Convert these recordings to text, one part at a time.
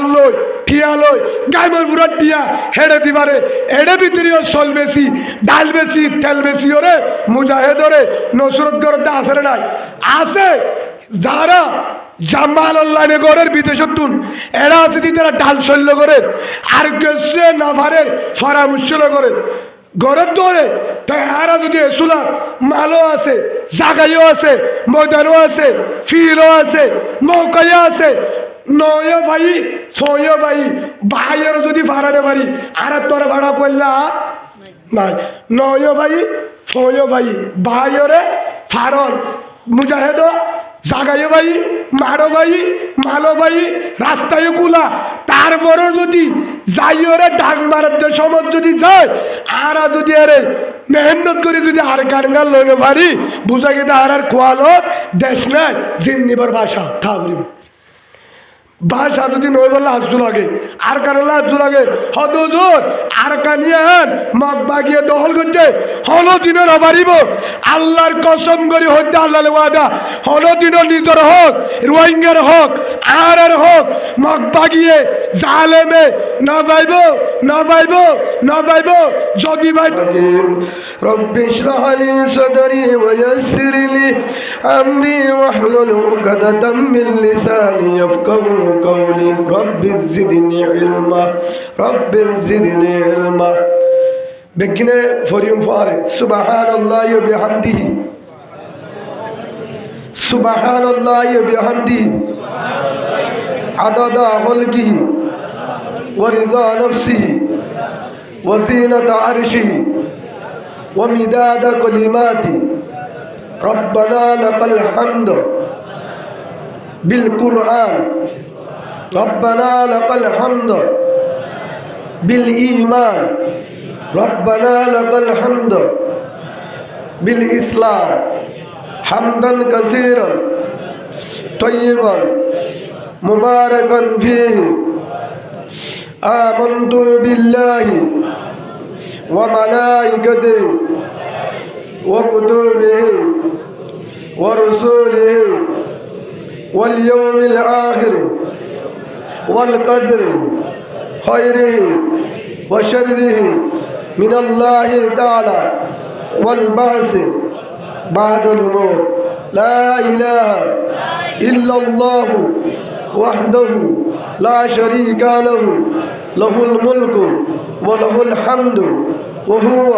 চাল লই টিয়া লই গাইমর পুরা টিয়া হেড়ে দিবারে এড়ে ভিতরেও চল বেশি ডাল বেশি তেল বেশি ওরে মুজাহেদ ওরে নসরত গড়তে আসে নাই আছে যারা জামাল অনলাইনে গড়ের বিদেশতুন এরা আছে তারা ডাল শৈল্য করে আর কেসে নাফারের পরামর্শ করে গড়ের দৌড়ে তাই এরা যদি এসুলার মালও আছে জাগাইও আছে ময়দানও আছে ফিরও আছে নৌকাইও আছে নয় ভাই ছয় ভাই ভাইয়ের যদি ভাড়াতে পারি আর তোর ভাড়া করলে নাই নয় ভাই ছয় ভাই ভাইয়রে ফারন মুজাহেদ জাগাইও ভাই মারো ভাই মালো ভাই রাস্তায় গুলা তারপরও যদি যাইওরে ডাক মারার সময় যদি যায় আর যদি আরে মেহনত করে যদি আর কারঙ্গাল লইতে পারি বুঝা গেছে আর খোয়ালো দেশ নাই জিন্দিবার ভাষা থাকবে ভাষা যদি নয় বললে হাজু লাগে আর কারণ হাজু লাগে হদুর আর কানিয়ান মগ বাগিয়ে দখল করছে হলো দিনের অবারিব আল্লাহর কসম করি হইতে আল্লাহ ওয়াদা হলো দিনও নিজের হোক রোহিঙ্গার হোক আর হোক মগ বাগিয়ে জালেমে না যাইব না যাইব না যাইব যদি ভাই রব্বি ইশরাহ লি সাদরি ওয়া ইয়াসসির লি আমরি ওয়াহলুল উকদাতাম মিন লিসানি ইয়াফকাহু قولي رب زدني علما رب زدني علما بكنا فريم فاري سبحان الله وبحمده سبحان الله وبحمده عدد خلقه ورضا نفسه وزينة عرشه ومداد كلماته ربنا لك الحمد بالقرآن ربنا لك الحمد بالإيمان ربنا لك الحمد بالإسلام حمدا كثيرا طيبا مباركا فيه آمنت بالله وملائكته وكتبه ورسوله واليوم الآخر والقدر خيره وشره من الله تعالى والبعث بعد الموت لا إله إلا الله وحده لا شريك له له الملك وله الحمد وهو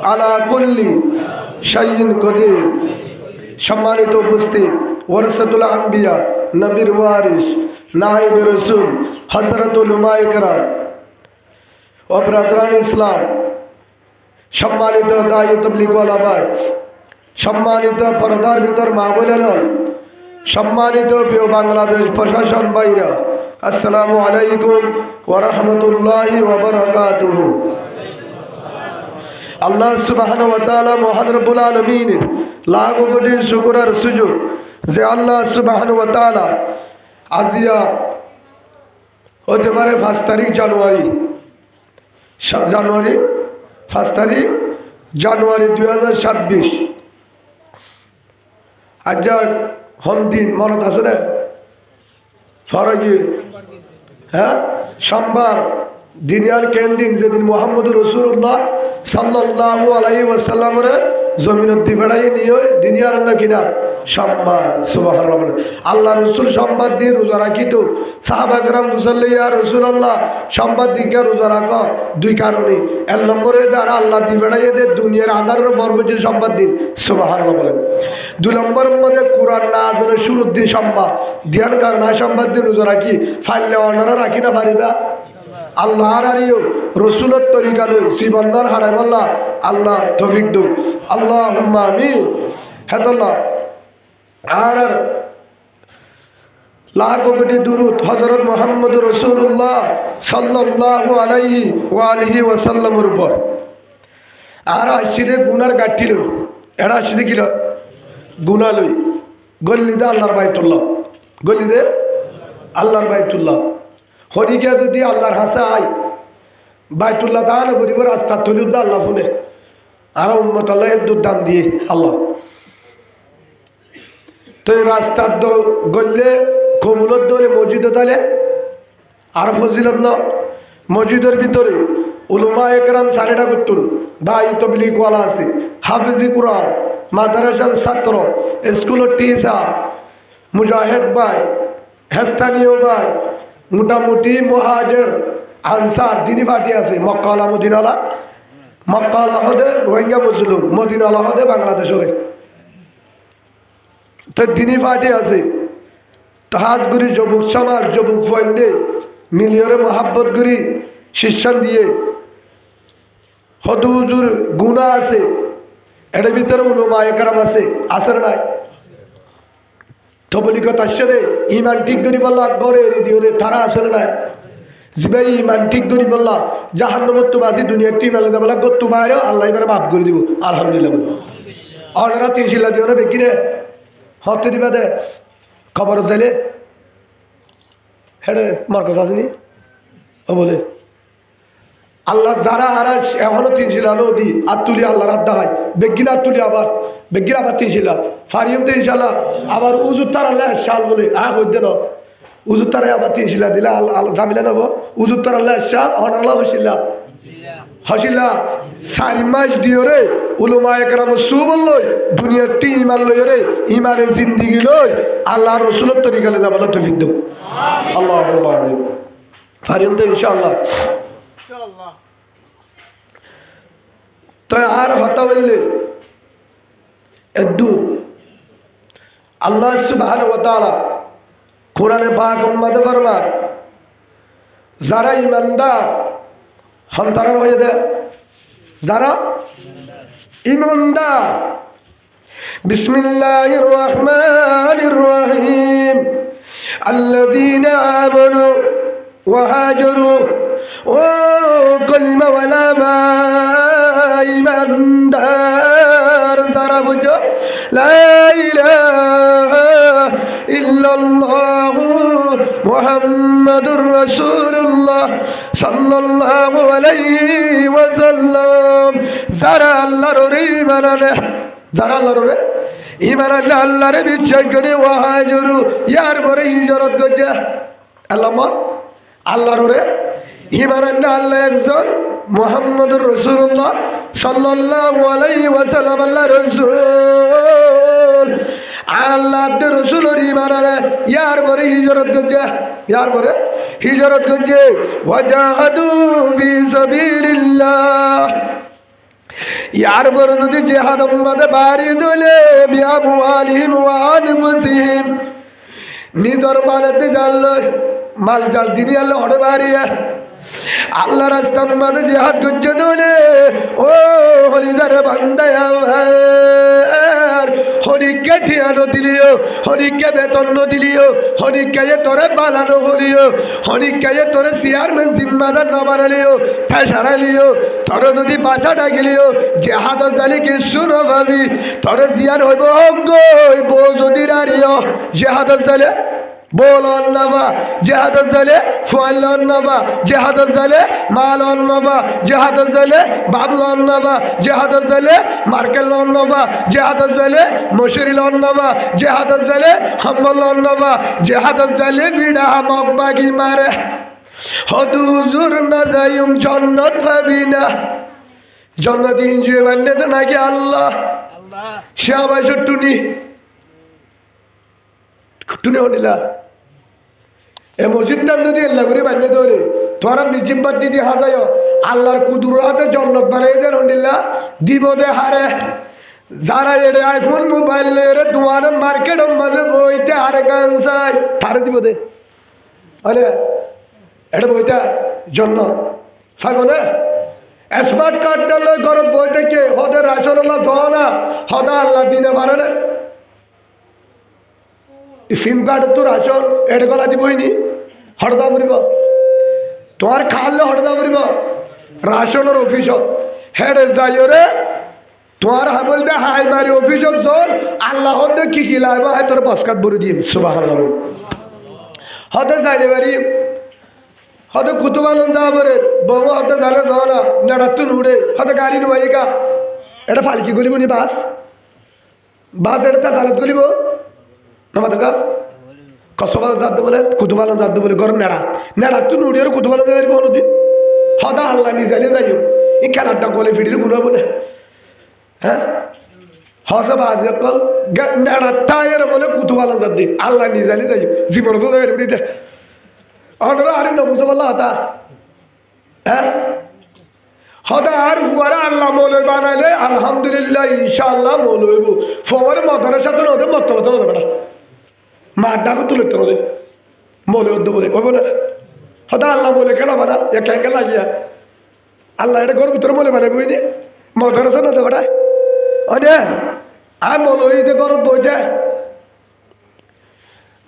على كل شيء قدير সম্মানিত উপস্থিত ওয়ারাসাতুল আম্বিয়া নবীর ওয়ারিস নায়েব রাসূল হযরতুল উলামায়ে কেরাম ও ব্রাদারান ইসলাম সম্মানিত দায়ী তাবলীগ ওয়ালা ভাই সম্মানিত পর্দার ভিতর মা বোনেরা সম্মানিত প্রিয় বাংলাদেশ প্রশাসন ভাইরা আসসালামু আলাইকুম ওয়া রাহমাতুল্লাহি ওয়া বারাকাতুহু আল্লাহ সুবহানাহু ওয়া তাআলা মহান রব্বুল আলামিনের লাখ কোটি শুকর আর সুজুদ যে আল্লাহ সুবহানাহু ওয়া তাআলা আজিয়া হতে পারে 5 তারিখ জানুয়ারি 5 তারিখ জানুয়ারি 2026 আজ হন দিন মনত আছে না ফরগি হ্যাঁ সোমবার দিনিয়ার কেন দিন যেদিন মুহাম্মদুর রাসূলুল্লাহ সাল্লাল্লাহু আলাইহি ওয়াসাল্লামের জমিনত দিবেড়াই নিয়ে দিনিয়ার না কিনা সোমবার সুবহানাল্লাহ আল্লাহ রাসূল সোমবার দিয়ে রোজা রাখিত সাহাবা کرام মুসাল্লি ইয়া রাসূলুল্লাহ সোমবার দিকে রোজা রাখো দুই কারণে এক নম্বরে দ্বারা আল্লাহ দিবেড়াই দে দুনিয়ার আধারের ফরগজি সোমবার দিন সুবহানাল্লাহ বলেন দুই নম্বরের মধ্যে কুরআন নাযিলের শুরুর দিন সোমবার ধ্যান কারণে সোমবার দিন রোজা রাখি ফাইলে অনারা রাখি না পারিবা আল্লাহর আরিও রসুলের তরিকা লই জীবনদান হারাই বললা আল্লাহ তৌফিক দো আল্লাহুম্মা আমিন হেদাল্লাহ আর লাখ কোটি দুরূদ হযরত মুহাম্মদ রাসূলুল্লাহ সাল্লাল্লাহু আলাইহি ওয়া আলিহি ওয়াসাল্লামের উপর আর আসিদে গুনার গাঠি লই এড়া আসিদে কি লই গুনাহ লই গল্লিদে আল্লাহর বাইতুল্লাহ গল্লিদে আল্লাহর বাইতুল্লাহ হরিকে যদি আল্লাহর হাসা আই বাইতুল্লাহ তাহলে ভরিব রাস্তা তলিউদ্দা আল্লাহ ফুনে আর উম্মত আল্লাহ এর দাম দিয়ে আল্লাহ তো এই রাস্তার গল্লে কমুলত দলে মসজিদ তালে আর ফজিলত ন মসজিদের ভিতরে উলুমা একরাম সারিটা করতুন, দায়ী তবলিগওয়ালা আছে, হাফিজি কুরআন, মাদ্রাসার ছাত্র, স্কুলের টিচার, মুজাহিদ ভাই, হেস্তানীয় ভাই, মোটামুটি মুহাজির আনসার দিনী পার্টি আছে। মক্কাওয়ালা মদিনাওয়ালা, মক্কাওয়ালা হদে রোহিঙ্গা মুসলিম, মদিনাওয়ালা হদে বাংলাদেশের। তো দিনী পার্টি আছে। তাহাজগুড়ি যুবক সমাজ, যুবক ফয়েন্দে মিলিয়রে মহাব্বত গুড়ি শিষ্যান দিয়ে হদুজুর গুণা আছে। এটার ভিতরে উলুমা একরাম আছে, আসের নাই তবলিগত আসছে রে, ইমান ঠিক করি বললা গড়ে রেডিও রে, তারা আসের নাই জিবাই ইমান ঠিক করি বললা জাহান্নামত বাজি দুনিয়ার টিম আলাদা বলা গত্তু বাইরে আল্লাহ এবারে মাফ করে দিব আলহামদুলিল্লাহ বলে অনারা তিনশিল্লা দিও না বেকিরে হতে দিবা দে খবর চাইলে হেডে মার্কস আসেনি ও বলে আল্লাহ যারা হারা এখনো তিনশিলা নদী আর তুলি আল্লাহর আড্ডা হয় বেগিন আর তুলি আবার বেগিন আবার তিনশিলা ফারিয়ম তো ইনশাল্লাহ আবার উজুর তার আল্লাহ শাল বলে হইতে ন উজুর তারে আবার তিনশিলা দিলে আল্লাহ জামিলা নেব উজুর তার আল্লাহ শাল অনাল্লাহ হসিল্লা হসিল্লা 4 মাস দিও রে উলুমা একরাম সু বললই দুনিয়ার টি ইমান লই রে ইমানের জিন্দিগি লই আল্লাহ রসুলের তরিকালে যাবো তৌফিক দেব আল্লাহ ফারিয়ম তো ইনশাআল্লাহ তো আর হতা বললে এদুর আল্লাহ সুবহানাহু ওয়া তাআলা কোরআনে পাক উম্মতে ফরমান যারা ইমানদার হন্তারার হয়ে দেয় যারা ইমানদার বিসমিল্লাহির রহমানির রহিম আল্লাযীনা আমানু ওয়া হাজারু ও কলিমা ওয়ালা মা ইমানদার যারা বুঝো লা ইলাহা ইল্লাল্লাহু মুহাম্মাদুর রাসূলুল্লাহ সাল্লাল্লাহু আলাইহি ওয়াসাল্লাম যারা আল্লাহর ঈমান আনে যারা আল্লাহর ঈমান আনে আল্লাহর বিশ্বাস করে ওয়া হাজারু ইয়ার পরে হিজরত করে আল্লাহর ঈমান আনে আল্লাহ একজন মুহাম্মাদুর রাসূলুল্লাহ সাল্লাল্লাহু আলাইহি ওয়াসাল্লাম আল্লাহর রাসূল আল্লাহর রাসূলের ঈমান আনে ইয়ার পরে হিজরত করে ইয়ার পরে হিজরত করে ওয়াজাহাদু ফি সাবিলিল্লাহ ইয়ার পরে যদি জিহাদের মধ্যে বাড়ি দলে বিআমওয়ালিহিম ওয়া আনফুসিহিম নিজের মালেতে জাল মাল জাল দিদি আল্লাহ হড়ে বাড়িয়ে আল্লাহ রাস্তার মাঝে জিহাদ করছে দলে ও হরিদার বান্দায় হরিকে ঠিয়ানো দিলিও হরিকে বেতন দিলিও হরিকে তোরে বালানো হলিও হরিকে তোরে চেয়ারম্যান জিম্মাদার না বানালিও তাই সারালিও তোর যদি বাসা ডাকিলিও জেহাদ জালি কিছু নভাবি তোর জিয়ার হইব গই বউ যদি রারিও জেহাদ জালে বল অন্নবা জেহাদ জালে ফুয়াল অন্নবা জেহাদ জালে মাল অন্নবা জেহাদ জালে বাবল অন্নবা জেহাদ জালে মার্কেল অন্নবা জেহাদ জালে মশরিল অন্নবা জেহাদ জালে হাম্বল অন্নবা জেহাদ জালে বিড়া মকবাগি মারে হদুজুর না যাইম জন্নত পাবি না জন্নত ইনজয় বান্নে তো নাকি আল্লাহ শাবাশ টুনি টুনি হনিলা এ মসজিদটা যদি আল্লাহ করে বান্নে ধরে তোরা মিজিব্বাদ দিদি হাজায় আল্লাহর কুদরতে জন্নত বানাই দেন হন্ডিল্লা দিব দে হারে যারা এড়ে আইফোন মোবাইল রে দোয়ানের মার্কেটের মাঝে বইতে হারে গান চাই তারে দিব দে আরে এটা বইতে জন্নত চাইব না স্মার্ট কার্ডটা লই ঘরত বই থেকে হদে রাসূলুল্লাহ জনা হদা আল্লাহ দিনে পারে না সিম কার্ড তো রাশন এটা গলা দিবইনি হরদা পড়ব তোমার খালে হরদা পড়ব রাশনের অফিসত হেডে যাইও রে তোমার বল দে হাই মারি অফিসত চল আল্লাহ হদে কি লাইব হাই তোর বসকাত বলে দিম সুবহানাল্লাহ হদে যাইলে বাড়ি হদে কুতুবালন যা পরে বউ হদে জানে যাও না নেড়াতুন উড়ে হদে গাড়ি নুয়াইকা এটা ফালকি গলিব নি বাস বাস এটা দালত গলিব নমা থাকা কসবাল জাত বলে কুতুবালা জাত বলে ঘর নেড়া তো নুড়িয়ার কুতুবালা যাবে কোনোদিন সদা আল্লাহ নিজালে যাইও এই খেলাটা গলে ফিটির গুণ বলে হ্যাঁ হসে বাজি অকল নেড়া টায়ের বলে কুতুবালা জাত দি আল্লাহ নিজালে যাইও জীবন তো যাবে ফিটিতে অনরা আরে নবুঝ বললা হতা হ্যাঁ সদা আর ফুয়ারা আল্লাহ মৌলই বানাইলে আলহামদুলিল্লাহ ইনশাআল্লাহ মৌলইব ফোয়ার মদরের সাথে নদে মত কথা বলে মার ডাকো তুলে তো বলে মৌলে উদ্দ বলে ওই বলে সদা আল্লাহ বলে কেন বানা একে লাগিয়া আল্লাহ এটা ঘর ভিতরে বলে বানাই বই নি মদরের সাথে নদে বেড়ায় অনে আর মৌলইতে ঘর বইতে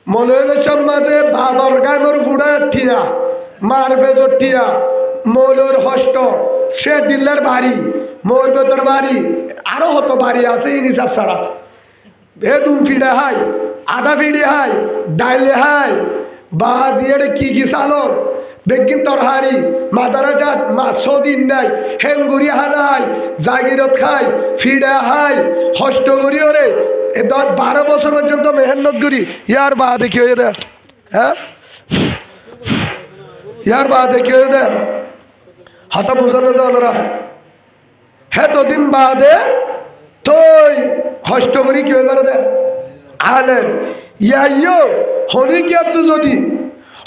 মৌলইবের সম্মাদে বাবার গায়ে মোর ফুড়া ঠিয়া মার ফেজর ঠিয়া মৌলর হস্ত সে ডিল্লার বাড়ি মোর ভেতর বাড়ি আরো হতো বাড়ি আছে ইনিসাব সারা বেদুম ফিডে হাই আধা ফিডে হাই ডাইলে হাই বা দিয়ে কি সালন বেগিন তরহারি মাদারাজাত মাসদিন নাই হেঙ্গুরি হানাই জাগিরত খাই ফিডে হাই হস্ত করি ওরে 12 বছর পর্যন্ত মেহনত করি ইয়ার বা দেখি হয়ে দে হ্যাঁ ইয়ার বা দেখি হয়ে দে হাতা বোঝানো যাও ওরা হ্যাঁ দিন বাদে তুই কষ্ট করি কি হয়ে দে আলেন ইয়াইও হনি কে তু যদি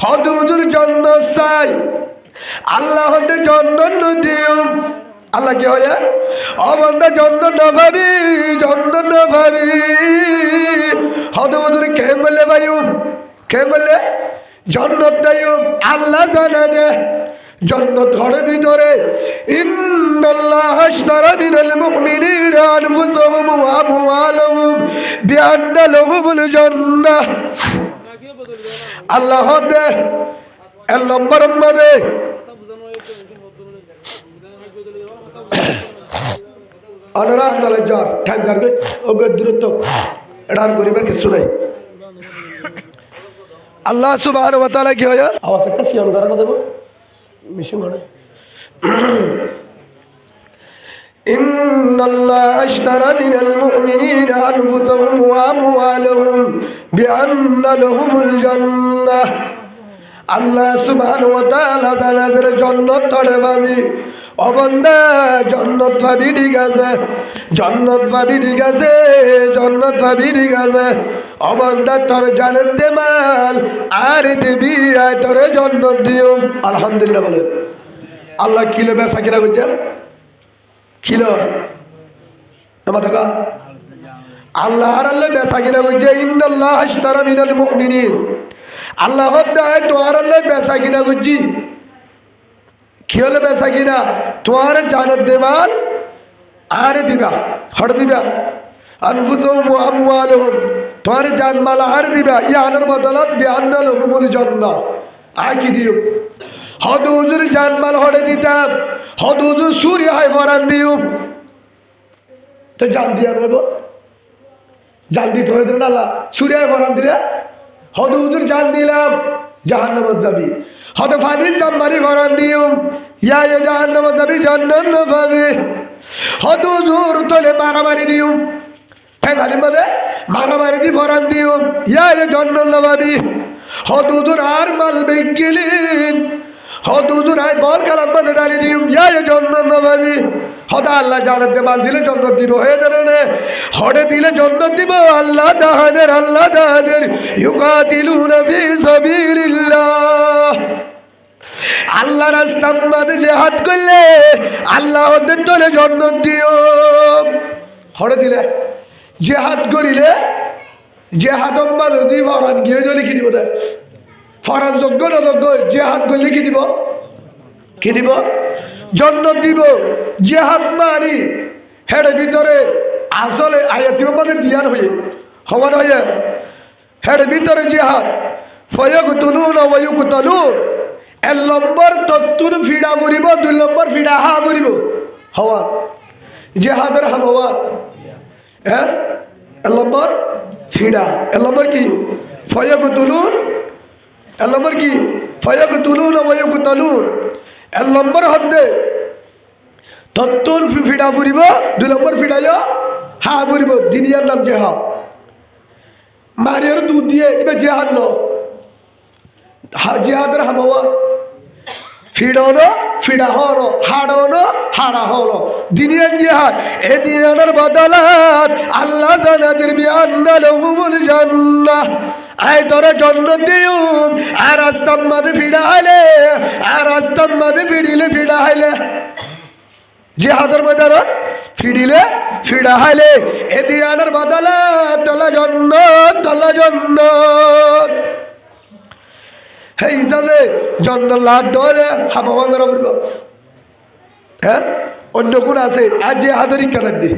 হদুর জন্য চাই আল্লাহ হতে জন্য দিও আল্লাহ কি হয় অবন্ধা জন্য না ভাবি হদুর কে বললে ভাইও কে বললে জন্নত দেয় আল্লাহ জানা দে জন্নত ঘরের ভিতরে ইন্নাল্লাহ আশতারা মিনাল মুমিনিনা আনফুসাহুম ওয়া আমওয়ালাহুম বিআন্না লাহুমুল জান্নাহ আল্লাহ দে এর নম্বর মধ্যে আনরা নলে জ্বর ঠাক জার গই ওগর দূরত্ব এটার গরিবের কিছু নাই আল্লাহ সুবহানাহু ওয়া তাআলা কি হয় আওয়াজ একটা সিয়ন করা না দেব মিশন করে ইন্নাল্লাহ আশতারা মিনাল মুমিনিনা আনফুসাহুম ওয়া আমওয়ালাহুম বিআন্না লাহুমুল জান্নাহ আল্লাহ সুবহানাহু ওয়া তাআলা তাদের জান্নাত তড়ে পাবি ও বান্দা জান্নাত পাবি ঠিক আছে জান্নাত পাবি ঠিক আছে জান্নাত পাবি ঠিক আছে ও বান্দা তোর জান্নাত দে মাল আর দিবি আয় তোর জান্নাত দিও আলহামদুলিল্লাহ বলে আল্লাহ কিলো বেচা কিনা করছে কিলো দেখা আল্লাহ আর আল্লাহ বেচা কিনা করছে ইন্নাল্লাহ আশতারা মিনাল মুমিনিন আল্লাহ দেয় তোমার আল্লাহ বেচা কিনা করছি কি হলে বেচা কিনা তোমার জানাত দেবাল আর দিবা হট দিবা আনফুসুহুম ওয়া আমওয়ালুহুম তোমার জানমাল আর দিবা ইয়ানের বদলত বিআন্না লাহুমুল জান্নাহ আকি দিও হদুজুর জানমাল হড়ে দিতাম হদুজুর সূর্য হয় ফরান দিও তো জান দিয়া নেব জান দিতে হয়ে দিলেন আল্লাহ সূর্য হয় ফরান দিলে হদুজুর জান দিলাম জাহান্নামে যাবি হদ ফানির জাম্মারি ফরান দিও ইয়া জাহান্নামে যাবি জান্নাত পাবে হদুজুর তোলে মারামারি দিও ফেগালি মধ্যে মারামারি দি ফরান দিও ইয়া জান্নাত পাবি হদুজুর আর মাল বেগিলিন হদুজুর আই বল কালাম মধ্যে ডালি দিও ইয়া জান্নাত পাবি হদা আল্লাহ জান্নাত দে মাল দিলে জান্নাত দিব হয়ে দাঁড়ানে হড়ে দিলে জান্নাত দিব আল্লাহ দাহাদের ইউকাতিলুনা ফি সাবিলিল্লাহ আল্লাহ রাস্তার মধ্যে জিহাদ করলে আল্লাহ ওদের তোলে জান্নাত দিও হড়ে দিলে জিহাদ করিলে জিহাদ মধ্যে দি ফরান গিয়ে দিলে কি দিব ফরান যোগ্য না যোগ্য জিহাদ করলে কি দিব জান্নাত দিব জিহাদ মারি হেড়ে ভিতরে আসলে আয়াতির মধ্যে দিয়ার হয়ে হওয়ার হয়ে হেড়ে ভিতরে জিহাদ ফায়াকতুলুনা ওয়া ইউকতালুন এক নম্বর তত্তুর ফিড়া পড়িব 2 নম্বর ফিড়া হা পড়িব হওয়া জিহাদের হাওয়া হ্যাঁ এক নম্বর ফিড়া এক নম্বর কি ফায়াকতুলুন এক নম্বর কি ফায়াকতুলুনা ওয়া ইউকতালুন এক নম্বর হদ্দে তত্তুর ফিড়া পড়িব 2 নম্বর ফিড়ায় হা পড়িব দিনিয়ার নাম জেহাদ মারিয়ার দুধ দিয়ে এবার জেহাদ ন জিহাদের হামাওয়া ফিডনো ফিডা হলো হাড়নো হাড়া হলো দিনের জিহাদ এ দিনের বদলাত আল্লাহ জানাদের বিআন্না লাহুমুল জান্নাহ আই তোরে জান্নাত দিউম আর রাস্তার মাঝে ফিডা হইলে আর রাস্তার মাঝে ফিডা হইলে জিহাদের ময়দানত ফিডিলে ফিডা হইলে এ দিনের বদলাত তলা জান্নাত হে হিসাবে জন্নাত লাভ ধরে হামাওয়াঙ্গরা বলবো হ্যাঁ অন্য কোন আছে আজ যে হাদরি কালার দি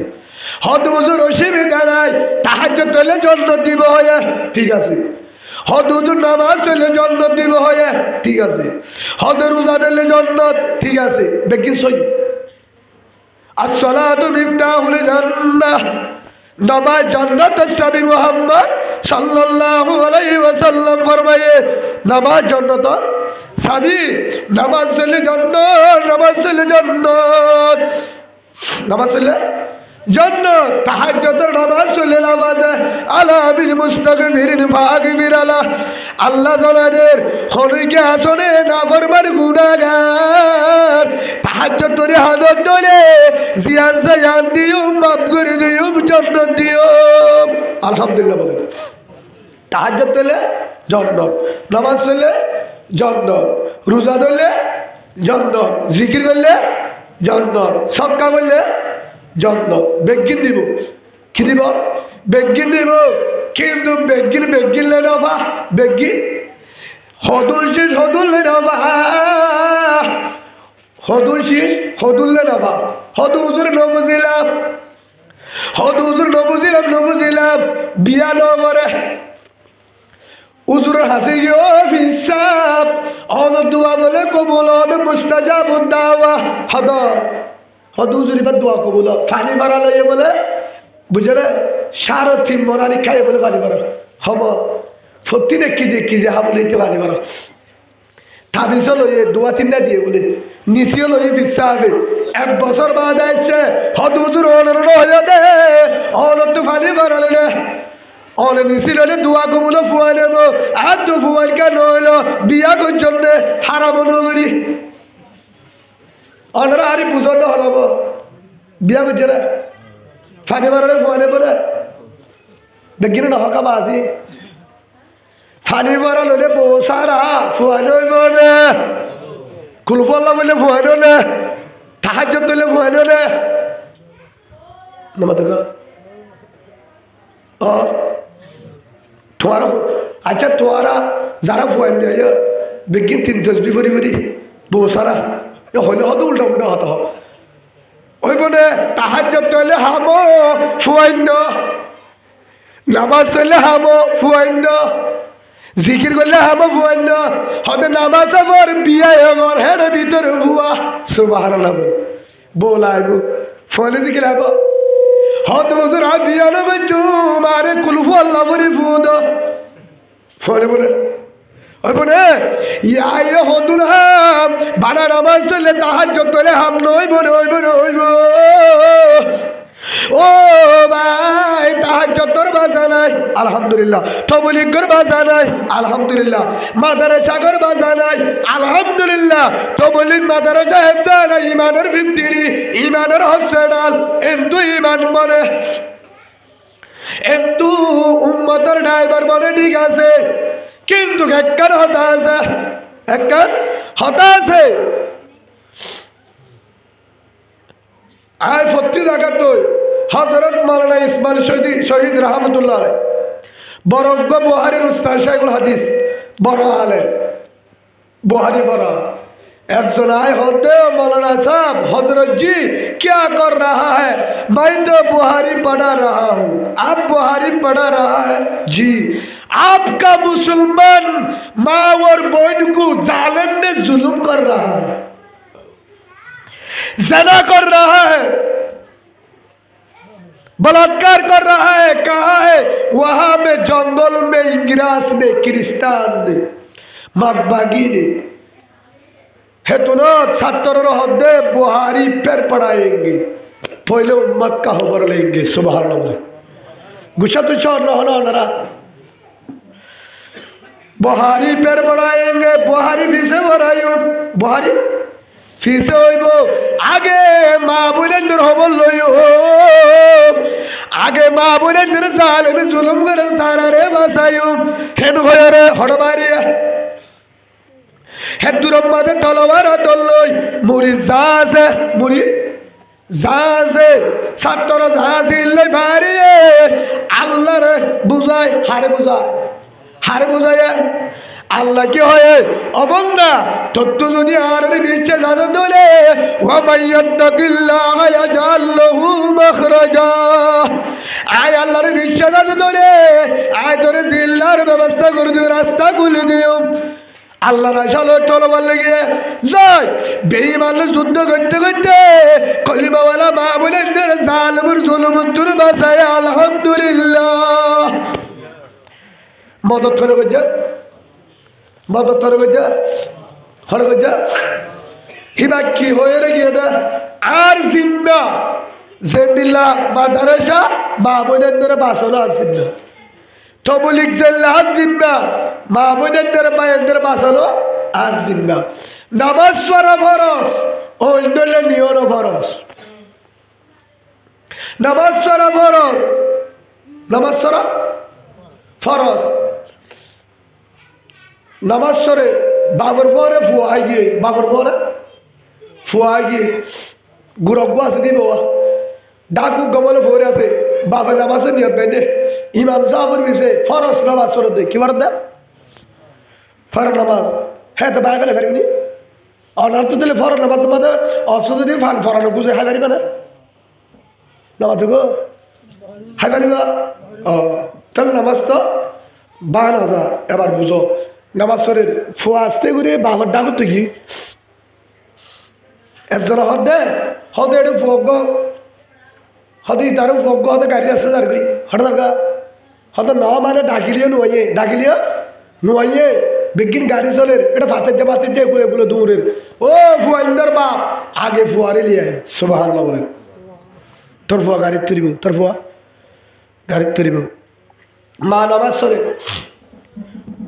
হদ হুজুর অসুবিধা নাই তাহাজ্জুদ হলে জান্নাত দিব হয়ে ঠিক আছে হদ হুজুর নামাজ চলে জান্নাত দিব হয়ে ঠিক আছে হদ রোজা দিলে জান্নাত ঠিক আছে বেকি সই আসসালাতু মিফতাহুল জান্নাহ নামাজ জান্নাত সাবি মুহাম্মদ সাল্লাল্লাহু আলাইহি ওয়াসাল্লাম ফরমায়ে নামাজ জান্নাত সাবি নামাজ চলে জান্নাত নামাজ চলে জান্নাত নামাজ চলে জান্নাত তাহাজ্জুদের নামাজ চলে নামাজ আলা বিল মুস্তাগফিরিন ফাগফির আলা আল্লাহ জানাদের হরিকে আসনে নাফরমান গুনাহগার তাহাজ্জুদ ধরে হাজত ধরে জিয়ান জান দিও মাফ করে দিও জান্নাত দিও আলহামদুলিল্লাহ বলে তাহাজ্জুদ ধরে জান্নাত নামাজ চলে জান্নাত রোজা ধরলে জান্নাত জিকির করলে জান্নাত সদকা করলে জান্নাত বেগিন দিব কি দিব বেগিন দিব কিন্তু বেগিন লে নফা বেগিন হদুল শীষ হদুল লে নফা হদুল শীষ হদুল লে নফা হদু হুজুর নবুজিলাম হদু হুজুর নবুজিলাম বিয়া নগরে উজুর হাসি গিয়ে ফিসাব অন দোয়া বলে কবুল অন মুস্তাজাবুদ দাওয়া হদ হদ উজুরি বা দোয়া কবুল ফানি ভরা লইয়ে বলে বুঝলে সারথি মরানি খাইয়ে বলে পানি ভরা হব সত্যি না কি যে হা বলে পানি ভরা তাবিজও লইয়ে দোয়া তিনটা দিয়ে বলে নিচিও লইয়ে ফিসাবে 1 বছর বাদ আইছে হদ উজুর অনর হয়ে দে অনত ফানি ভরা লইলে অনে নিছিল দোয়া কবুল ফুয়াই নেব আর তো ফুয়াই কেন হইল বিয়া করজন্য হারাম নগরী অনরা হারি বুঝন হলাব বিয়া করছে রে ফানি মারলে ফুয়াই নেব রে বেগিন নহকা বাজি ফানি মারা লইলে বউ সারা ফুয়াই নইব রে কুলফল্লা বললে ফুয়াই নে তাহাজ্জুদ দিলে ফুয়াই নে নমাত তোমারা আচ্ছা তোমারা যারা ফুয়াই নিয়ে বেগিন 3 তসবি ফরি বউ সারা হইলে হয়তো উল্টা হতে হবে ওই বলে তাহাজ্জুদ হইলে হামো ফুয়াইন্য নামাজ চলে হামো ফুয়াইন্য জিকির করলে হামো ফুয়াইন্য হতে নামাজ আবার বিয়া এগর হেরে ভিতরে ভুয়া সুবহানাল্লাহ বলাইব ফলে দিকে লাভ হত হুজুর বিয়া নবে মারে কুলফু আল্লাহ বলি ফুদ ফলে বলে ওই বলে ইয়া হদুল হাম বানা নামাজ চলে তাহাজ্জুদ চলে হাম নই বলে ওই ও ভাই তাহাজ্জুদ তোর বাজা নাই আলহামদুলিল্লাহ তবলিগের বাজা নাই আলহামদুলিল্লাহ মাদ্রাসাগর বাজা নাই আলহামদুলিল্লাহ তবলিগ মাদ্রাসা হেফজা নাই ইমানের ভিত্তিরি ইমানের হসেডাল এন্তু ইমান বলে এন্তু উম্মতের ড্রাইভার বলে ঠিক আছে কিন্তু একখান হতা আছে আয় ফত্তি জায়গা তো হজরত মাওলানা ইসমাইল শহীদ রহমতুল্লাহ বরজ্ঞ বুহারির উস্তাদ শাইখুল হাদিস বড় আলে बुहारी पढ़ा एक सुनाए होते मौलाना साहब हजरत जी क्या कर रहा है? मैं तो बुहारी पढ़ा रहा हूँ। आप बुहारी पढ़ा रहा है? जी। आपका मुसलमान माँ और बहन को जालिम ने जुल्म कर रहा है, ज़ना कर रहा है, बलात्कार कर रहा है। कहाँ है? वहाँ में जंगल में, इंग्रास में, क्रिस्तान ने, मकबागी ने हेतुना छात्र हदे बुहारी फिर पढ़ाएंगे, पहले उम्मत का खबर लेंगे। सुभान अल्लाह। गुस्सा तो शोर रहो ना नरा बुहारी पर बढ़ाएंगे, बुहारी फीसे बढ़ाइयो, बुहारी फीसे হইব আগে মা বোনেদের খবর লইও, আগে মা বোনেদের জালেম জুলুম করে তারারে বাঁচাইও। হেন হয়রে হড়বাড়িয়া হেদুরম মাঝে তলোয়ার তলই মুড়ি জাজে, মুড়ি জাজে ছাত্র জাহাজ ইল্লে বাড়িয়ে আল্লাহরে বুঝায়, হারে বুঝায়, হারে বুঝায় আল্লাহ কি হয় অবন্দা তত্ত্ব যদি আর বিচ্ছে যাতে দলে ওয়ামাইয়াত্তাকিল্লাহ ইয়াজআল লাহু মাখরাজা, আয় আল্লাহর বিচ্ছে যাতে দলে আয় তোরে জিল্লার ব্যবস্থা করে দিও, রাস্তা খুলে দিও। আল্লাহ রাসালো তলোয়ার লেগে যায় বেঈমানলে যুদ্ধ করতে করতে কলিমাওয়ালা মা বোনেদের জালেমের জুলুমুর বাঁচায় আলহামদুলিল্লাহ। মদত করে গজ্জা, মদত করে গজ্জা, হরে গজ্জা হিবা কি হয়ে রে গিয়ে দা আর জিম্মা জেন্দিল্লা মাদ্রাসা মা বোনেদের বাঁচানো আসিল্লা, তবলিগ জেল্লা জিম্মা মা বোনেদের মায়েদের বাঁচানো আর জিম্মা। নামাজ পড়া ফরজ, ওই নলে নিয়নো ফরজ, নামাজ পড়া ফরজ, নামাজ পড়া ফরজ। নামাজ পড়ে বাবর পরে ফুয়াই গিয়ে, বাবর পরে ফুয়াই গিয়ে গুরজ্ঞ আছে দিব ডাকু গমলে ফোরে আছে বাবা নামাজের নিয়ত বেঁধে ইমাম সাহাবুর বিষয়ে ফরজ নামাজ পড়ে দেয় কি বল দা ফরজ নামাজ, হ্যাঁ তো বাইরে ফেরবি অনার্থ দিলে ফরজ নামাজ তোমাদের অসুধ দিয়ে ফান ফরানো বুঝে হাই পারিবা না নামাজ গো হাই পারিবা। ও তাহলে নামাজ তো 52,000 এবার বুঝো নামাজ পড়ে ফুয়া আসতে করে বাবার ডাকুর তো কি একজন হদে হদে এটা ফোক হদে তারও ফোক হদে গাড়ি আসছে তার কই হঠাৎ দরকার হয়তো ন মানে ডাকিলিও নুয়াইয়ে, ডাকিলিও নুয়াইয়ে বিজ্ঞান গাড়ি চলে এটা ভাতের দিয়ে এগুলো এগুলো দূরের ও ফুয়াইন্দার বাপ আগে ফুয়ারে লিয়ে সুবহানাল্লাহ বলে তোর ফুয়া গাড়ির তরিব, তোর ফুয়া গাড়ির তরিব। মা নামাজ চলে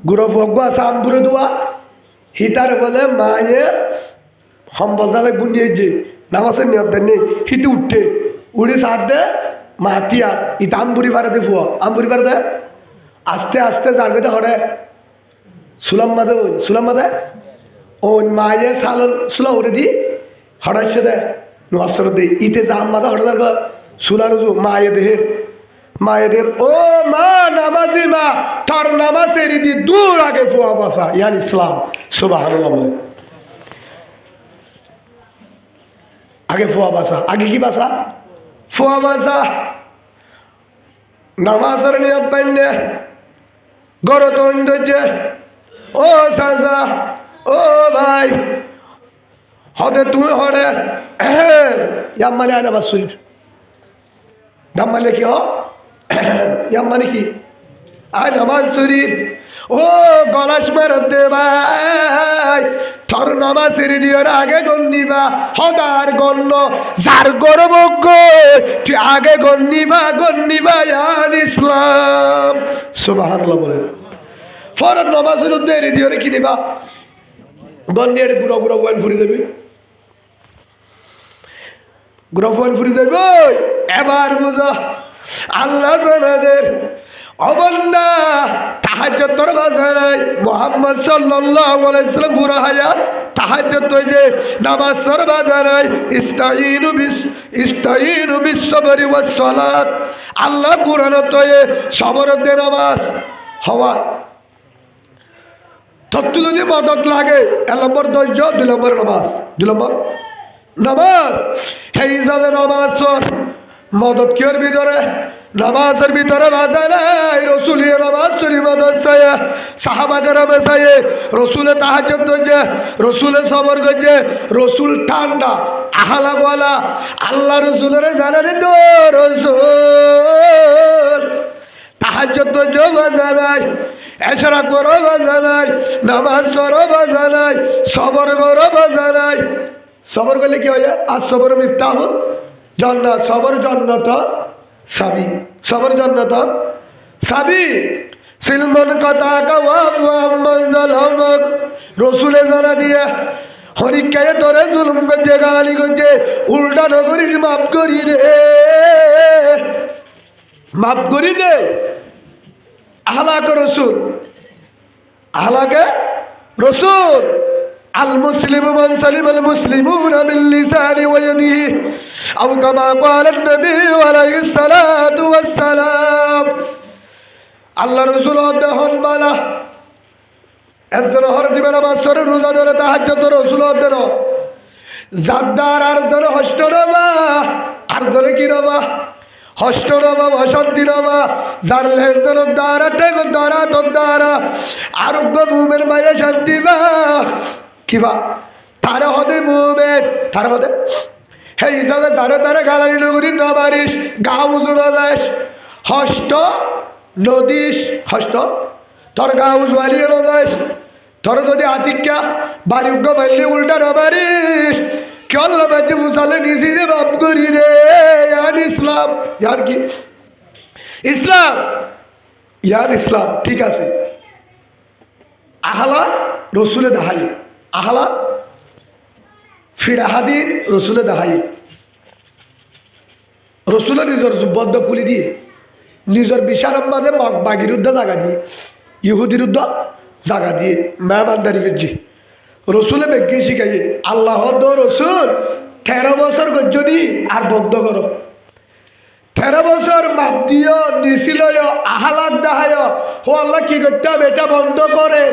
গুরু ভোগ্য আছে আমপুরে দোয়া হিতার বলে মায়ে সম্বল যাবে গুনিয়ে যে নামাজের নিয়ত নেই হিতে উঠে উড়ে সাত দে মাতিয়া ইতা আমপুরি পারে দে ফুয়া আমপুরি পারে দে আস্তে আস্তে যার বেদে হরে সুলাম মাদে ওই সুলাম মাদে ওই মায়ে সালন সুলা উড়ে দি হড়াইছে দে নসর দে ইতে জাম মাদা হড়ে দার সুলার মায়ে দেহের মায়েদের ও মা নামাজি মা তার নামাজের দি দূর আগে ফুয়া বাসা ইয়ান ইসলাম সুবহানাল্লাহ বলে আগে ফুয়া বাসা, আগে কি বাসা ফুয়া বাসা। নামাজের নিয়ত পাইনে গড় তো ও সাজা ও ভাই হদে তুই হরে ইয়াম মানে আয় নামাজ শরীর দাম মানে কি হ ইয়াম মানে কি আয় নামাজ শরীর ও গলাস মারতে ভাই থর নামাজের দিওর আগে গন্নিবা হদার গণ্য যার গর্বজ্ঞ তুই আগে গন্নিবা ইয়ান ইসলাম সুবহানাল্লাহ বলে ফরজ নামাজের দেরি দিওরে কি দিবা গন্নির গুড়ো গুড়ো ওয়ান ফুরি যাবি গুড়ো ওয়ান ফুরি যাবি এবার বুঝা আল্লাহ জানাদের অবন্দা তাহাজ্জুদ তোর বাজারাই মুহাম্মদ সাল্লাল্লাহু আলাইহি ওয়াসাল্লাম পুরা হায়াত তাহাজ্জুদ তো যে নামাজ তোর বাজারাই ইস্তাইনু বিস-সাবরি ওয়াস-সালাত আল্লাহ কুরআন তো সবর দে নামাজ হওয়া তত্ত্ব যদি মদত লাগে 1 নম্বর ধৈর্য 2 নম্বর নামাজ 2 নম্বর নামাজ হে হিসাবে নামাজ মদত কির ভিতরে নামাজের ভিতরে বাজা নাই রসুলিয়া নামাজ চুরি মদত চাই সাহাবাগারামে চাই রসুলে তাহাজ্জুদ করছে রসুলে সবর করছে রসুল ঠান্ডা আহালা গোয়ালা আল্লাহ রসুলের জানা দিত রসুল তাহাজ্জুদ তো বাজা নাই এছাড়া করো বাজা নাই নামাজ সরো বাজা নাই সবর করো বাজা নাই সবর করলে কি হয় আর সবর মিফতাহুল জান্নাত সবর জান্নাত সাবি সবর জান্নাত সাবি সিলমন কথা কাওয়া মুহাম্মদ সালামক রসুলে জানা দিয়া হরিকায় তোরে জুলুম করছে গালি করছে উল্টা নগরিস মাফ করি রে মাফ করি দে আহলাকে রসুল আহলাকে রসুল আল মুসলিম মান সালিম আল মুসলিমুনা মিন লিসানি ওয়া ইয়াদিহি আও কামা ক্বালা নবী আলাইহিস সালাতু ওয়াস সালাম আল্লাহ রসুল দেহন বালা একজন হর দিবে নামাজ পড়ে রোজা ধরে তাহাজ্জুদ রসুল দেন জাদ্দার আর ধরে হষ্ট নবা আর ধরে কি নবা হষ্ট নবা অশান্তি নবা যার লেনদেন দ্বারা টেগো দ্বারা তোর দ্বারা আরোগ্য মুমের মায়ে শান্তি বা কিবা তারা হদে মুমের তারা হদে সেই হিসাবে যারে তারে গালালি নগরী না মারিস গা উজু না যাস হষ্ট নদীস হষ্ট তোর গা উজুয়ালিয়ে না যাস তোর যদি আতিক্যা বাড়ি উগ্র মারলে উল্টা না মারিস কেন বাজে মুসালে নিছি রে বাপ করি রে ইয়ান ইসলাম ইয়ার কি ইসলাম ইয়ার ইসলাম ঠিক আছে আহলা রসুলে দাহাই আহলা ফিরাহাদিন রসুলে দাহাই রসুলের নিজের বদ্ধ খুলি দিয়ে নিজের বিশাল মাঝে বাগির উদ্ধ জায়গা দিয়ে ইহুদির উদ্ধ জায়গা দিয়ে মেহমানদারি করছি রসুলে বেগে শিখাই আল্লাহ রসুল 13 বছর গজ্জনি আর বন্ধ করো 13 বছর মাপ দিও নিছিল আহালাক দাহায় ও আল্লাহ কি করতাম এটা বন্ধ করে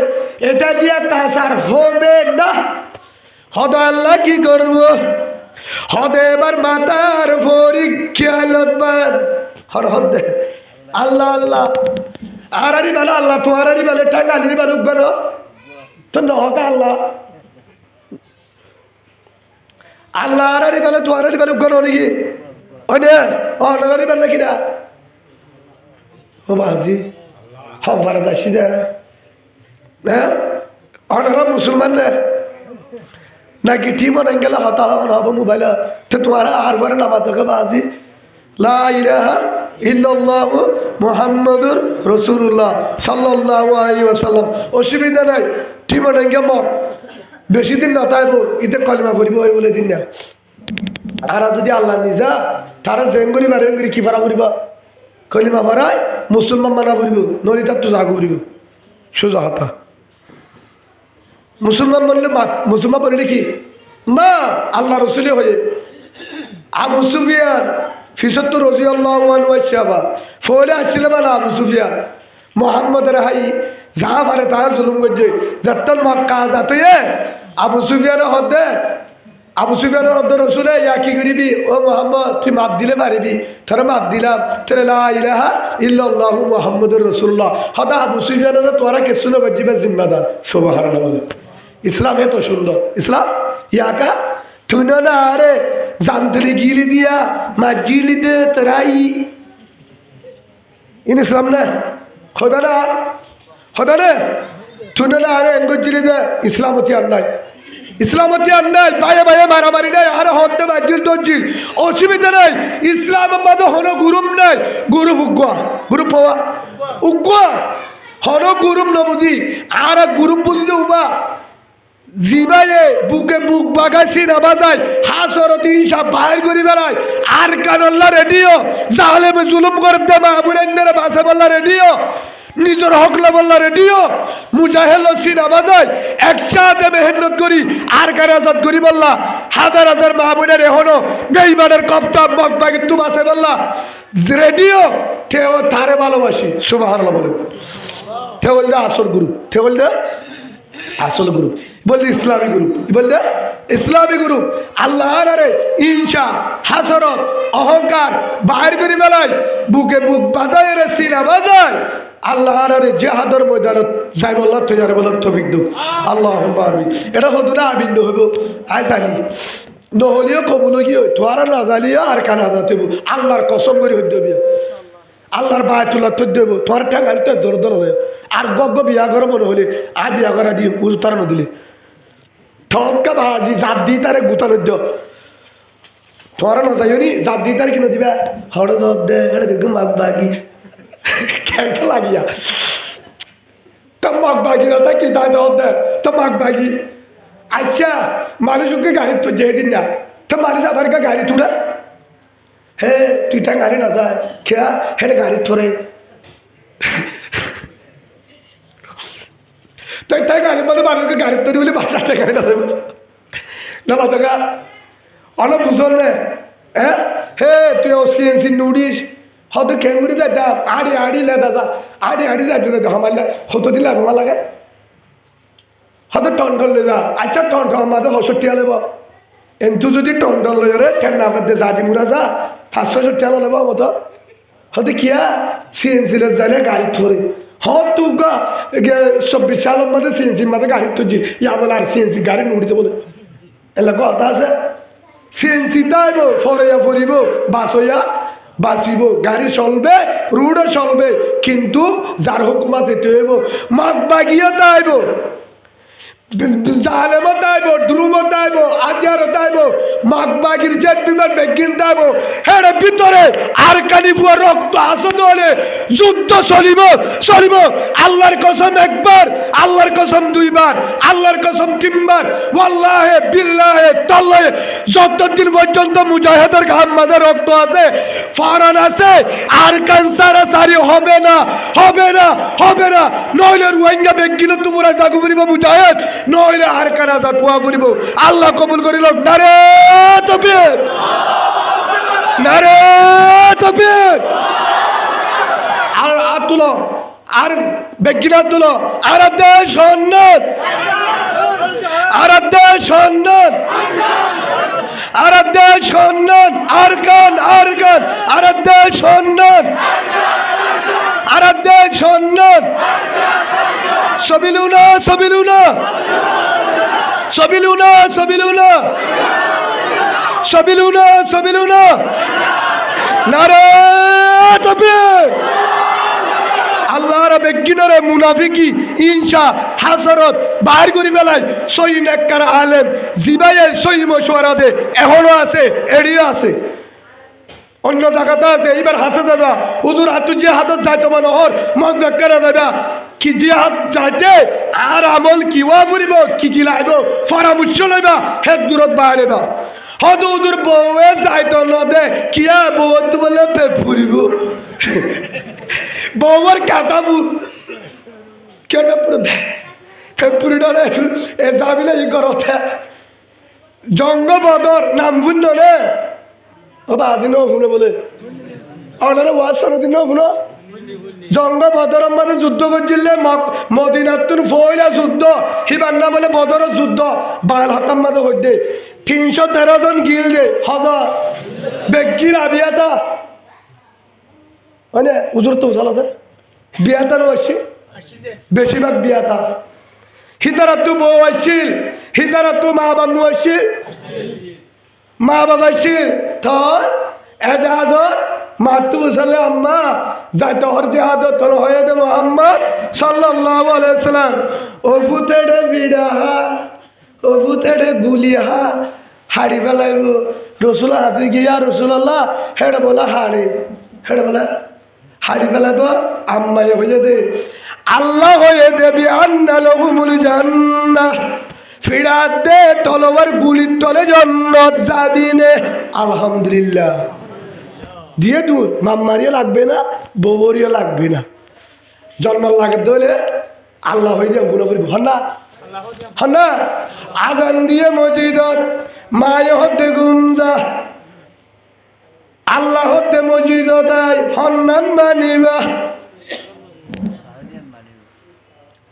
এটা দিয়ে কাজ আর হবে না হদ আল্লাহ কি করব হদে এবার মাতার পরীক্ষা লতবার হর হদ আল্লাহ আল্লাহ আর আরি বেলা আল্লাহ তোমার আরি বেলে টাকা আনি বেলা উগ্র তো নহকা আল্লাহ আল্লাহ আর আরি বেলে তোমার আরি বেলা উগ্র নাকি ওই নে অনারি বেলা নাকি না ও বাজি হবার দাসি না হ্যাঁ অনারা মুসলমান না নাকি ঠিক মনে গেলে হতা হব মোবাইল তো তোমার আর পরে নামা তোকে বাজি লা ইলাহা ইল্লাল্লাহু মুহাম্মাদুর রাসূলুল্লাহ সাল্লাল্লাহু আলাইহি ওয়াসাল্লাম অসুবিধা নাই ঠিক মনে গেম বেশি দিন না তাইব ইতে কলমা পড়িব ওই বলে দিন না আর যদি আল্লাহ নিজা তারা জেঙ্গুরি বারেঙ্গুরি কি ফারা পড়িব কলিমা পড়ায় মুসলমান মানা পড়িব নলিতা তো জাগু পড়িব সোজা হতা মুসলমান বললে মা মুসলমান বললে কি মা আল্লাহ রসুলি হয়ে আবু সুফিয়ান ফিসত্তু রাদিয়াল্লাহু আনহু সাহাবা ফলে আসছিল না আবু সুফিয়ান মোহাম্মদ রাহাই যাহা পারে তাহা জুলুম করছে যাত্তাল মক্কা আজাতে আবু সুফিয়ান হদে আবু সুফিয়ানের হদ্দ রসুলে ইয়া কি করিবি ও মোহাম্মদ তুই মাপ দিলে পারিবি তোরা মাপ দিলাম তোরা লা ইলাহা ইল্লাল্লাহু মুহাম্মাদুর রাসূলুল্লাহ হদা আবু সুফিয়ানের তোরা কিছু না করবে জিম্মাদার সুবহানাল্লাহ বলে ইসলাম এত সুন্দর ইসলাম ইয়াকা তুই না আরে জানতলি গিলি দিয়া মাজিলি দে তরাই ইন ইসলাম না হবে না তুই না আরে এঙ্গজিলি দে ইসলামতি আর নাই ইসলামতি আর নাই বায়ে বায়ে মারামারি নাই আর হতে মাজিল তজিল অসুবিধা নাই ইসলাম মাঝে হনো গুরুম নাই গুরু উগ্গা গুরু পাওয়া উগ্গা হনো গুরুম নবুজি আর গুরু বুঝতে উবা জিবায়ে বুকে বুক বাগাইছি না বাজায় হাসরতি সব বাইর করি বেড়ায় আর কানল্লা রেডিও জালেমে জুলুম করতে মাহবুরেন্দ্রের বাসে বললা রেডিও নিজের হকলা বললা রেডিও মুজাহেল সিনা বাজায় একসাথে মেহনত করি আর কার আজাদ করি বললা হাজার হাজার মাহবুরের এখনো বেঈমানের কপ্তা মগ বাগির তু বাসে বললা রেডিও থেও তারে ভালোবাসি সুবহানাল্লাহ বলে থে বললে আসল গ্রুপ থে বললে আসল গ্রুপ বললে ইসলামী গ্রুপ বললে ইসলামী গ্রুপ আল্লাহ রে ইনসা হাসরত অহংকার বাইর করি বেলায় বুকে বুক বাজায় রে সিনা বাজায় আল্লাহ রে জেহাদর ময়দানত যাই বললা তুই আরে বললাম তৌফিক দু আল্লাহ আমিন এটা হতো না আমিন হইব আই জানি নহলিও কবুল গিয়ে তোরা না জানিও আর কানা যাতে আল্লাহর কসম করে হইতে হবে আল্লাহর বায়তুল্লাহ তো দেবো তোর ঠেঙ্গালি তো জোর ধর হয়ে আর গগ্গ বিয়া করে মনে হলে আর বিয়া করা দিয়ে উতার নদিলে ঠকা ভাজি জাত দি তারে গুতানো দিও তোরা না যাইও নি জাত দি তার কিনে দিবা হড় দে বেগুম বাগ বাগি কেন লাগিয়া তো মাঘ বাগি না তা কি তাই দে তো মাঘ বাগি আচ্ছা মানুষকে গাড়ি তো যেয়ে দিন না তো মানুষ আবার গাড়ি তুলে হে তুই তা গাড়ি না যায় খেয়া হেঁটে গাড়ি ধরে তো তাই গাড়ির মধ্যে মানুষকে গাড়ি তৈরি বলে বাসাতে গাড়ি না দেবে না বাতকা অনেক বুঝল নে হ্যাঁ হে তুই ও সিএনসি নুডিস হয়তো খেঙ্গুরি যাইতাম আড়ি আড়ি লেদা যা আড়ি আড়ি যাইতে যাইতে হামালে হতো দিলে আমার লাগে হয়তো টন লে যা আচ্ছা টন মাঝে হসটিয়া লেব কিন্তু যদি টন লই রে ট্রেন না বাদে যা দি মুরা যা 500 লেব মতো হয়তো কিয়া সিএনসি লে যাইলে গাড়ি ধরে তু গা 24 সালের মধ্যে সিএনসির মধ্যে গাড়ি তুলছি ইয়া বলে আর সিএনসি গাড়ি নুড়িতে বলে এলা কথা আছে সিএনসি তাইব ফরেয়া ফরিব বাস হইয়া বাঁচিব গাড়ি চলবে রোডও চলবে কিন্তু যার হুকুমা যেতে হইব মাঘ বাগিয়া তাইব জালেমও তাইব দ্রুমও তাইব আতিয়ারও তাইব মাঘ বাগির জেট বিমান বেগিন তাইব হের ভিতরে আর কানিফুয়া রক্ত আসো দলে যুদ্ধ চলিব আল্লাহর কসম একবার আল্লাহর কসম দুইবার আল্লাহর কসম তিনবার ওয়াল্লাহে বিল্লাহে তাল্লাহে যতদিন পর্যন্ত মুজাহিদের ঘাম মাঝে রক্ত আছে ফারান আছে আর ক্যান্সার সারি হবে না নইলে রোহিঙ্গা বেগিন তোমরা জাগু ফুরিব মুজাহিদ নইলে আর কানা যা পুয়া ফুরিব আল্লাহ কবুল করিল নারে তাকবীর নারে তাকবীর আর আতুলো আর বেগিনা তুলো আর দেশ সন্ন্যাস আর দেশ সন্ন্যাস আর দেশ সন্ন্যাস আর গান আর দেশ সন্ন্যাস আর দেশ সন্ন্যাস সবিলুনা নারে তাকবীর আল্লাহর বেগিনরে মুনাফিকি ইনসা হাসরত বাইর করি বেলায় সই নেককার আলেম জিবাইয়ে সই মশওয়ারা দে এখনো আছে এড়িয়ে আছে অন্য জায়গাতে আছে এইবার হাসে যাবা হুজুর হাতু যে হাতত যাইতো মানুহর মন জাক্কারা যাবা কি যে হাত যাইতে আর আমল কিওয়া ফুরিব কি লাইব পরামর্শ লইবা হে দূরত বাইরেবা হয়তো হুজুর বউয়ে যাইতো নদে কিয়া বউ তো বলে ফুরিব বউর কাটাবু কেন ফেব্রুয়ারি এ যাবিলে ই করতে জঙ্গ বদর নাম বুঝল রে ও বাজি নো শুনে বলে আপনারা ওয়াজ শোনো দিন শুনো জঙ্গ বদরের মাঝে যুদ্ধ করছিলে মদিনাতুর ফয়লা যুদ্ধ হিবার না বলে বদরের যুদ্ধ বাল হাতার মাঝে হইতে 313 জন গিল দে হাজার বেগির আবিয়াতা মানে হুজুর তো উসাল আছে বিয়াতা নো আসছি বেশিরভাগ বিয়াতা হিতারাতু বউ আসছিল হিতারাতু মা বাবু আসছিল মা বাবা আসছিল তো এজাজত মাতু সালে আম্মা যাইতে হর জিহাদত তোর হয়ে দে মুহাম্মদ সাল্লাল্লাহু আলাইহি সাল্লাম ও ফুতেড়ে বিড়াহা ও ফুতেড়ে গুলিহা হাড়ি ফেলাইব রসুল হাতে গিয়া রসুল্লাহ হেড়ে বলা হেড়ে বলা হাড়ি ফেলাইব আম্মাই হয়ে দে আল্লাহ হয়ে দেবি আন্না লহুমুল জান্নাহ ফিরাত দে তলোয়ার গুলির তলে জান্নাত যাবিনে আলহামদুলিল্লাহ দিয়ে দূর মাম্মারিও লাগবে না বউরিও লাগবে না জন্ম লাগে দলে আল্লাহ হয়ে দিয়ে পুরোপুরি হন না আজান দিয়ে মসজিদত মায়ে হতে গুমজা আল্লাহ হতে মসজিদত হন্নান মানিবা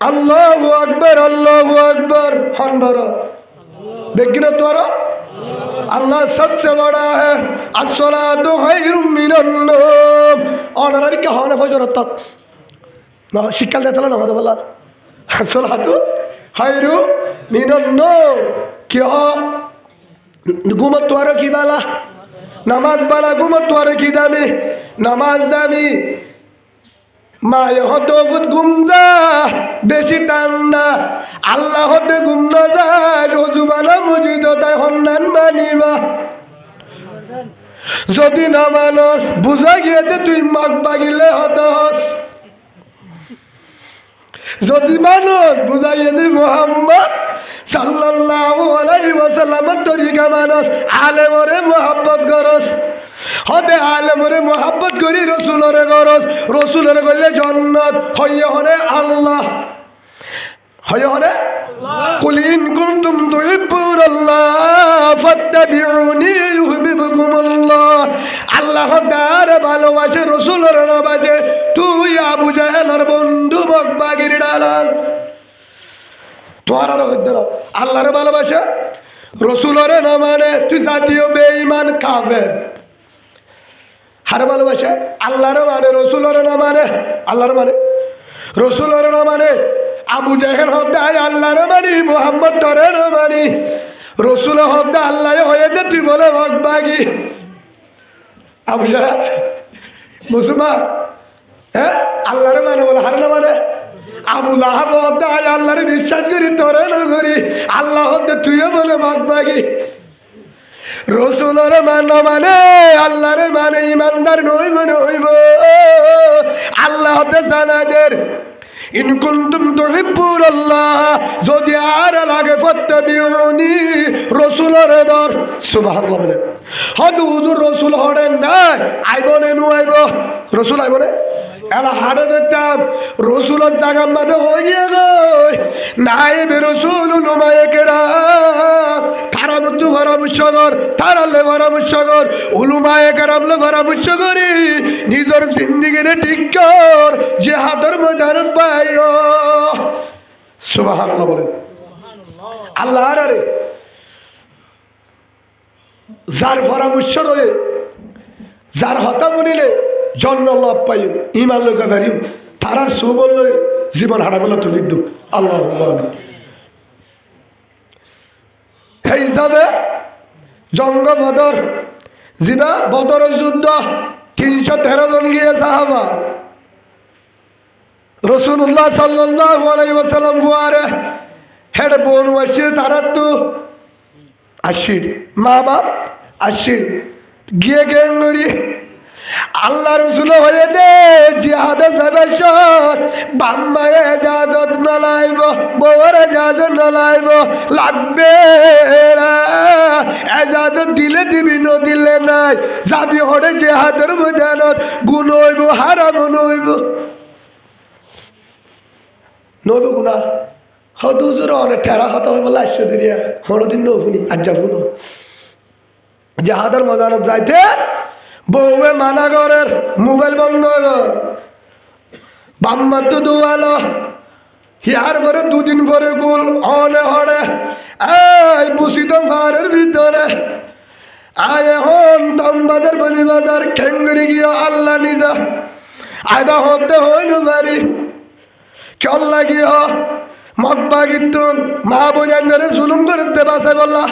আল্লাহু আকবার হন বড় দেখি না তোর अल्लाह सबसे बड़ा है अस्सलातु खैरुम मिनन नौम অনারারি কে হনে ফজরত তক না শিক্ষা দেতল না কথা বলা अस्सलातु खैरुम मिनन नौम কি ঘুমত তোর কি বালা নামাজ বালা ঘুমত তোর কি দামি নামাজ দামি মায়ে হতে ফুট গুমজা বেশি টান্না আল্লাহ হতে গুম না যায় রজুবানা মজিদ তাই হন্নান মানিবা যদি না মানুষ বুঝা গিয়েতে তুই মাগ বাগিলে হতে হস যদি মানুষ বুঝাইয়ে দি মুহাম্মদ সাল্লাল্লাহু আলাইহি ওয়াসাল্লামের তরিকা মানুষ আলেমরে মুহাব্বত করস হতে আলেমরে মুহাব্বত করি রসুলরে করস রসুলরে করলে জান্নাত হইয়া হরে আল্লাহ হইয়া হরে কুল ইন কুনতুম তুহিব্বুনাল্লাহ ফাত্তাবিউনি ইউহিব্বুকুমুল্লাহ আল্লাহ তাআলা ভালোবাসে রসুলের নবাজে তুই আবু জাহেলের বন্ধু মকবাগির ডালাল তোর আল্লাহর ভালোবাসা রসুলের না মানে তুই জাতীয় বেঈমান কাফের হার ভালোবাসা আল্লাহর মানে রসুলের না মানে আল্লাহর মানে রসুলের না মানে আবু জাহেল হত্যা আল্লাহর মানি মুহাম্মদ তরে না মানি রসুল হত্যা আল্লাহ হয়ে দে তুই বলে মকবাগি আবু জাহেল মুসলমান হ্যাঁ আল্লাহর মানে বলে হার না মানে আবু লাহাব হত্যা আল্লাহরে বিশ্বাস করি তরে না করি আল্লাহ হত্যা তুইও বলে মকবাগি রসুলের মানে আল্লাহর মানে ইমানদার নইব নইব আল্লাহ হতে জানাদের ইন কুনতুম তুহিব্বুনাল্লাহ যদি আর লাগে ফাত্তাবিউনি রসুলের দর সুবহানাল্লাহ বলে হদ হুজুর রসুল হরেন না আইবনে নু আইব রসুল আইবনে এলা হাড়ে দিতাম রসুলের জাগার মাঝে হয়ে গিয়ে গই নাইবে রসুল উলুমায়ে কেরাম তারা মধ্যে পরামর্শ কর তারালে পরামর্শ কর উলুমায়ে কেরামলে পরামর্শ করি নিজের জিন্দিগিরে ঠিক কর জিহাদের ময়দানত বাইর সুবহানাল্লাহ বলে আল্লাহ আরে যার পরামর্শ রয়ে যার হতা বলিলে জন্ম লাভ পাই ইমান লোকা দাঁড়িয়ে তারার সু বলল জীবন হারা বলল তো বিদ্যুৎ আল্লাহ এই হিসাবে জঙ্গ বদর জিবা বদর যুদ্ধ 313 জন গিয়ে সাহাবা রসুল্লাহ সাল্লাল্লাহু আলাইহি ওয়াসাল্লাম বুয়ারে হেড বোন ওয়াসির তারার তো আশির মা বাপ আশির গিয়ে গেঙ্গরি আল্লাহ রসুল হয়ে দে জিহাদে যাবে সর বাম্মায় এজাজত নলাইব বউর এজাজত নলাইব লাগবে এজাজত দিলে দিবি ন দিলে নাই যাবি হরে জিহাদের ময়দানত গুণ হইব হারাম নইব নইব গুণা হদুজুর অনেক ঠেরা হতা হইব লাইশ দিয়া হরদিন নফুনি আজ্জা ফুনো জিহাদের ময়দানত যাইতে বউয়ে মানা করের মোবাইল বন্ধ কর বাম্মা তো দুয়ালো ইয়ার পরে দুদিন পরে গুল অনে হরে এই বুসিত ফারের ভিতরে আয় হন তম্বাদের বলি বাজার খেঙ্গুরি গিয়ে আল্লাহ নিজা আইবা হতে হইন পারি চল লাগিয়ে মকবা গিতুন মা বোঝাঙ্গরে জুলুম করতে বাসায় বললা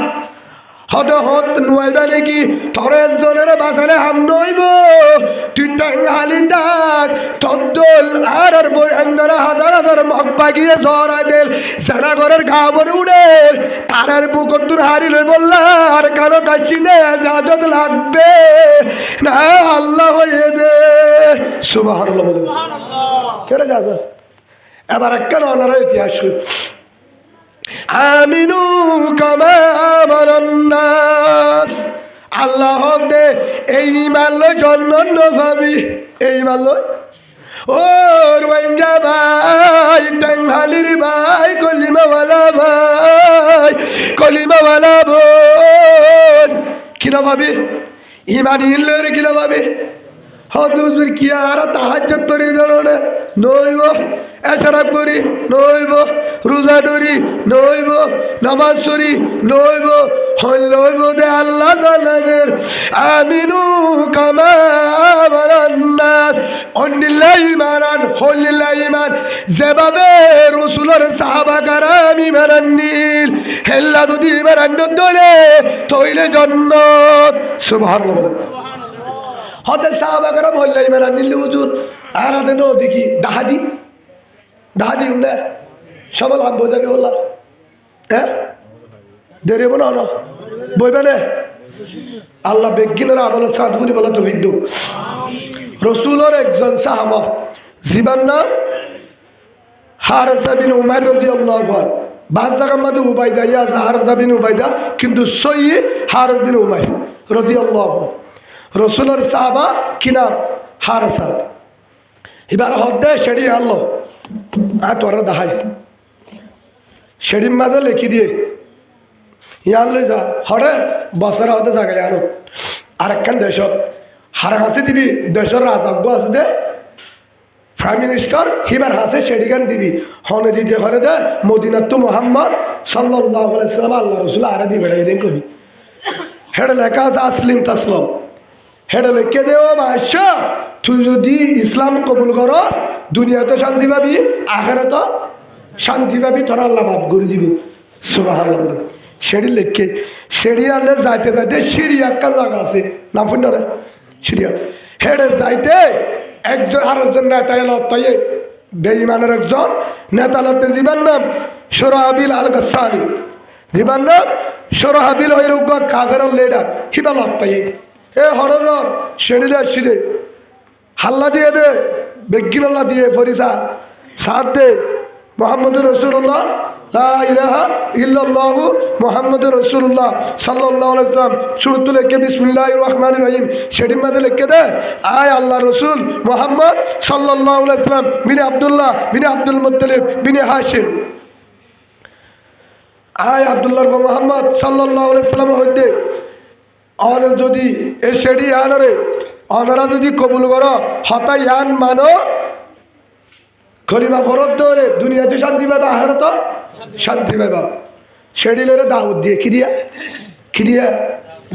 হদ হত নুয়াইবা নাকি থরে জনের বাসালে হাম নইব তুই টাঙ্গালি তাক তদ্দল আর বোঝাঙ্গরে হাজার হাজার মকবা গিয়ে জড়াই দেল সেনা ঘরের গাবর উড়ে তারার বুকদ্দুর হারি লই বললা আর কারো কাছি দে জাজত লাগবে না আল্লাহ হয়ে দে সুবহানাল্লাহ বলে কেরে জাজত এবার একটা অনারা ইতিহাস আমিনু কামা আমানান্নাস আল্লাহ দে এই মানলো জন্ম ভাবি এই মানলো ও রোহিঙ্গা ভাই বেঙ্গালির ভাই কলিমাওয়ালা বোন কিনা ভাবি ইমান ইল্লের কিনা ভাবি হদুজুর কি আর তাহাজ্জুদ তরি ধরনে নইব এছাড়া করি নইব রোজা ধরি নইব নামাজ পড়ি নইব হইব দে আল্লাহ জানাজের আমিনু কামা আমানান্নাস অন্নিল্লাহ ইমানান হল্লিল্লাহ ইমান যেভাবে রসুলের সাহাবা কারাম ইমানান নীল হেল্লা যদি ইমানান দলে তইলে জান্নাত সুবহানাল্লাহ হতে সাহাবা কারাম হল্লা ইমানান নীল হুজুর আর হাতে নো দেখি দাহাদি উন্না সবল আম বোঝানি হল্লা হ্যাঁ দেরি বলো না বইবে না আল্লাহ বেগিনের আমল সাধুরি বলা তো বিদ্যু রসুলের একজন সাহাবা জীবন নাম হারেসা বিন উমাইর রাদিয়াল্লাহু আনহু, বাস জায়গার মধ্যে উবাইদা ইয়া আছে হারেসা বিন উবাইদা, কিন্তু সহি হারেস বিন উমাইর রাদিয়াল্লাহু আনহু। রসুলের সাহাবা কি নাম? হারেসা। এবার হদ্দে সেড়ি আনলো, তোরা দেখাই সেড়ির মাঝে লিখি দিয়ে ইয়ান লই যা হরে বছরে হতে জায়গায় আনো আরেকখান দেশত হার হাসি দিবি, দেশের রাজজ্ঞ আছে দে প্রাইম মিনিস্টার হিবার হাসে সেডিগান দিবি হনে দিতে হরে দে মদিনাত তো মোহাম্মদ সাল্লাল্লাহু আলাইহি সাল্লাম আল্লাহ রসুল আরে দিবে এদিন কবি হেডে লেখা আছে আসলিম তাসলাম, হেডে লিখে দেও বাদশা তুই যদি ইসলাম কবুল করস দুনিয়াতে শান্তি পাবি, আখেরাতে শান্তি পাবি, তোর আল্লাহ মাফ করে দিব। সুবহানাল্লাহ। সেড়ি লেখে সেড়ি আনলে যাইতে যাইতে সিরিয়া একটা জায়গা আছে নাম শুনে রে সিরিয়া, হেডে যাইতে একজন আরেকজন নেতা এলো, তাই বেঈমানের একজন নেতা লতে জীবন নাম সুরাহাবিল আল গাসানি, জীবন নাম সুরাহাবিল হইরুগ কাফেরের লিডার হিবাল তাই এ হরদর সেড়িলে সিরে হাল্লা দিয়ে দে বেগিনাল্লা দিয়ে ফরিসা সাথ দে মুহাম্মদুর রাসূলুল্লাহ লা ইলাহা ইল্লাল্লাহু মুহাম্মদুর রাসূলুল্লাহ সাল্লাল্লাহু আলাইহি ওয়াসাল্লাম শুরুতে লিখে বিসমিল্লাহির রহমানির রহিম সেটির মধ্যে লিখে দে আয় আল্লাহ রসুল মুহাম্মদ সাল্লাল্লাহু আলাইহি ওয়াসাল্লাম বিন আব্দুল্লাহ বিন আব্দুল মুত্তালিব বিন হাশিম, আয় আব্দুল্লাহ মুহাম্মদ সাল্লাল্লাহু আলাইহি ওয়াসাল্লাম হইতে অন যদি এ সেডি আনরে অনরা যদি কবুল করো হতা ইয়ান মানো খলিমা ফরত ধরে দুনিয়াতে শান্তি পাবা, আখেরাতে শান্তি পাবা। সেডিলের দাওয়াত দিয়ে কি দিয়া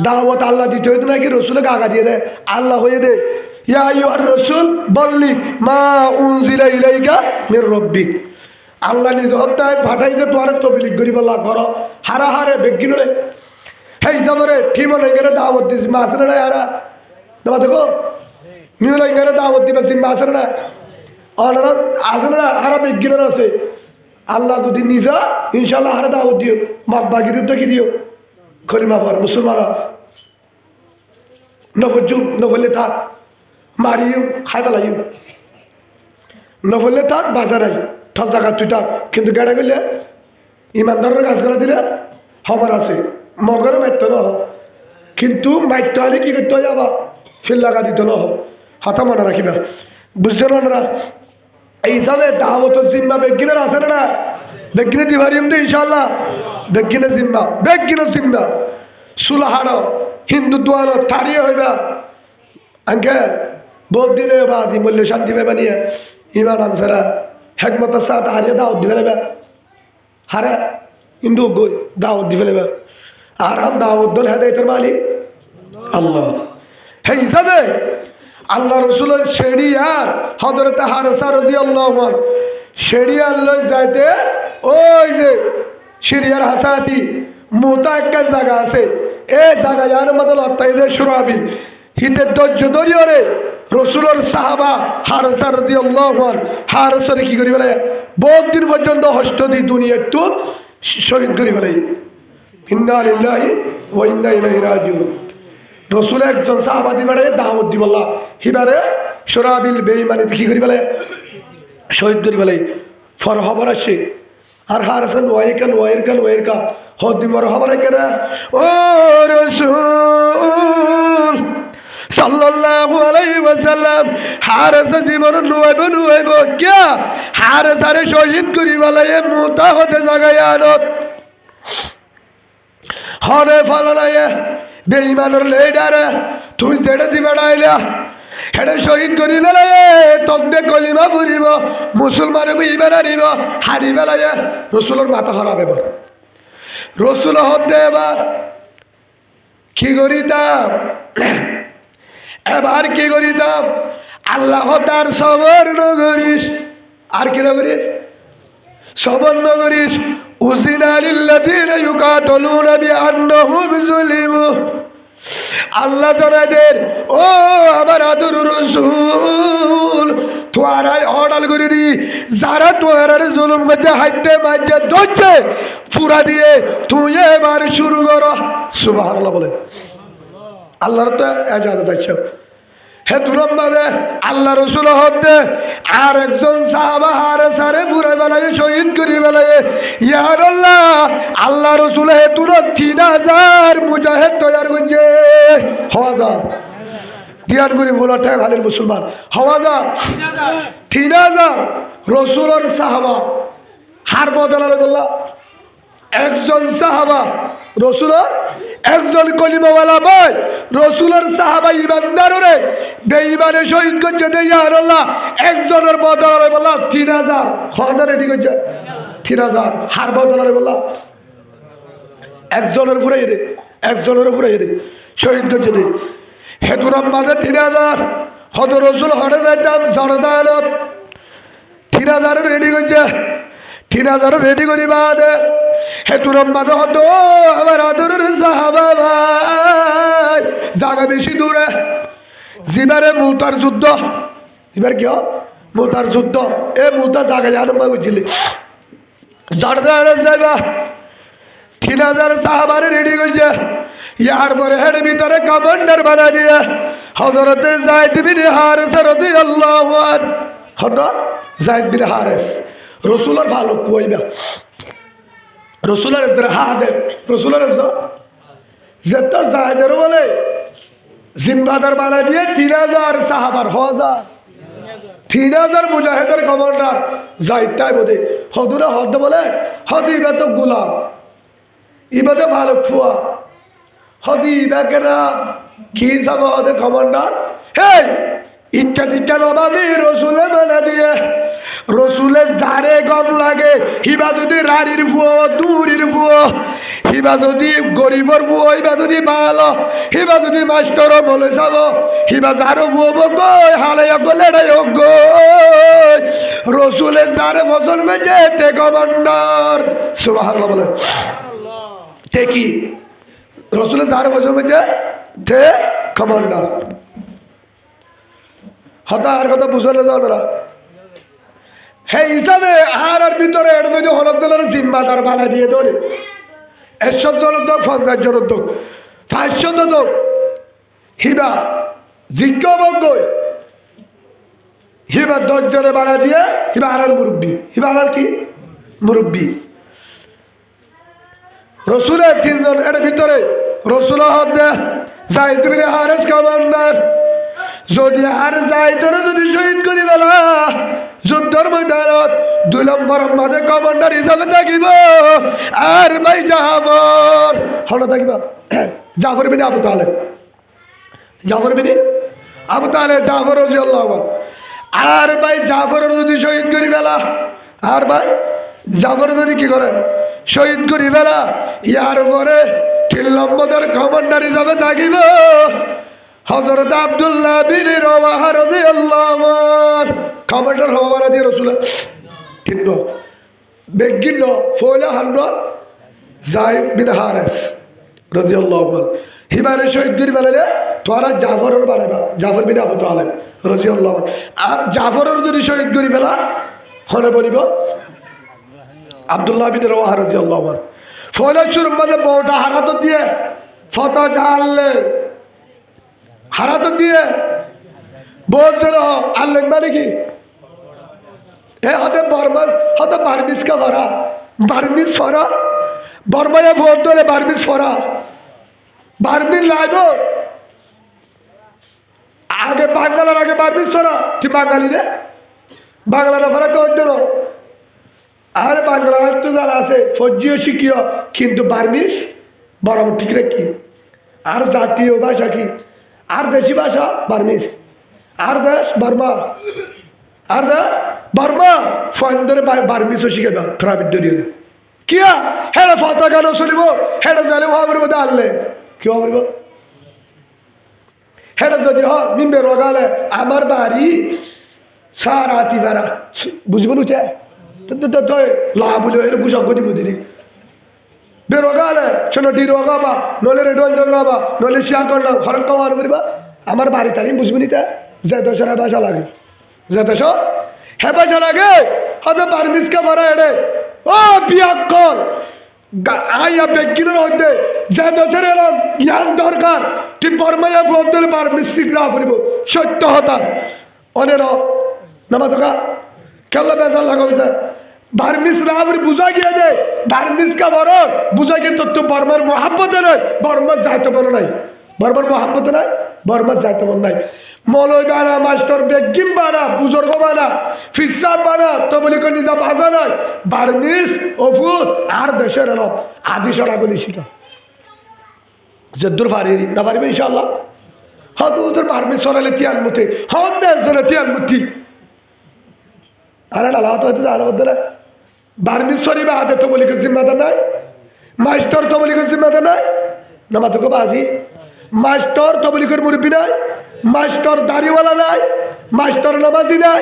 দাওয়াত আল্লাহ দিতে হইতো নাকি রসুলকে আগা দিয়ে দেয়, আল্লাহ হয়ে দে ইয়া আইয়ুহার রাসূল বল্লিগ মা উনজিলা ইলাইকা মির রাব্বিক, আল্লাহ নিজ হত্যায় ফাটাই দে তোর তবলিগ করি বলা করো হারা হারে বেগিনরে হেই যাবরে ঠিমন এখানে দাওয়াত দিস মাসরে না হারা না দেখো মিউলা এখানে দাওয়াত দিবা সিম মাসরে না অনারা আসে না হারা বেগিনের আছে, আল্লাহ যদি নিজা ইনশাল্লাহ হারা দাওয়াত দিও বাগির কি দিও খলিমা পর মুসলমানরা নফজুম নফলে থাক মারিও খাই পেলাইও নফলে থাক বাজারাই ঠক জায়গা তুই থাক, কিন্তু গেড়ে গেলে ইমানদারের কাজ করে দিলে খবর আছে মগরে মারতে ন কিন্তু মারতে হলে কি করতে হয় আবার ফিল লাগা দিতে ন হতা মনে রাখিবা বুঝছেন ওনারা। এই হিসাবে দাওয়াত জিম্মা বেগিনের আছে না বেগিনে দিবারিম তো ইনশাল্লাহ বেগিনে জিম্মা বেগিনে জিম্মা সুলাহানো হিন্দু দোয়ানো তারিয়ে হইবা আঙ্কে বহুত দিনে বাদ মূল্য শান্তি পাইবা নিয়ে ইমান আনসারা হেকমতের সাথে হারিয়ে দাওয়াত দিবে নেবে হারে কিন্তু দাওয়াত দিবে নেবে আরাম দাওয়াত দল হেদায়েতের মালিক আল্লাহ। হে হিসাবে আল্লাহ রসুলের শেরিয়ার হযরত হারেসা রাদিয়াল্লাহু আনহু শেরিয়ার লই যাইতে ওই যে সিরিয়ার হাসাতি মোতা একটা জায়গা আছে এই জায়গা যার মধ্যে লত্তাইদে সুরাবিল হিতে ধৈর্য ধরিয়রে রসুলের সাহাবা হারেসা রাদিয়াল্লাহু আনহু হারেসারে কি করি বলে বহুত দিন পর্যন্ত হস্ত দি দুনিয়ার তুন শহীদ করি বলে ইন্না লিল্লাহি ওয়া ইন্না ইলাইহি রাজিউন। রসুল একজন সাহাবাদি বাড়ে দাওয়াত দিব আল্লাহ হিবারে সুরাবিল বেঈমানি কি করি বলে শহীদ করি বলে ফর খবর আসে আর হারসান ওয়াইর কা হদি মর খবর কেনা ও রাসূল সাল্লাল্লাহু আলাইহি ওয়াসাল্লাম হারসা জীবন নুয়াইব কিয়া হারসারে শহীদ করি বলে মুতা হতে জায়গায় আনত হরে ফলনায় বেঈমানের লিডার তুই যেটা দিবে ডাইলা হেডে শহীদ করি বেলায় তকবে কলিমা ফুরিব মুসলমানে ইমান আনিব হারি বেলায় রসুলের মাথা হারাবে এবার রসুল হতে এবার কি করিতাম এবার কি করিতাম আল্লাহ তার সবর নগরিস আর কি নগরিস সবর নগরিস উযিনা লিল্লাযীনা ইউকাতালুনা বিআন্নাহুম যুলিমু আল্লাহ জানাদের ও আমার আদর রাসূল তোরাই অর্ডার করে দি যারা তোরার জুলুম করতে হাইতে মাঝে ধরছে পুরা দিয়ে তুই এবার শুরু কর সুবহানাল্লাহ বলে আল্লাহর তো এজাজত আছে। হে তুরম বাদে আল্লাহ রসুল হতে আর একজন সাহাবা হারে সারে পুরে বেলায় শহীদ করি বেলায় ইয়ার আল্লাহ রসুল হে তুর 3000 মুজাহিদ তৈয়ার করছে হওয়া যা দিয়ার করি বলাটা ভালের মুসলমান হওয়া যা 3000 রসুলের সাহাবা হার বদলালে বললা একজন সাহাবা রসুলের একজন কলিমাওয়ালা ভাই রসুলের সাহাবা ইমানদারে বেঈমানে শহীদ করছে দেয়ার আল্লাহ একজনের বদলালে বললা 3000 হাজার রেডি করছে 3000 হার বদলালে বললা একজনের উপরে এদে একজনের উপরে এদে শহীদ করছে দে হেতুরাম মাঝে 3000 হদ রসুল হরে যাইতাম সরদালত 3000 রেডি করছে 3000 রেডি করি বাদে হেতুরাম মাঝে হদ আমার আদরের সাহাবা ভাই জায়গা বেশি দূরে জিবারে মুতার যুদ্ধ এবার কি মুতার যুদ্ধ এ মুতা জায়গা জানো বুঝলি সরদালত যাইবা 3000 সাহাবারে রেডি করছে ইয়ার পরে হের ভিতরে কমান্ডার বানা দিয়ে হযরতে যায়েদ বিন হারেস রাদিয়াল্লাহু আনহু হযরত যায়েদ বিন হারেস রসুলের ভালো কইবা রসুলের হাদে রসুলের যেটা যায়েদের বলে জিম্মাদার বানা দিয়ে 3000 সাহাবার 3000 মুজাহিদের কমান্ডার যায়েদ তাই বলে হদুরা হদ বলে হদিবা তো গোলাম ইবাদে ভালো খুয়া হদি বেকেরা কি যাব হদে কমান্ডার হে ইত্যাদি নবাবি রসুলে মানে দিয়ে রসুলের যারে গম লাগে হিবা যদি রাড়ির ফুয়ো দূরির ফুয়ো হিবা যদি গরিবর ফুয়ো হিবা যদি ভালো হিবা যদি মাস্টর বলে যাব হিবা যারো ফুয়ো গই হালে গলে গই রসুলের যারে ফসল মেজে তে কমান্ডার সুবহানাল্লাহ বলে তে কি রসুলের যারে ফসল মেজে তে কমান্ডার হতার কথা বুঝলে যাও না হে হিসাবে আর ভিতরে এর মধ্যে হলদলের জিম্মাদার বালা দিয়ে ধরে 100 জন উদ্যোগ 50 জন উদ্যোগ 500 উদ্যোগ হিবা জিজ্ঞবজ্ঞ হিবা 10 জনে বাড়া দিয়ে হিবা আর মুরব্বী হিবা আর কি মুরব্বী রসুলের 3 জন এর ভিতরে রসুল হদ্দে যায়েদ বিন হারেস কমান্ডার যদি আর যাইতর যদি শহীদ করি বেলা যুদ্ধর ময়দানত 2 নম্বর মাঝে কমান্ডার হিসাবে থাকিব আর ভাই জাফর হলো থাকিব জাফর বিন আবু তালেব জাফর বিন আবু তালেব জাফর রাদিয়াল্লাহু আনহু আর ভাই জাফর যদি শহীদ করি বেলা আর ভাই জাফর যদি কি করে শহীদ করি বেলা ইয়ার পরে 3 নম্বরের কমান্ডার হিসাবে থাকিব হযরত আব্দুল্লাহ বিন রাওয়াহা রাদিয়াল্লাহু আনহু কমান্ডার হওয়া বারা দিয়ে রসুল তিন বেগিন ফয়লা হান্ন যায়েদ বিন হারেস রাদিয়াল্লাহু আনহু হিবারে শহীদ করি বেলালে তোরা জাফরের বাড়াইবা জাফর বিন আবু তালেব রাদিয়াল্লাহু আনহু আর জাফরের যদি শহীদ করি বেলা হনে বলিব আব্দুল্লাহ বিন রাওয়াহা রাদিয়াল্লাহু আনহু ফয়লা শুরু মাঝে বউটা হারাত দিয়ে ফতা গাললে হারাত দিয়ে বলছিল আল্লেখ মানে কি এ হতে বর্মাস হতে বার্মিস কা ভরা বার্মিস ফরা বর্মায় ভোট দলে বার্মিস ফরা বার্মিস লাইব আগে বাঙালার আগে বার্মিস ফরা তুই বাঙালি রে বাংলাটা ফরা তো অন্য আর বাংলা তো যারা আছে ফজিও শিখিও কিন্তু বার্মিস বরাবর ঠিক রাখি আর জাতীয় ভাষা কি আর দেশি ভাষা বার্মিস আর দেশ বর্মা আর দা বর্মা ফন্দরে বার্মিসও শিখে দাও প্রাইভেট দিয়ে কিয়া হেড়ে ফতা গান চলিব হেড়ে জালে হওয়ার মধ্যে আনলে কি হব হেড়ে যদি হ মিম্বে রগালে আমার বাড়ি সারাতি ভাড়া বুঝবো নুচে তো লাভ হলো এর গুসা গদি বুঝি বেরোগালে শোনো ডি রোগাবা নলে রেডন জগাবা নলে শিয়া করলাম হরক কমার করিবা আমার বাড়ি তারিম বুঝবো নিতে যে দেশের ভাষা লাগে যে দেশ হে ভাষা লাগে হয়তো বার্মিসকে ভরা এড়ে ও বিয়াক্কল আইয়া বেগিনের হইতে যে দেশের এলাম ইয়ান দরকার তুই বর্মাইয়া ফোন বার্মিস ঠিক না ফুরিব সত্য হতা অনের নামাজ কেল্লা বেজার লাগাতে বার্মিস রাবরি বুঝা গিয়ে দে বার্মিস কা বড় বুঝা গিয়ে তো বর্মার মহাব্বতে নয় বর্মার যাইতে বড় নাই বর্মার মহাব্বতে নাই বর্মার যাইতে বড় নাই মলয় বানা মাস্টার বেগিম বানা বুজুর্গ বানা ফিসাব বানা তো বলি কোন নিজা বাজা নয় বার্মিস ওফুর আর দেশের এলাম আদি সরাগুলি শিখা যদ্দুর ফারি না পারিবে ইনশাআল্লাহ হ্যাঁ তো ওদের বার্মিস সরালে তিয়াল মুথে হ্যাঁ দেশ ধরে তিয়াল মুথি আরে আল্লাহ তো আল্লাহ বদলে বার্মিস শরীফ হাতে তো বলি জিম্মাদার নাই মাস্টার তো বলি জিম্মাদার নাই নামাজ তো বাজি মাস্টার তো বলি মুরব্বী নাই মাস্টার দাড়িওয়ালা নাই মাস্টার নামাজি নাই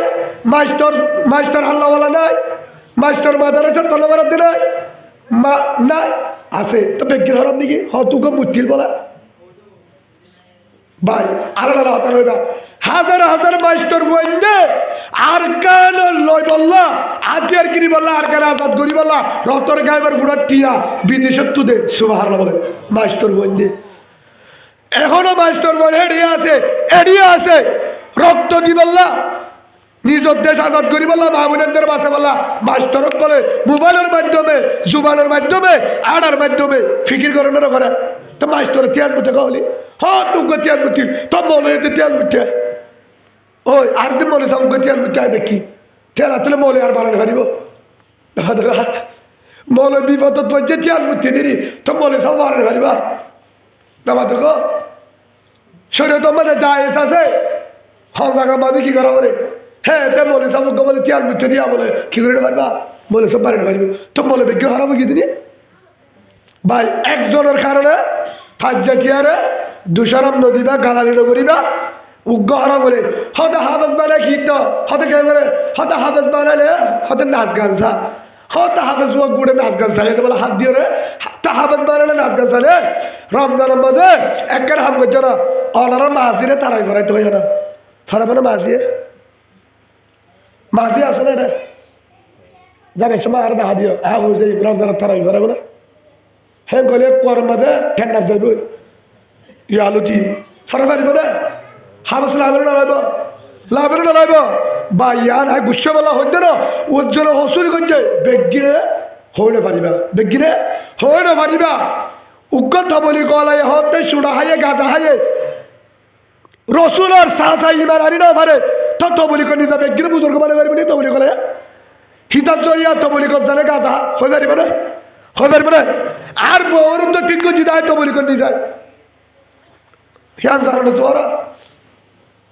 মাস্টার মাস্টার আল্লাহওয়ালা নাই মাস্টার মাদারাসা তলবারাত নাই মা নাই আছে তো বেগির হরম নাকি হতুকে মুঠিল বলা ভাই আলাদা হতা রইবা হাজার হাজার মাস্টার বইন্দে আর কান লই বললা আতিয়ার কিনি বললা আর কান আজাদ করি বললা রতর গাইবার ফুড়ার টিয়া বিদেশত তুদে সুবহানাল্লাহ বলে মাস্টার বইন্দে এখনো মাস্টার বই এড়িয়ে আছে রক্ত দি বললা নিজের দেশ আজাদ করি বললা মাহমুদের বাসে বললা মাস্টার বলে মোবাইলের মাধ্যমে জুবানের মাধ্যমে আড়ার মাধ্যমে ফিকির করানোর করে তো মাস্টার তিয়ার মুঠে কহলি হ্যাঁ তুকে তিয়ার মুঠি তো মনে হইতে তিয়ার মুঠে ওই আর দিন মনে সব তিয়ার মুঠে দেখি তিয়ার আসলে মনে আর বানানো পারিব মনে বিপদ পর্যে তিয়ার মুঠি দিলি তো মনে সব বানানো পারিবা নামা তো শরীর তো মানে জায়েজ আছে হ্যাঁ জায়গা মাঝে কি করা বলে হ্যাঁ তে মনে সব বলে তিয়ার মুঠে দিয়া বলে কি করে পারবা বলে সব বানানো পারিব তো মনে বিজ্ঞ হারাবো কি দিনি ভাই একজনের কারণে ফাজ্জা টিয়ারে দুশারাম নদীবা গালালি নগরীবা উগ্র হারা বলে হতে হাফেজ বানায় কি তো হতে কে বলে হতে হাফেজ বানালে হতে নাচ গান সা হতে হাফেজ ও গুড়ে নাচ গান সালে বলে হাত দিয়ে রে তা হাফেজ বানালে নাচ গান সালে রমজানের মাঝে একের হাম করছে না অনারা মাঝিরে তারাই ফরাইতে হয় না ফরাবে না মাঝি আছে না এটা যাবে সময় আর দেখা দিও হ্যাঁ হয়েছে রমজানের তারাই ফরাবে না হ্যাঁ গলে কর মাঝে ঠান্ডা যাইব ইয়ে আলোচি ফরা পারিব না হাফেজ লাভের না লাইব বা ইয়ার হ্যাঁ গুচ্ছ বলা হইতে না ওর জন্য হসুরি করছে বেগিনে হইলে পারিবা বেগিনে হইলে পারিবা উগ্র বলি গলায় হতে সুড়া হাইয়ে গাজা হাইয়ে রসুল আর সাহসা ইমান আনি না পারে তো বলি করে নিজা বেগিনে বুজুর্গ মানে পারিব নি তো বলি গলে হিতার জরিয়া তো বলি কর জানে গাজা হয়ে পারিব না হয়ে পারিব না আর বউর তো ঠিক করে জিদায় তো বলি করে নিয়ে যায় হিয়ান জানো তো ওরা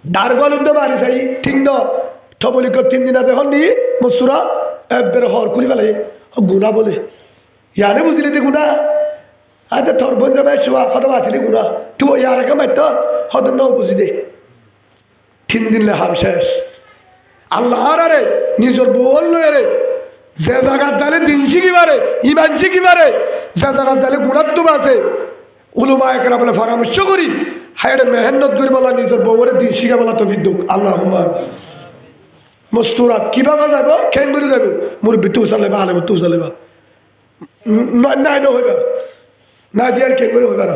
ডার গলুন তো মারি চাই ঠিক ন থবলি কর 3 দিন আছে হননি মসুরা একবার হর খুলি ফেলে গুণা বলে ইয়ারে বুঝলি দে গুণা আরে তোর বোন যাবে শোয়া হয়তো মাতিলি গুণা তুই ইয়ার একে মারত হয়তো ন বুঝি দে 3 দিন হাম শেষ আল্লাহ আরে নিজের বল লয়ে রে যে জায়গা জালে দিন শিখিবারে ইমান শিখিবারে যে জায়গা জালে গুণাত্ম আছে উলুমা একরা বলে পরামর্শ করি হায়রে মেহনত করে বলা নিজের বউরে দিন শিখা বলা তো বিদ্যুৎ আল্লাহ মস্তুরাত কিভাবে যাব কেন করে যাব মোর বিতু চালেবা আলে তু চালেবা নাই নহইবা না দিয়ার কেন করে হইবা না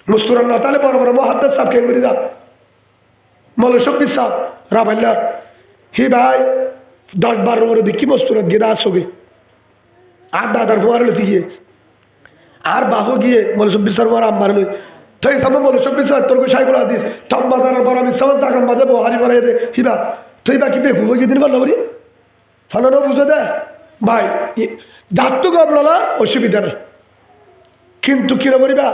মস্তুরাত না তাহলে বড় বড় মহাদ্দাস সাহেব কেন করে যা মৌলসব্বির সাহেব রাবাল্লার হি ভাই 10-12 করে দেখি মস্তুরাত গিয়ে আসবে আর দাদার ফোয়ার লতি গিয়ে আর বাহু গিয়ে মৌলসব্বির সাহেব আর আম্মার লই তো এই সময় মৌলসব্বির সাহেব তোর সাইগুলো দিস তম্বাদার বড় আমি সব জাগার মাঝে বহারি ভরাই দে হিবা তুই বাকি বেহু হয়ে গিয়ে দিন ভালো করি ফালানো বুঝে দে ভাই দাঁতটু গবলার অসুবিধা নেই কিন্তু কিরম করিবা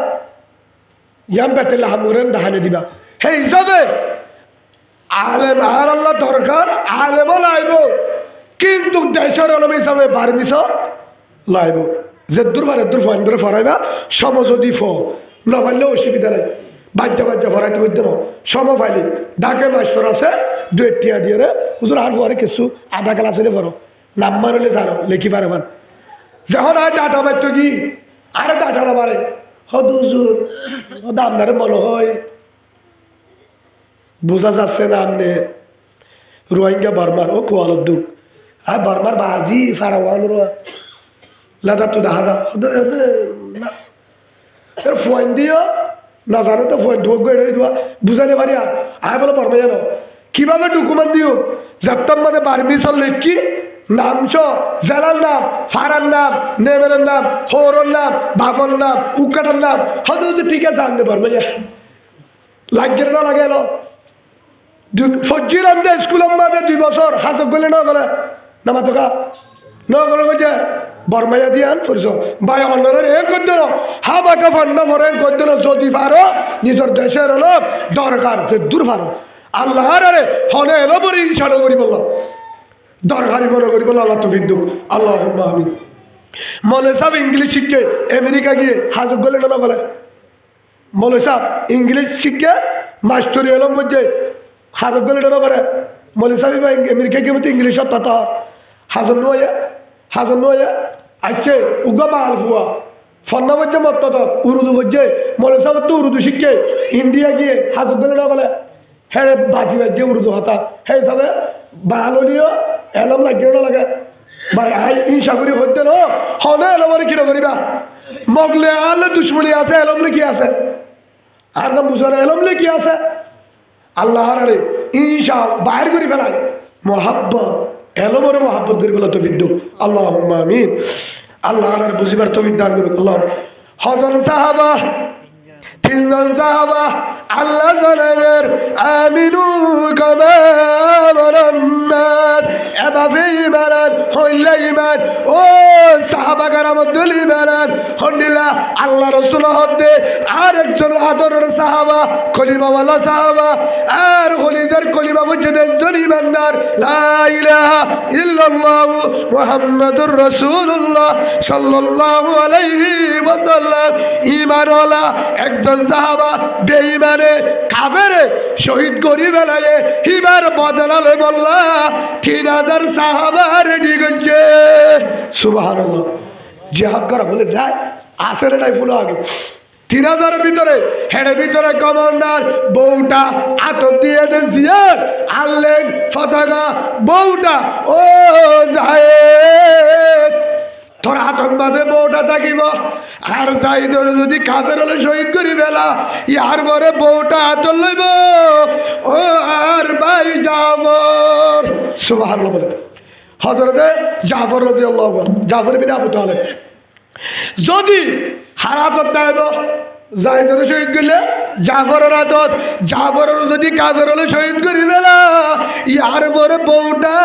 ইয়াম বেতেলে হামুরেন ডাহানে দিবা হে হিসাবে আলেম আর আল্লাহ দরকার আলেমও লাইব কিন্তু দেশের আলম হিসাবে বার্মিস লাইব যে দূর ফাইন ফরাইবা সম যদি ফ না ফাইলেও অসুবিধা নেই বাজ্যা ফরাইতে করতে না সম ফাইলি ডাকে মাস্টার আছে 2 টিয়া দিয়ে রে হুজুর আর পরে কিছু আধা ক্লাস হলে পড়ো নাম্বার হলে জানো লেখি পারে মান যখন আর ডাটা মারতো কি আর ডাটাটা মারে হদ হুজুর আপনার মনে হয় বোঝা যাচ্ছে না আপনি রোহিঙ্গা বর্মার ও কোয়ালোর দুঃখ আর বর্মার বাজি ফারাওয়ান লাদা তো দেখা দা ফোন দিও না জানো তো ফোন ঢোক গড়ে দেওয়া বুঝাতে পারি আর আয় বলে পারবে জানো কিভাবে ডকুমেন্ট দিও যাত্তার মধ্যে পারমিশন লিখি নাম ছ জেলার নাম ফারার নাম নেমের নাম হৌরর নাম বাফর নাম উকাটার নাম হয়তো ঠিক আছে আনতে পারবে যে লাগছে না লাগে এলো ফজির আনতে স্কুলের মধ্যে 2 বছর হাজক গলে না গলে নামা তোকা ন গলে কইছে বর্মাইয়া দিয়ে আন ফরিস ভাই অন্যরের এ করতে না হা বাঁকা ফান্ড ভরে করতে না যদি পারো নিজের দেশের হলো দরকার সে দূর পারো আল্লাহর আরে হনে এলো বলে ইনশাআল্লাহ করি বলল দরকারি মনে করি বলল আল্লাহ তৌফিক দুক আল্লাহ আমিন মনে সাহেব ইংলিশ শিখে আমেরিকা গিয়ে হাজক গলে না বলে মনে সাহেব ইংলিশ শিখে মাস্টারি এলো মধ্যে হাজক গলে না করে মনে সাহেব আমেরিকা গিয়ে মধ্যে ইংলিশ তত হাজন নয় আসছে উগা বাল ফুয়া ফন্না মধ্যে মত উর্দু মধ্যে মনে সাহেব তো উর্দু শিখে ইন্ডিয়া গিয়ে হাজক গলে না বলে হ্যাঁ বাজি বাজিয়ে উর্দু হতা হ্যাঁ হিসাবে বাল হলিও এলম লাগে না লাগে ভাই আই ইনশা করি হইতে ন হনে এলম আর কিনা করিবা মগলে আলে দুশ্মনী আছে এলমলে কি আছে আর নাম বুঝো না এলমলে কি আছে আল্লাহর আরে ইনশা বাইর করি ফেলাই মহাব্বত এলমরে মহাব্বত করি ফেলা তৌফিক দাও আল্লাহুম্মা আমিন আল্লাহর আর বুঝিবার তৌফিক দান করুক আল্লাহ হযরত সাহাবা 3 জন সাহাবা আল্লাহ জানালেন আমিনু কামা আমারান্নাস এভাবে ইমান হইলে ইমান ও সাহাবা কারামতুল ইমান হন্ডিলা আল্লাহ রাসূল হতে আর একজন আদরের সাহাবা খলিফাওয়ালা সাহাবা আর খলিজার খলিফা মসজিদ একজন ইমানদার লা ইলাহা ইল্লাল্লাহ মুহাম্মাদুর রাসূলুল্লাহ সাল্লাল্লাহু আলাইহি ওয়াসাল্লাম ইমানওয়ালা একজন সাহাবা বেঈমানে কাফেরে শহীদ করি বেলায় হিবার বদলালে বললা 3000 সাহাবা রেডি করছে সুবহানাল্লাহ জিহাদ করা বলে না আসরে নাই ফুলো আগে 3000 ভিতরে হেডের ভিতরে কমান্ডার বউটা আতক দিয়ে দেন জিয়ার আল্লেন ফতাকা বউটা ও জায়েদ তোর আতঙ্কবাদে বউটা থাকিব আর যাই ধরে যদি কাফের হলে শহীদ করি বেলা ইয়ার পরে বউটা আতর লইব ও আর ভাই জাফর সুবহানাল্লাহ বলে হযরতে জাফর রাদিয়াল্লাহু আনহু জাফর বিন আবু তালেব যদি হারাতত দেব যাই ধরে শহীদ করলে জাফরের আদত জাফরের যদি কাফের হলে শহীদ করি বেলা ইয়ার পরে বউটা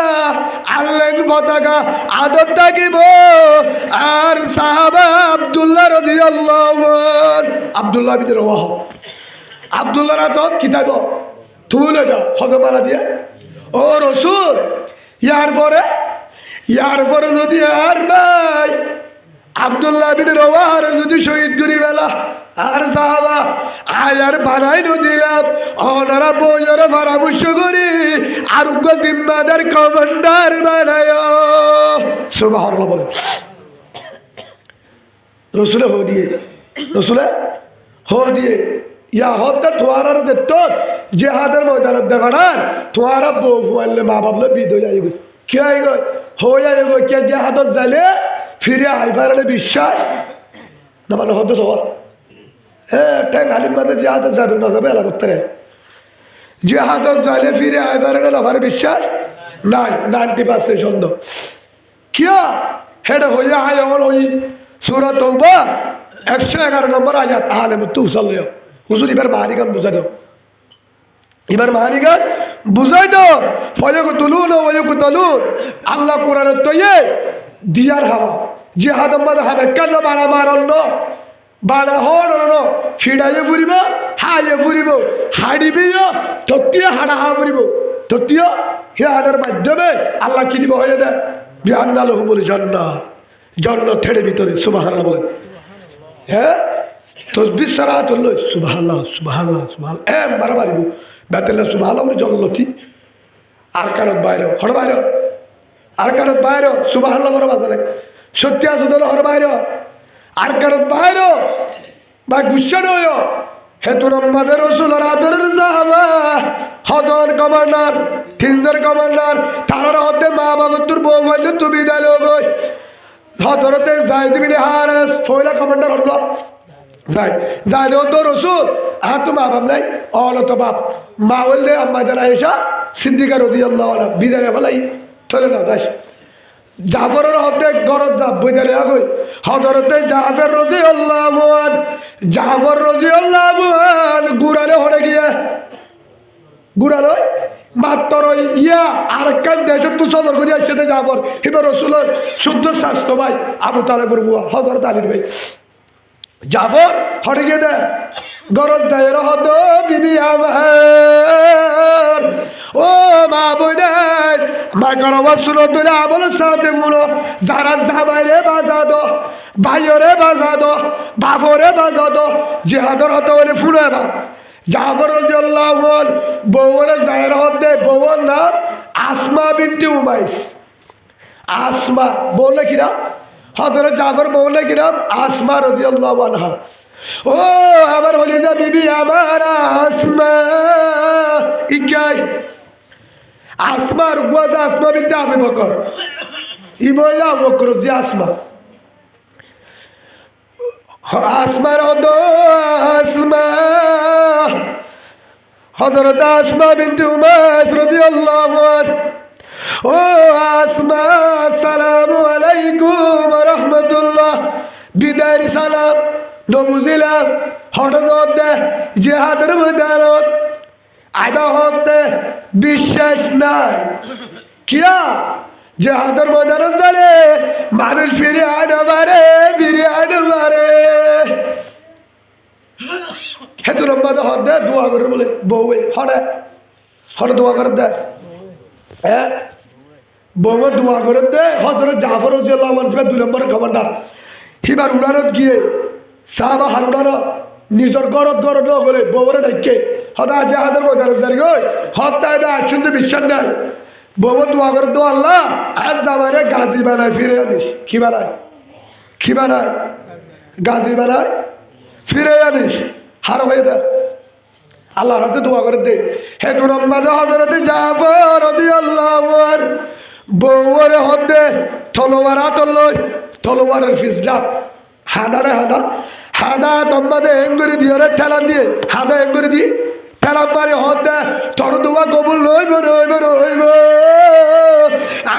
আল্লেন পতাকা আদত থাকিব আর সাহাবা আব্দুল্লাহ রাদিয়াল্লাহু আনহু আব্দুল্লাহ বিন রওয়াহা আব্দুল্লাহর আদত কি থাকব তুল এটা হজমালা দিয়ে ও রাসূল ইয়ার পরে যদি আর ভাই আব্দুল্লাহ বিন রওয়াহার যদি শহীদ করি বেলা আর সাহাবা আয়ার বানাই দিলাম ওনারা বইয়ের পরামর্শ করি আর জিম্মাদার কমান্ডার বানায় সুবহানাল্লাহ বলে রসুলে হো দিয়ে ইয়া হত্যা তোমার দেখত জেহাদের ময়দানত দেখার তোমার বউ ফুয়াইলে মা বাবলে বিদ হয়ে যাইব কি হয়ে গো হয়ে যাইব কে জেহাদত যাইলে ফিরে আইবার বিশ্বাস না মানে হতো সবার হ্যাঁ ট্যাং হালিম মাঝে জেহাদত যাবে না যাবে এলা করতে জেহাদত যাইলে ফিরে আইবার আমার বিশ্বাস নাই 90% সন্দেহ কিয়া হেডে হইয়া আয় ওই সূরা তাওবা 111 নম্বর আয়াত আলে মুতুসাল্লিয়া হুজুর এবার মাহানিগান বুঝাই দাও ফয়কুতুলুন ওয়ায়কুতুলুন আল্লাহ কোরআনের তয়ে দিয়ার হাওয়া জিহাদ মাদ হাবে কাল বাড়া মারন্ন বাড়া হন ফিডাইয়ে ফুরিব হাইয়ে ফুরিব হাড়িবিও তত্তিয়ে হাড়া হা ফুরিব তত্তিয়ে হে হাড়ার মাধ্যমে আল্লাহ কি দিব হয়ে দেয় বিআন্না লাহুমুল জান্নাত ঠেড়ে ভিতরে সুবহানাল্লাহ বলেন হ্যাঁ তসবিহ সারাত হল সুবহানাল্লাহ সুবহানাল্লাহ সুবহানাল্লাহ বারবারিব বেতেল্লা সুবহানাল্লাহ জন্নতি আর কারত বাইরে হর বাইরে আর কারত বাইরে সুবহানাল্লাহ বড় বাজারে সত্যি আছে দল হর বাইরে আর কারত বাইরে বা গুচ্ছা নয় হেতু আমাদের রসুলের আদরের সাহাবা হজর কমান্ডার তিনজন কমান্ডার তারার হতে মা বাবা তোর বউ হইলে তুমি দিল গই হজরতে যাইদ বিন হারেস ফয়লা কমান্ডার হল যাই যাই তো রসুল তো মা বাপ নাই অনত বাপ মা বললে আম্মা জানা এসা সিদ্দিকা রাদিয়াল্লাহু আনহা বিদারে ফেলাই চলে না যাস জাফরের হতে গরজ যা বিদারে আগই হযরতে জাফর রাদিয়াল্লাহু আনহু জাফর রাদিয়াল্লাহু আনহু গুরারে হড়ে গিয়ে গুরালো মাত্র ইয়া আর কান দেশে তু সফর করি আসছে জাফর এবার রসুলের শুদ্ধ স্বাস্থ্য ভাই আবু তালেবের বুয়া হযরত আলীর ভাই জাফর হটে গিয়ে দে গরজ যায় হদ বিবি আমার ও মা বইনাই মা গরবা শুনো তোরা আমল সাথে মুনো যারা জামাইরে বাজা দো ভাইরে বাজা দো বাপরে বাজা দো জিহাদর হতে বলে ফুনো এবার জাফর রাদিয়াল্লাহু আনহু বউরে যায় হদে বউর নাম আসমা বিনতে উমাইস আসমা বলে কিনা হযরত জাফর বলে কিনা আসমা রাদিয়াল্লাহু আনহা ও আমার হলিজা বিবি আমার আসমা ইকাই আসমার গোজ আসমা বিনতে আবু বকর ই বলল আবু বকর জি আসমা আসমার হদো আসমা হযরত আসমা বিনতে উমাইস রাদিয়াল্লাহু আনহা ও আসমা আসসালামু আলাইকুম ওয়া রাহমাতুল্লাহ বিদায় সালাম নবুজিলাম হঠাৎ দে জিহাদের ময়দানত আইবা হতে বিশ্বাস নাই কিয়া জিহাদের ময়দানত জানে মানুষ ফিরে আনবারে হেতু রম্বাদে হতে দোয়া করে বলে বউয়ে হড়ে হড়ে দোয়া করে দে হ্যাঁ বউ দোয়া করে দে হযরত জাফর রাদিয়াল্লাহু আনহু 2 নম্বর কমান্ডার হিবার উড়ানত গিয়ে সাহাবা হারুনার নিজের গরত নগরে বউরে ডাকে হদা জাহাদের ময়দানে যাই গই হত্যায় বা শুনতে বিশ্বাস নাই বউ দোয়া করে দো আল্লাহ আজ জামারে গাজী বানায় ফিরে আনিস কি বানায় গাজী বানায় ফিরে আনিস হার হয়ে দে আল্লাহর হাতে দোয়া করে দে হে দু নম্বর হযরত জাফর রাদিয়াল্লাহু আনহু বউরে হতে তলোয়ার হাতলই তলোয়ারের ফিসডা হাদা তোমাদের এঙ্গুরি দিয়ে ঠেলা দিয়ে হাদা এঙ্গুরি দিয়ে ঠেলা মারে হতে তোর দোয়া কবুল রইব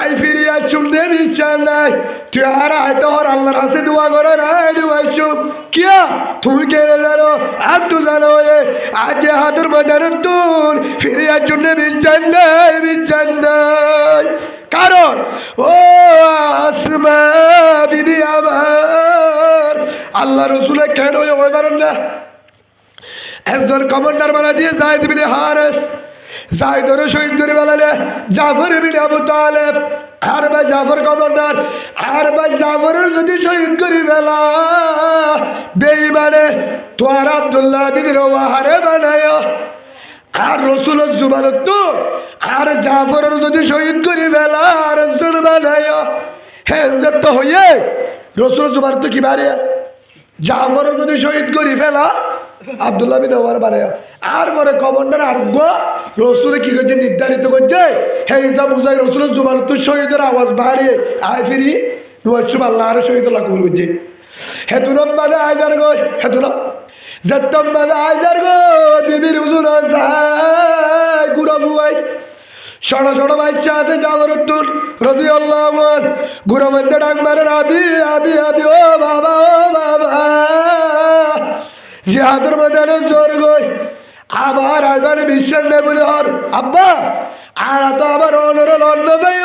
আই ফিরিয়া শুনতে বিশ্বাস নাই তুই আর আয়তো হর আল্লাহর কাছে দোয়া করে নাই দোয়াইছুম কিয়া তুই কেড়ে জানো আর তু জানো আজ হাতের ময়দানে তুই ফিরিয়া শুনতে বিশ্বাস নাই কারণ ও আসমা বিবি আমার আল্লাহ রসুলে কেন ওই পারেন না একজন কমান্ডার বানা দিয়ে যায়েদ বিন হারেস যায়েদরে শহীদ করে বেলালে জাফর বিন আবু তালেব আর ভাই জাফর কমান্ডার আর ভাই জাফরের যদি শহীদ করি বেলা বেঈমানে তোর আব্দুল্লাহ বিন রওয়াহারে বানায় আর রসুলের জুবানত তো আর জাফরের যদি শহীদ করি বেলা আর রসুল বানায় হ্যাঁ তো হইয়ে রসুলের জুবানত তো কি বাড়িয়া জাফরের যদি শহীদ করি ফেলা আব্দুল্লাহ বিন ওমর বানায় আর পরে কমান্ডার আর রসুলে কি করছে নির্ধারিত করছে হ্যাঁ হিসাব বুঝাই রসুলের জুবানত তো শহীদের আওয়াজ বাড়িয়ে আয় ফিরি নুয়াচ্ছুম আল্লাহ আর শহীদুল্লাহ কবুল করছে হেতুনম বাদে আয়জার গো হেতুনা যেতম বাদে আয়জার গো বিবির হুজুর যায় গুড়া বুয়াই ছোট বাচ্চা আছে জাফরুদ্দুন রাদিয়াল্লাহু আনহু গুড়া মধ্যে ডাক মারে আবি ও বাবা জিহাদের ময়দানে জোর গই আবার আইবারে বিশ্বাস নেই বলে হর আব্বা আর তো আবার অনর লন্ড ভাই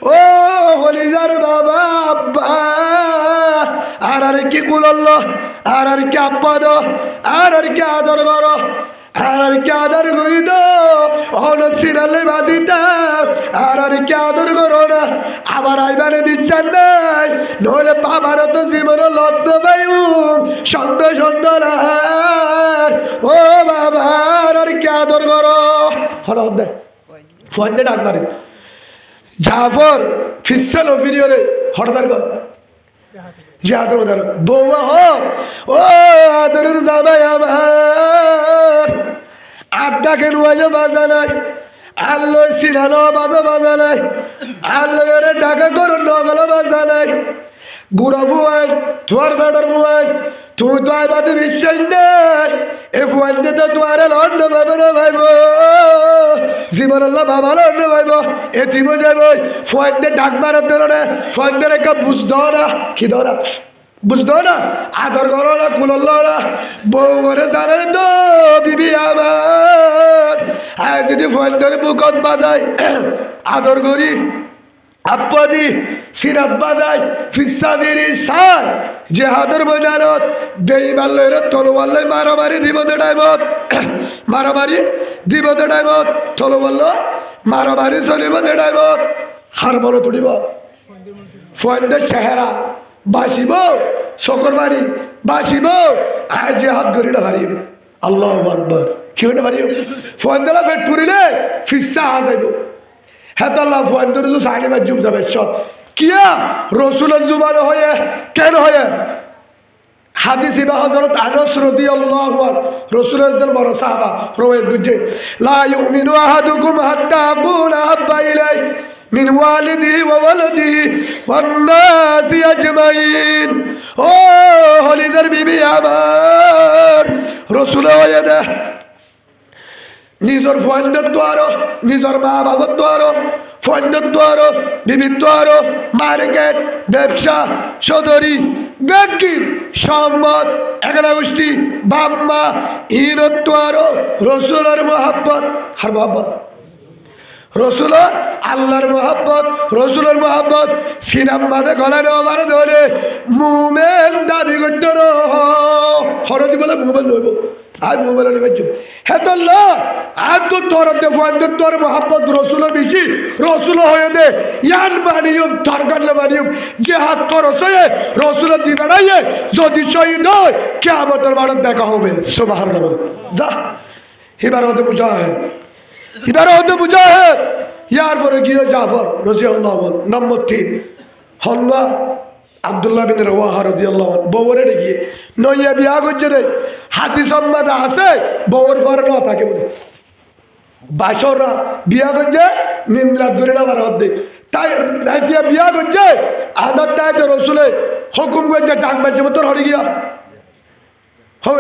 ও হলিজার বাবা আব্বা আর কি কুলল্ল আর কি আব্বা দো আর কি আদর করো আর কি আদর করি দো অনেক সিরালে বাদিতা আর কি আদর করো না আবার আইবারে বিশ্বাস নাই নইলে বাবার তো জীবন লব্ধ পাইম সন্দেহ ও বাবা আর কি আদর করো হরে ফোন দে ডাক মারে জাফর ফিসাল ফিরিয়রে হঠাৎ কর জিহাদের মধ্যে বউয়া হোক ও আদরের জামাই আমার আড্ডা কেন বাজা নাই আল্লো সিনানো বাজা নাই আল্লো ডাকা করুন নগল বাজা নাই গুড়া ফুয়ান তোমার বেটার ফুয়ান তুই তো আইবাতে বিশ্বাস নেই এ ফুয়ান তো তোমার লন্ড পাবে না ভাইব জীবন আল্লাহ বাবা লন্ড ভাইব এটিমো যাইব ফুয়ানদের ডাক মারার ধরে ফুয়ানদের একটা বুঝ দাও না কি দাও না বুঝতো না আদর করো না কুলল না বউ করে জানে তো বিবি আমার আর যদি ফোন করে বুকত বাজায় আদর করি আপ্পাদি সিরাপ বাজায় ফিসাদিরি সার যে হাতের ময়দানত বেইমাল্লের তলোয়াল্লে মারামারি দিবতে টাইমত মারামারি দিবতে টাইমত তলোয়াল্ল মারামারি চলিবতে টাইমত হার বড় তুলিব ফোনদের চেহারা বাসিব শকর বাড়ি বাসিব আর যে হাত ধরিলে ভারিব আল্লাহ আকবার কি হইতে পারিব ফোন দিলা ফেট পুরিলে ফিসা হা যাইব হেত আল্লাহ ফোন ধরে তো সাইডে বা জুম যাবে সব কিয়া রসুলের জুবান হয়ে কেন হয়ে হাদিস ইবা হযরত আনাস রাদিয়াল্লাহু আনহু রাসূলের যে বড় সাহাবা রওয়ায়াত বুঝে লা ইউমিনু আহাদুকুম হাত্তা আকুনা হাব্বা ইলাই মিন ওয়ালিদিহি ওয়া ওয়ালাদিহি ওয়ান নাসি আজমাইন ও হলিজার বিবি আমার রাসূল ওয়াদা নিজের ফন্ডের দ্বারা নিজের মা বাবার দ্বারা ফন্ডের দ্বারা বিবির দ্বারা মার্কেট ব্যবসা সদরি ব্যাংকিং সম্মত এগারো গোষ্ঠী বাম্মা ইনত দ্বারা রসুলের মহাব্বত আর মহাব্বত রসুলের আল্লাহর মহাব্বত রসুলের মহাব্বত সিনাম মাঝে গলায় আমার ধরে মুমেন দাবি করতে হরদি বলে মুমেন নইব আর মুমেন নিবেন হ্যাঁ তো আর তো তোর দেফান্দের তোর মহাব্বত রসুলের বেশি রসুল হয়ে দে ইয়ার বানিয়ম তরকার বানিয়ম যে হাত খরচ হয়ে রসুলের দিবে নাই যদি শহীদ হয় কে আমাদের বাড়ির দেখা হবে সুবহানাল্লাহ যা এবার হতে বুঝা হয় এবার হতে বুঝা হয় ইয়ার পরে গিয়ে জাফর রাদিয়াল্লাহু আনহু নম্বর 3 হল্লা আব্দুল্লাহ বিন রওয়াহা রাদিয়াল্লাহু আনহু বউরে ডেকে নইয়া বিয়া করছে রে হাদিস সম্মাদা আছে বউর পরে না থাকে বলে বাসররা বিয়া করছে নিমলা ধরে না বার হতে তাই লাইতিয়া বিয়া করছে আদার তাইতে রসুলে হুকুম করছে ডাক বাজছে মতো হড়ে গিয়া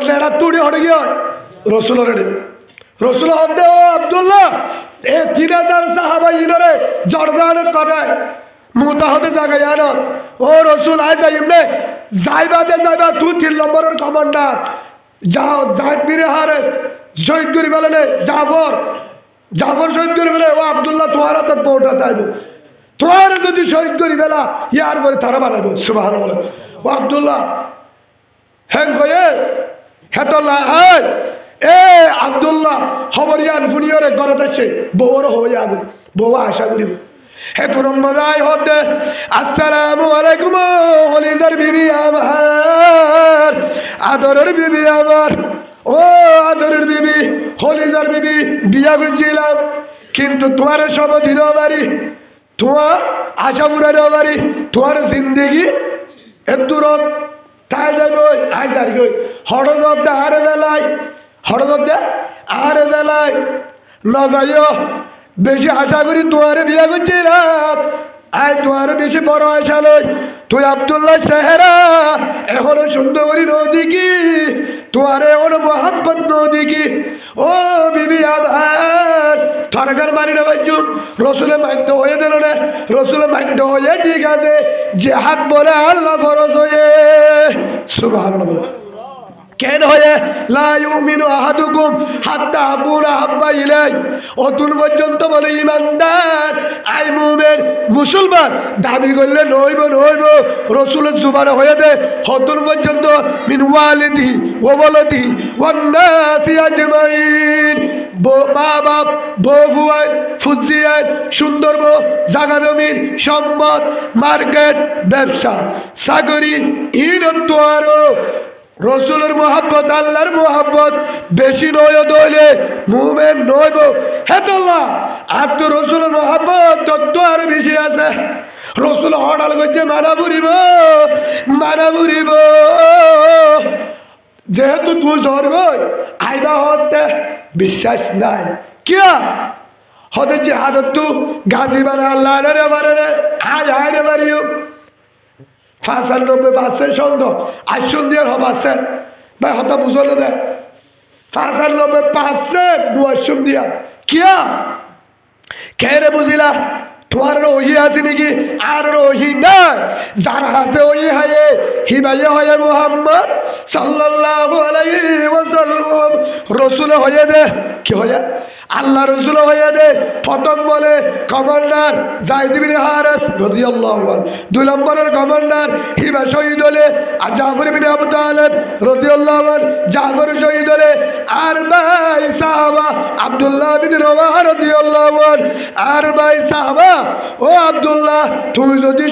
লেড়া তুড়ি হড়ে গিয়া রসুলের রসুল হতে ও আব্দুল্লাহ এ 3000 সাহাবা ইনরে জর্দান করে মুতা হতে জায়গা জানো ও রসুল আয় যাই এমনি যাইবাতে যাইবা তুই 3 নম্বরের কমান্ডার যাও জাহিদ বিন হারেস শহীদ করে ফেলে জাফর জাফর শহীদ করে ফেলে ও আব্দুল্লাহ তোমার হাতে পৌঁটা তাইব তোমার যদি শহীদ করি ফেলা ইয়ার পরে তারা বানাইব সুবহানাল্লাহ ও আব্দুল্লাহ হ্যাঁ গয়ে হেতল্লাহ হ্যাঁ এ আব্দুল্লাহ খবরিয়ান ফুনিয়রে ঘরে আসছে বউর হয়ে আগুন বউ আশা করিব হে তোর মজাই হতে আসসালামু আলাইকুম হলিজার বিবি আমার আদরের বিবি আমার ও আদরের বিবি হলিজার বিবি বিয়া করছিলাম কিন্তু তোমার সব দিন বাড়ি তোমার আশা পুরানো বাড়ি তোমার জিন্দগি এর দূরত তাই যাইব আই যার গই হরদে আরে বেলায় হরদে আরে বেলায় না যাইও বেশি আশা করি তোমার বিয়া করছিলাম আয় তোমার বেশি বড় আশা লই তুই আব্দুল্লাহ চেহারা এখনো সুন্দর করি নদী কি তোমার এখনো মোহাম্মত নদী কি ও বিবি আমার তরকার মারি না ভাইজুম রসুলে মান্য হয়ে দিল না রসুলে মান্য হয়ে ঠিক আছে যে হাত বলে আল্লাহ ফরজ হয়ে সুবহানাল্লাহ কেন হয়ে লা ইউমিনু আহাদুকুম হাত্তা আকুনা হাব্বা ইলাই অতুল পর্যন্ত বলে ইমানদার আই মুমিন মুসলমান দাবি করলে নইব রসুলের জুবানে হয়ে দে অতুল পর্যন্ত মিন ওয়ালিদিহি ওয়া ওয়ালাদিহি ওয়ান নাসি আজমাইন মা বাপ বউ ফুয়ান ফুজিয়ান সুন্দর বউ জাগা জমিন সম্পদ মার্কেট ব্যবসা চাকরি ইনত আরো রসুলের মোহাব্বত আল্লাহর মোহাব্বত বেশি নয় দইলে মুমিন নইব হেতল্লাহ আর তো রসুলের মোহাব্বত তত আর বেশি আছে রসুল হঠাৎ করছে মানা ফুরিব যেহেতু তুই জ্বর গই আইবা হতে বিশ্বাস নাই কিয়া হতে যে হাতত তু গাজি বানা আল্লাহ রে বারে আয় আয় রে বারিও 95% সন্দেহ আসুন দিয়ে হবাসেন ভাই হতা বুঝলো দে 95% নুয়াসুন দিয়া কিয়া কেরে বুঝিলা তোমার ওহি আছে নাকি আর ওহি নাই যার হাতে ওহি হায়ে হিবাইয়া হয়ে মুহাম্মদ সাল্লাল্লাহু আলাইহি ওয়াসাল্লাম রাসূল হয়ে দে কি হয়ে আল্লাহ রাসূল হয়ে দে প্রথম বলে কমান্ডার যায়েদ ইবনে হারেস রাদিয়াল্লাহু আনহু দুই নম্বরের কমান্ডার হিবা শহীদ হলে আর জাফর ইবনে আবু তালেব রাদিয়াল্লাহু আনহু জাফর শহীদ হলে আর ভাই সাহাবা আব্দুল্লাহ বিন রওয়াহা রাদিয়াল্লাহু আনহু আর ভাই সাহাবা ও আব্দুল্লাহ তুমি যদি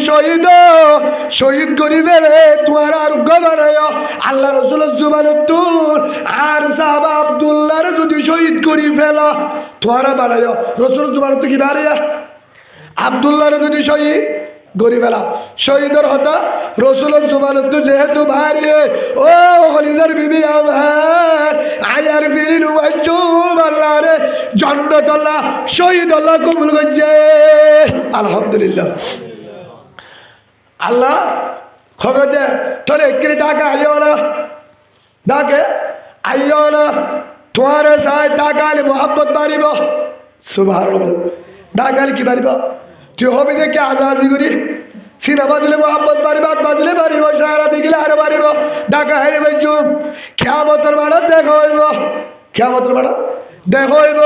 শহীদ করিবে রে তোমার আরোগ্য বানায় আল্লাহ রাসূলের জুবানত তুর আর সাহাবা আব্দুল্লাহর যদি শহীদ করি ফেলা তোমারা বানায় রাসূলের জুবানত কি বাড়িয়া আব্দুল্লাহর যদি শহীদ গরি ফেলা শহীদের হতা রসুলের জুবানত যেহেতু বাড়িয়ে ও হলিদার বিবি আমার আয়ার ফিরিন ওয়াজুব আল্লাহ রে জান্নাত আল্লাহ শহীদ আল্লাহ কবুল করছে আলহামদুলিল্লাহ আল্লাহ খবর দে তোরে একটি টাকা আইও না ডাকে আইও না তোমার সাথে ডাকালে মোহাব্বত বাড়িব সুবহানাল্লাহ ডাকালে কি বাড়িব তুই হবি দেখে আজাজি করি সিনা বাজলে মোহাম্মদ বাড়িব বাজলে বাড়িব সারা দিলে আরো বাড়িব ডাকা হেরে বেজুম কিয়ামতের মাঠে দেখা হইব কিয়ামতের মাঠে দেখা হইব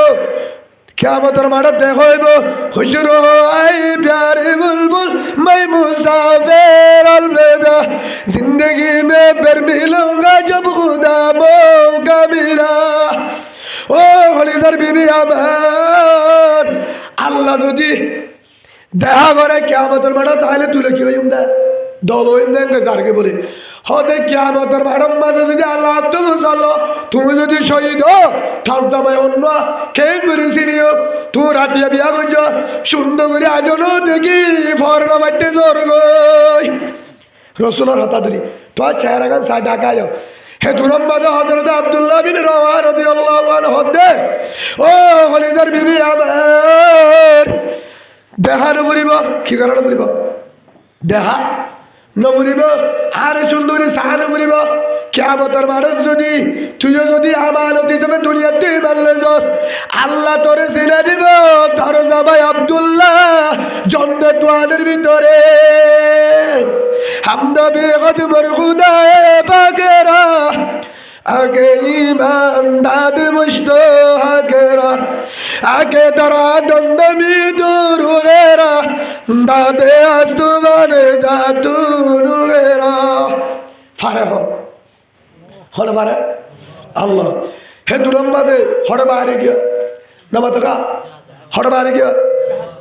কিয়ামতের মাঠে দেখা হইব হুজুর আই প্যারে বুলবুল मैं मुसाफिर अलविदा जिंदगी में फिर मिलूंगा जब खुदा मौका मिला ও হলিদার বিবি আমার আল্লাহ যদি দেখা করে কিয়ামতের মাঠে তাহলে তুলে কি হইম দে দল হইম দেঙ্গে যারকে বলে হতে কিয়ামতের মাঠের মাঝে যদি আল্লাহ তুমি চালো তুমি যদি শহীদ হো তার জামাই অন্য কে করেছি নিও তুই রাতিয়া বিয়া করছ সুন্দর করে আজনও দেখি ফর্ণ বাড়তে জোর গই রসুলের হতা ধরি তোমার চেহারা গান সাই ঢাকায় হে তুরম মাঝে হজরত আব্দুল্লাহ বিন রওয়াহা রাদিয়াল্লাহু আনহু হদে ও হলিদার বিবি আমার দেহা নবরিব কি কারণে নবরিব দেহা নবরিব আর সুন্দরী সাহা নবরিব কিয়ামতের মাঠে যদি তুইও যদি আমানত হিসেবে দুনিয়াতে মানলে যাস আল্লাহ তোরে ছিনে দিব তোর জামাই আব্দুল্লাহ জান্নাত ওয়ানের ভিতরে হামদা বেগদমর খুদায়ে পাকেরা আগে ইমান দাদ মুশতো হাকেরা আগে তারা দন্দমি দুরুগেরা দাদে আস্তমানে জাতুনুগেরা ফারে হন পারে আল্লাহ হে দুরম্বাদে হড় বাহারে গিয়া নামাতকা হড় বাহারে গিয়া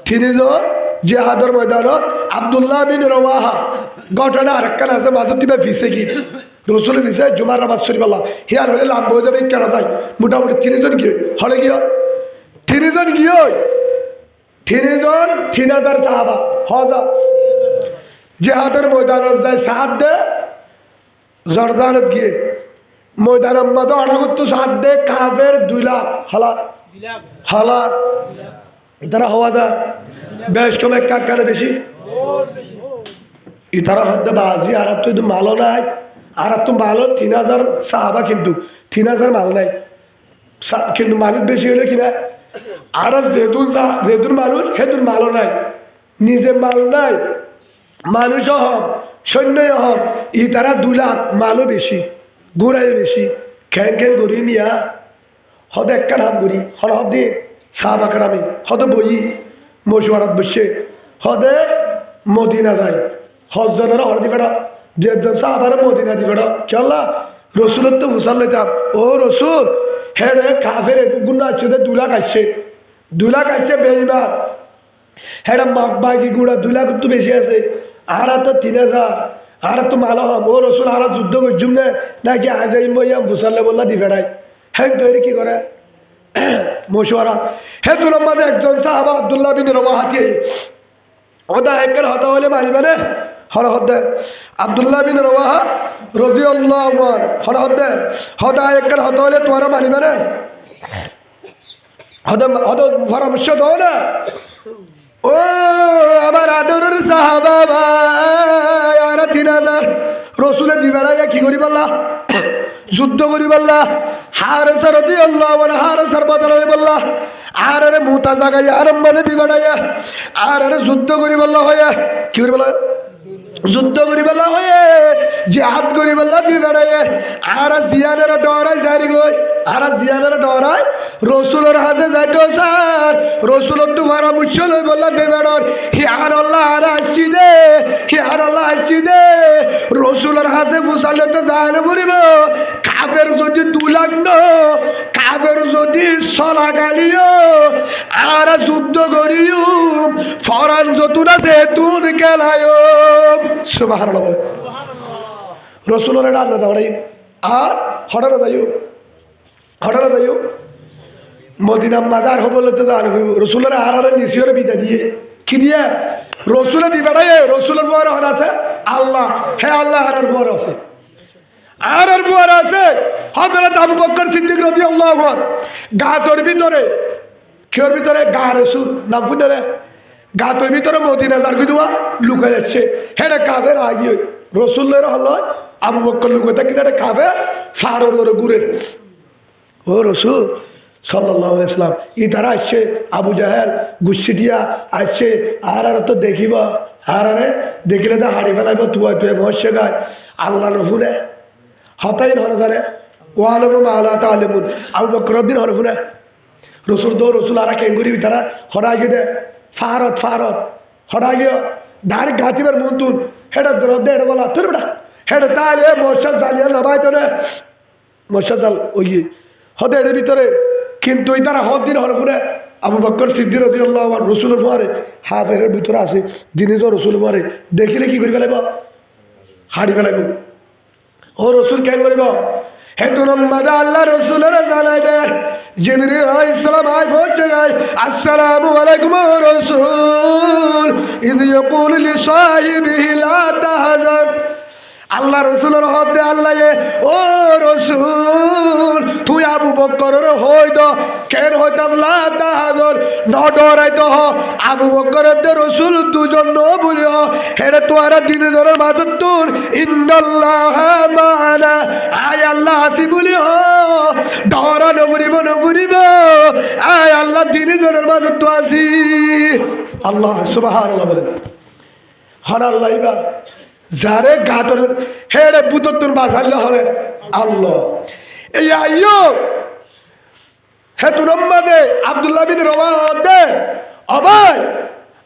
তিনিজন জিহাদের ময়দানত আব্দুল্লাহ বিন রওয়াহা ঘটনা আরেকখান আছে মাদুর দিবে ফিসে কি রসুল ফিসে জুমার নামাজ শরীফ আল্লাহ হিয়ার হলে লাভ হয়ে যাবে কেন যায় মোটামুটি তিনজন গিয়ে হলে গিয়ে তিনজন গিয়ে তিনজন 3000 সাহাবা হজা জিহাদের ময়দানত যায় সাহাব দে জর্দানত গিয়ে ময়দানের মধ্যে অনাগত সাহাব দে কাফের 2 লাখ হালা ইতারা হওয়া যায় বেশ কমে কাকারে বেশি ইতারা হতে বাজি আর তো মালো নাই আর তো মালো 3000 সাহাবা কিন্তু 3000 মাল নাই কিন্তু মানুষ বেশি হলে কিনা আর যেদুন মানুষ সেদুন মালো নাই নিজে মাল নাই মানুষ হম সৈন্য হম ইতারা 2 লাখ মালও বেশি ঘুরাই বেশি খ্যাং খ্যাং করি নিয়া হদ একটা নাম করি হল হদে সাহাবা কারামি হদে বই মশুয়ারত বসে হদে মদিনা যায় হজজনের হর দি ফেড়া যে সাহাবার মদিনা দি ফেড়া চল্লা রসুলের তো হুসাল লেতাম ও রসুল হ্যাঁ রে কাফের গুণ আসছে 2 লাখ আসছে 2 লাখ আসছে বেইমান হ্যাঁ বাকি গুড়া 2 লাখ তো বেশি আছে আর তো 3000 আর তো মালো হম ও রসুল আর যুদ্ধ করছুম না নাকি আজাই মইয়াম হুসাল্লে বললা দি ফেড়াই হ্যাঁ তৈরি কি করে মশুয়ারা হে দুর মাঝে একজন সাহাবা আব্দুল্লাহ বিন রওয়াহা ওদা একের হতা হলে মারিবে না হর হদে আব্দুল্লাহ বিন রওয়াহা রাদিয়াল্লাহু আনহু হর হদে হদা একের হতা হলে তোমরা মারিবে না হদা হদ পরামর্শ দাও না ও আমার আদরের সাহাবা ভাই আর 3000 রসুলে দিবেড়াইয়া কি করি বললা যুদ্ধ করি বললা হারেসা রাদিয়াল্লাহু আনহু হারেসার বদলে বললা আর আরে মুতা জাগাইয়া আরম্ভে দিবেড়াইয়া আর আরে যুদ্ধ করি বললা হয়ে কি করি বললা যুদ্ধ করি বললা হয়ে জিহাদ করি বললা দিবেড়াইয়া আর জিয়ানের ডরাই জারি গই আর জিয়ানের ডরাই রসুলের হাতে যাইতো স্যার রসুলের দুয়ারা মুশল হই বললা দিবেড়র হিয়ার আল্লাহ আর আসছি দে হিয়ার আল্লাহ আসছি দে রসুলের হাতে ফুসালে তো জানে পড়িব কাফের যদি দুলাগ্ন কাফের যদি সলা গালিও আর যুদ্ধ করিও ফরান যতুন আছে তুন খেলায়ও সুবহানাল্লাহ বলে রসুলের ডাল দাঁড়াই আর হঠাৎ যাইও মদিনা মাজার হবলে তো জানব রসুলের আর নিশিওরে বিদা দিয়ে কি দিয়ে রসুলে দিবেড়াই রসুলের ফুয়ার হন আছে আল্লাহ হে আল্লাহ আর ফুয়ার আছে আর ফুয়ার আছে হযরত আবু বকর সিদ্দিক রাদিয়াল্লাহু আনহু গাতর ভিতরে কির ভিতরে গা রসুল নাম শুনে গাতর ভিতরে মদিনা যার দুয়া লুকাই যাচ্ছে হেডে কাফের আগিয়ে রসুলের হল আবু বকর লুকাই থাকি কাফের ফারোর ওর গুরের ও রসুল সাল্লাল্লাহু আলাইহি সাল্লাম ই তারা আসছে আবু জাহেল গুচ্ছিটিয়া আসছে আর তো দেখিব আর দেখিলে তো হাড়ি ফেলাইব তুয়া বসে গায় আল্লাহ নফুনে হতাইন হনে জানে ও আলম আল্লাহ তালেমুন আবু বকর দিন হনে ফুনে রসুল দো রসুল আর কেঙ্গুরি তারা হরা গিয়ে দে ফারত হরা গিয়ে ডার গাতিবার মন্তুন হেডা দে হেডা বলা তোর বেটা হেডা তাহলে মশা জালিয়া নবাই তো মশা জাল ওই হদে এর ভিতরে কিন্তু এই তারা হদ দিন হরফুরে আবু বকর সিদ্দিক রাদিয়াল্লাহু আনহু রসুলের ফুয়ারে হাফের ভিতরে আছে দিনে তো রসুল ফুয়ারে দেখিলে কি করি ফেলাইব হাড়ি ফেলাইব ও রসুল কেন করিব হে তো নম্বর আল্লাহ রসুলের জানাই দে জিবরিল আলাইহিস সালাম আই পৌঁছে যায় আসসালামু আলাইকুম ওয়া রাসূল ইয ইয়াকুল লি সাহিবিহি লা তাহজান আল্লাহ রসুলের হদে আল্লাহ ও রসুল তুই আবু বকরের হইদ কেন হইতাম লা তাহজান ন ডরাইত আবু বকরের দে রসুল দুজন ন বলিও হেরে তোরা দিনে ধরে মাঝত তোর ইন্নাল্লাহ মা'ানা আয় আল্লাহ আসি বলিও ডরা ন বুড়িব আয় আল্লাহ দিনে ধরে মাঝত তো আসি আল্লাহ সুবহানাল্লাহ বলে হর আল্লাহ ইবা যারে গাতর হেরে বুতর বাজাইলে হরে আল্লাহ এই আইয়ো হে তুর মাঝে আব্দুল্লাহ বিন রওয়াহা দে অবাই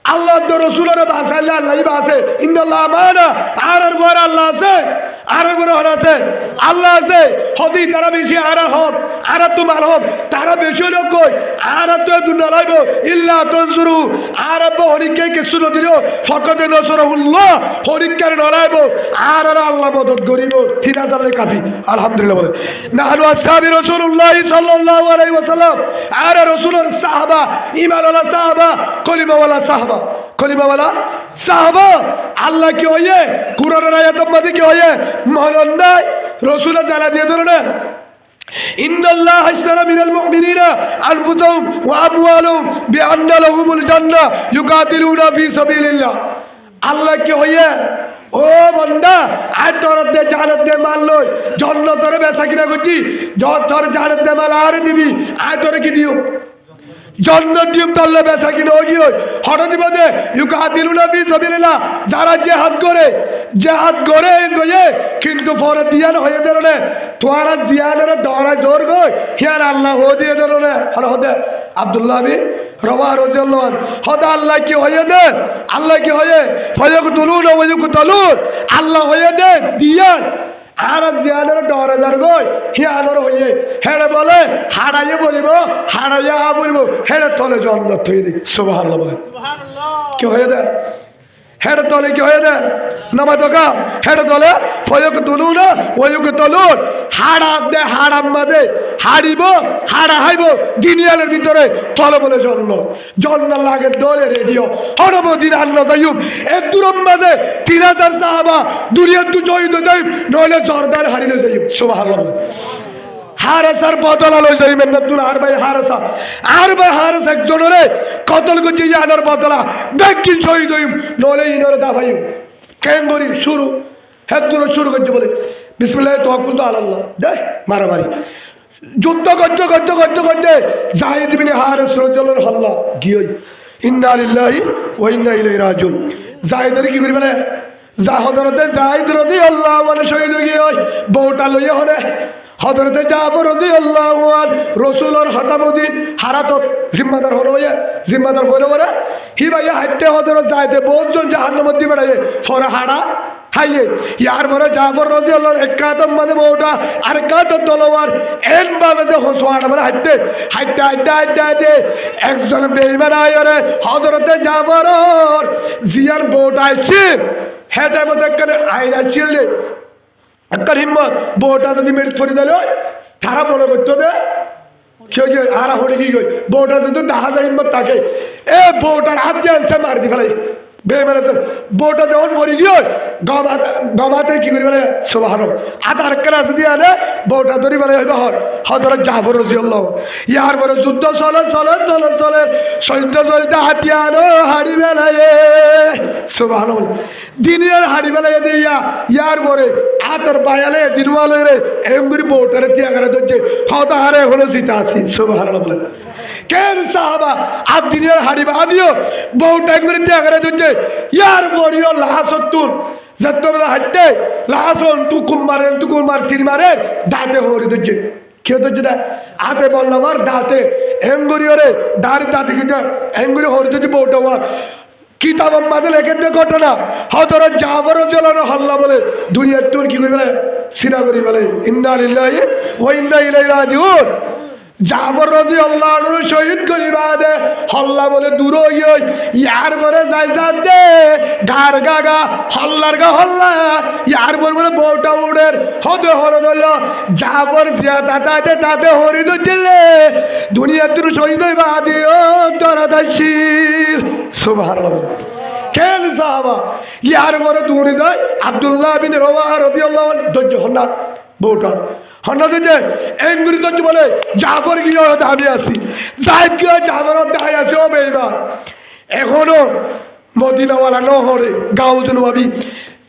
আল্লাহ তো রসুলের বাসাইলে আল্লাহ আছে ইন্নাল্লাহ মা'ানা আর ঘর আল্লাহ আছে আর ঘর আছে আল্লাহ আছে হদি তারা বেশি আর হব আর তোমার হব তারা বেশি লোক কই আর তো দুনিয়া লাইব ইল্লা তনজুরু আর হরিকে কিছু নদিও ফকতে নসরুল্লাহ হরিকার নলাইব আর আল্লাহ মদদ করিব 3000 এর কাফি আলহামদুলিল্লাহ বলে নাহনু আসহাবি রাসূলুল্লাহ সাল্লাল্লাহু আলাইহি ওয়াসাল্লাম আর রাসূলের সাহাবা ঈমানওয়ালা সাহাবা কলিমাওয়ালা সাহাবা কলিমাওয়ালা সাহাবা আল্লাহ কি হয়ে কুরআনের আয়াতের মধ্যে কি হয়ে মহান নাই রাসূলের জানা দিয়ে ধরে না ইন্নাল্লাহ আশতারা মিনাল মুমিনিনা আনফুসাহুম ওয়া আমওয়ালুহুম বিআন্না লাহুমুল জান্নাহ ইউকাতিলুনা ফি সাবিলিল্লাহ আল্লাহ কি হয়ে ও বান্দা আজ তোর দে জান্নাত দে মাল লই জান্নাতের বেচা কিনা করছি যত তোর জান্নাত দে মাল আর দিবি আজ তোর কি দিও জান্নাত দিম তাল্লা বেচা কিনা হই হঠাৎ দিবদে ইউকাতিলুনা ফি সাবিলিল্লাহ যারা জিহাদ করে গয়ে কিন্তু ফরে দিয়ান হয়ে দেরনে তোরা জিয়ানের ডরা জোর গই হিয়ার আল্লাহ হো দিয়ে দেরনে হর হদে আব্দুল্লাহ বিন রওয়াহা রাদিয়াল্লাহু আনহু হদা আল্লাহ কি হয়ে দে আল্লাহ কি হয়ে ফায়াকুতুলুন ওয়া ইউকতালুন আল্লাহ হয়ে দে দিয়ান আর জিয়ানের ডরা জার গই হিয়ানের হয়ে হেড়ে বলে হারাইয়ে বলিব হারাইয়া বলিব হেড়ে তলে জান্নাত হয়ে দি সুবহানাল্লাহ বলে সুবহানাল্লাহ কি হয়ে দে হেড়ে তলে কি হয়ে দে নামাজ কা হেড়ে তলে ফায়াকুতুলুন ওয়া ইউকতালুন হাড়া দে হারাম মাঝে হারিব হাড়া হাইব দুনিয়ার ভিতরে তলে বলে জন্ম লাগে দলে রেডিও হরব দিন আল্লাহ যাইব এক দূরম মাঝে 3000 সাহাবা দুনিয়ার তো জয়িত দেব নইলে জর্দার হারিলে যাইব সুবহানাল্লাহ হারেসার বদলা লই যাইবেন না তুই আর ভাই হারেস একজনের কতল করছি আনার বদলা দেখি শহীদ হইম নইলে ইনরে দাফাইম কেন করি শুরু হ্যাঁ দূর শুরু করছে বলে বিসমিল্লাহ তাওয়াক্কুল তো আলাল্লাহ দেখ মারামারি যুদ্ধ করতে করতে করতে করতে যায়েদ বিন হারিস রাদিয়াল্লাহু আল্লাহ গিয়ে ইন্না লিল্লাহি ওয়া ইন্না ইলাইহি রাজিউন যায়েদের কি করি বলে যা হযরতে যায়েদ রাদিয়াল্লাহু আনহু শহীদ হয়ে গিয়ে বউটা লইয়া হরে হযরতে জাফর রাদিয়াল্লাহু আনহু রাসূলের হাতামুদ্দিন হারাতত জিম্মাদার হলো জিম্মাদার হলো বলে হি ভাইয়া হাইতে হযরত যায়েদে বহুজন জাহান্নামে দিবে ফরে হাড়া হাইয়ে ইয়ার পরে জাফর রাদিয়াল্লাহু আনহু এক কাদম মাঝে বউটা আর কাদম তলোয়ার এন ভাবে যে হোসওয়াড় মানে হাইতে হাইতে হাইতে হাইতে হাইতে একজন বেঈমান আয়রে হযরতে জাফরর জিয়ার বউটা আইছে হেটার মধ্যে করে আইনা ছিল একটা হিম্মত বউটা যদি মেরে ছড়ি দিল তারা মনে করতো দে কেউ যে আরা হরে কি কই বউটা যদি দাহাজা হিম্মত থাকে এ বউটার হাত দিয়ে আনছে মার দি ফেলাই বেমানে বউটা যখন পরি গিয়ে গমাতে কি করি বলে সোভানো আধার কাজ দিয়ে আনে বউটা ধরি বলে হযরত জাফর রাদিয়াল্লাহু ইয়ার পরে যুদ্ধ চলে চলে চলে চলে চলতে চলতে হাতিয়ার হাড়ি বেলায় সুবহানাল্লাহ দিনের হাড়ি বেলায় দিয়া ইয়ার পরে আতর বায়ালে দিনওয়ালে রে এমগুরি বউটারে তিয়াগারে ধরছে হতা হারে হলো জিতা আছি সুবহানাল্লাহ বলে কেন সাহাবা আর দিনের হাড়ি বাদিও বউটা এমগুরি তিয়াগারে ধরছে ইয়ার পরিও লাহাসত্তুন যতবেলা হাঁটতে লাহাসন তুকুমার তিন মারের দাঁতে হরি ধরছে কেউ ধরছে না হাতে বললাম আর দাঁতে এমগুরি ওরে দাঁড়ি দাঁতে কিনা এমগুরি হরি ধরছে বউটা ওয়ার কিতাব মাঝে লেখেন যে ঘটনা হযরত জাফর রাদিয়াল্লাহু আল্লাহ বলে দুনিয়ার তোর কি করি বলে সিনা করি বলে ইন্না লিল্লাহি ওয়া ইন্না ইলাইহি রাজিউন জাফর রাদিয়াল্লাহু আনহু শহীদ করি বাদে হল্লা বলে দূর হইয় ইয়ার পরে যাই যাতে গার গাগা হল্লার গা হল্লা ইয়ার পরে বলে বউটা উড়ের হতে হর ধরল জাফর জিয়া তাতে তাতে হরি দিলে দুনিয়ার তোর শহীদ হই বাদে ও তোরা দাসি সুবহানাল্লাহ কেন সাহাবা ইয়ার পরে দৌড়ে যায় আব্দুল্লাহ বিন রওয়াহা রাদিয়াল্লাহু আনহু ধৈর্য হন্না বউটা হন্না দিতে এঙ্গুরি ধৈর্য বলে জাফর গিয়ে দাবি আসি যাই গিয়ে জাফর দায় আছে ও বেইমান এখনো মদিনাওয়ালা নহরে গাউজন ভাবি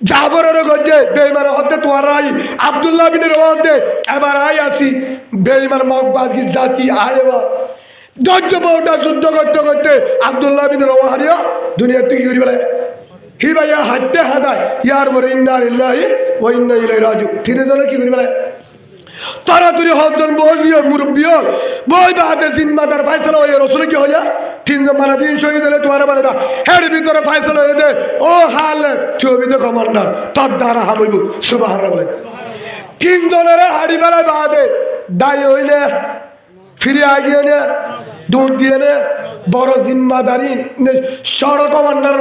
জাফরের গঞ্জে বেইমান হতে তোমার রাই আব্দুল্লাহ বিন রওয়াহা হতে এবার আই আসি বেইমান মগবাজগি জাতি আয় এবার ধৈর্য বউটা যুদ্ধ করতে করতে আব্দুল্লাহ বিন রওয়াহা দুনিয়ার থেকে করি বলে হি ভাইয়া হাঁটতে হাঁটায় ইয়ার পরে ইন্না লিল্লাহি ওয়া ইন্না ইলাইহি রাজিউন তিনজনে কি করি বলে তারা তুই হজন বসিও মুরব্বিও বই বাদে জিম্মাদার ফয়সালা হয়ে রসুল কি হইয়া তিনজন মারা দিন শহীদ হলে তোমার মানে না হের ভিতরে ফয়সালা হয়ে দে ও হাল চবিতে কমান্ডার তার দ্বারা হামইব সুবহানাল্লাহ বলে তিনজনের হাড়ি বেলায় বাদে দায়ী হইলে ফিরে আগিয়ে নে দুধ দিয়ে নে বড় জিম্মাদারি সড় কমান্ডার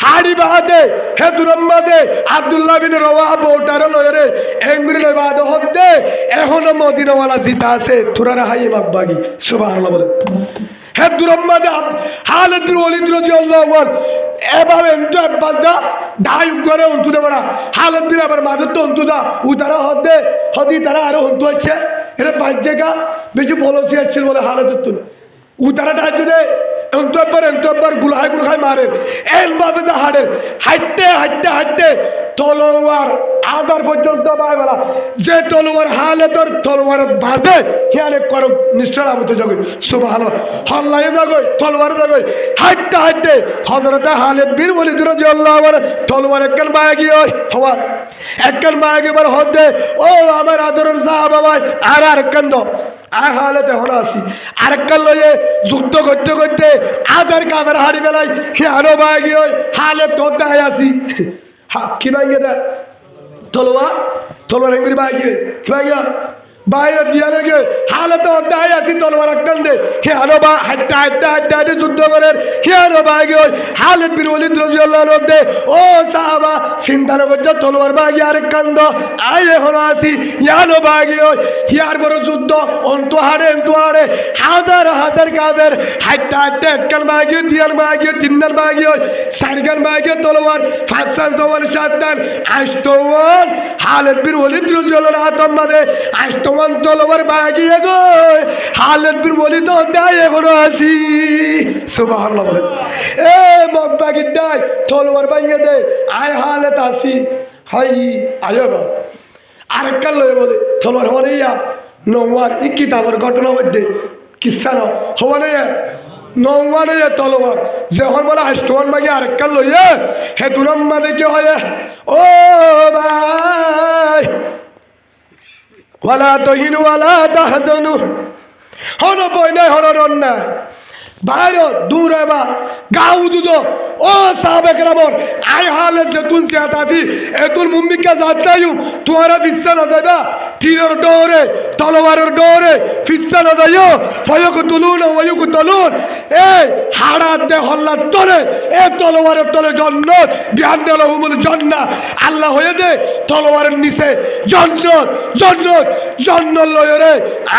হাড়ি বাদে হে দুরম্মাদে আব্দুল্লাহ বিন রওয়াহা বউটার লয়রে এঙ্গুরি লয় বাদ হতে এখনো মদিনাওয়ালা জিতা আছে তোরা হাই মাগবাগি সুবহানাল্লাহ বলে হে দুরম্মাদে খালিদ বিন ওয়ালিদ রাদিয়াল্লাহু আনহু এভাবে এন্টু বাজা ডাই করে অন্তু দে বড়া খালিদ বিন আবার মাঝে তো অন্তু দা উতারা হদে হদি তারা আর অন্তু আছে এর বাজে গা বেশি ফলোসি আছে বলে খালিদ তুন উতারা ডাই দে অন্তু একবার গুলহাই মারে এন ভাবে যা হাড়ের হাঁটতে হাঁটতে হাঁটতে তলোয়ার আজার পর্যন্ত বাইবেলা যে তলোয়ার হালেতর তলোয়ার বাঁধে হিয়ালে করো নিশ্চয় আমতে জগই সুবহানাল্লাহ হল্লায় জগই তলোয়ার জগই হাঁটতে হাঁটতে হযরতে খালিদ বিন ওয়ালিদ রাদিয়াল্লাহু আনহু তলোয়ার একখান বাগি হয় হওয়া একখান বাগি বার হতে ও আমার আদরের সাহাবা ভাই আর আরেকখান দাও আর হালেতে হলো আসি আরেকখান লয়ে যুদ্ধ করতে করতে আজার কাদের হাড়ি বেলায় হিয়ানো বাগি হয় হালে তো দায় আসি কি ভাঙ্গে দে তলোয়ার এঙ্গুরি বাগি কি ভাঙ্গা বাইরে দিয়া লেগে হালতে অধ্যায় আছি তলোয়ার আক্কান দে হিয়ানো বা হাঁটতে হাঁটতে হাঁটতে হাঁটতে যুদ্ধ করেন হিয়ানো বাগি ওই খালিদ বিন ওয়ালিদ রাদিয়াল্লাহু আনহু দে ও সাহাবা চিন্তা না করছে তলোয়ার বাগি আরেক কান্দ আই এখন আসি হিয়ানো বাগি ওই হিয়ার বড় যুদ্ধ অন্তু হাড়ে হাজার হাজার কাবের হাঁটতে হাঁটতে একখান বাগি দিয়ার বাগি তিনটার বাগি ওই চারখান বাগি তলোয়ার ফাঁসান তোমার সাতটান আষ্টওয়ান খালিদ বিন ওয়ালিদ রাদিয়াল্লাহু আনহু হাতম মাঝে আষ্টওয়ান তলোয়ার বাগিয়ে গো খালিদ বিন ওয়ালিদ দায় এখনো আসি সুবহানাল্লাহ বলে এ মক্কাগির দায় তলোয়ার ভাঙে দে আয় হালত আসি হয় আয়ো আরেককাল লয়ে বলে তলোয়ার হওয়ার ইয়া নৌয়ান ই কিতাবের ঘটনা মধ্যে কিসা ন হওয়ার নৌয়ান তলোয়ার যখন বলে আষ্টমান মাগে আরেককাল লইয়ে হে দুরম মাঝে কি হয় ও ভাই ওয়ালা তহিনু ওয়ালা তাহজানু হন বই নাই হন রন্না বাইরে দূরে বা গাউ দুদো ও সাহাবে কেরামর আই হালে যেতুন সিয়াতাতি এতুল মুম্মিকা যাত্রায়ু তোমারা ফিসা না যাইবা তীরের ডোরে তলোয়ারের ডোরে ফিসা না যাইও ফয়ক তুলুন ওয়ুক তুলুন এই হাড়াত দে হল্লার তলে এ তলোয়ারের তলে জন্নত বিহান্নাল হুমুল জান্নাহ আল্লাহ হয়ে দে তলোয়ারের নিচে জন্নত জন্নত জন্নত লয়রে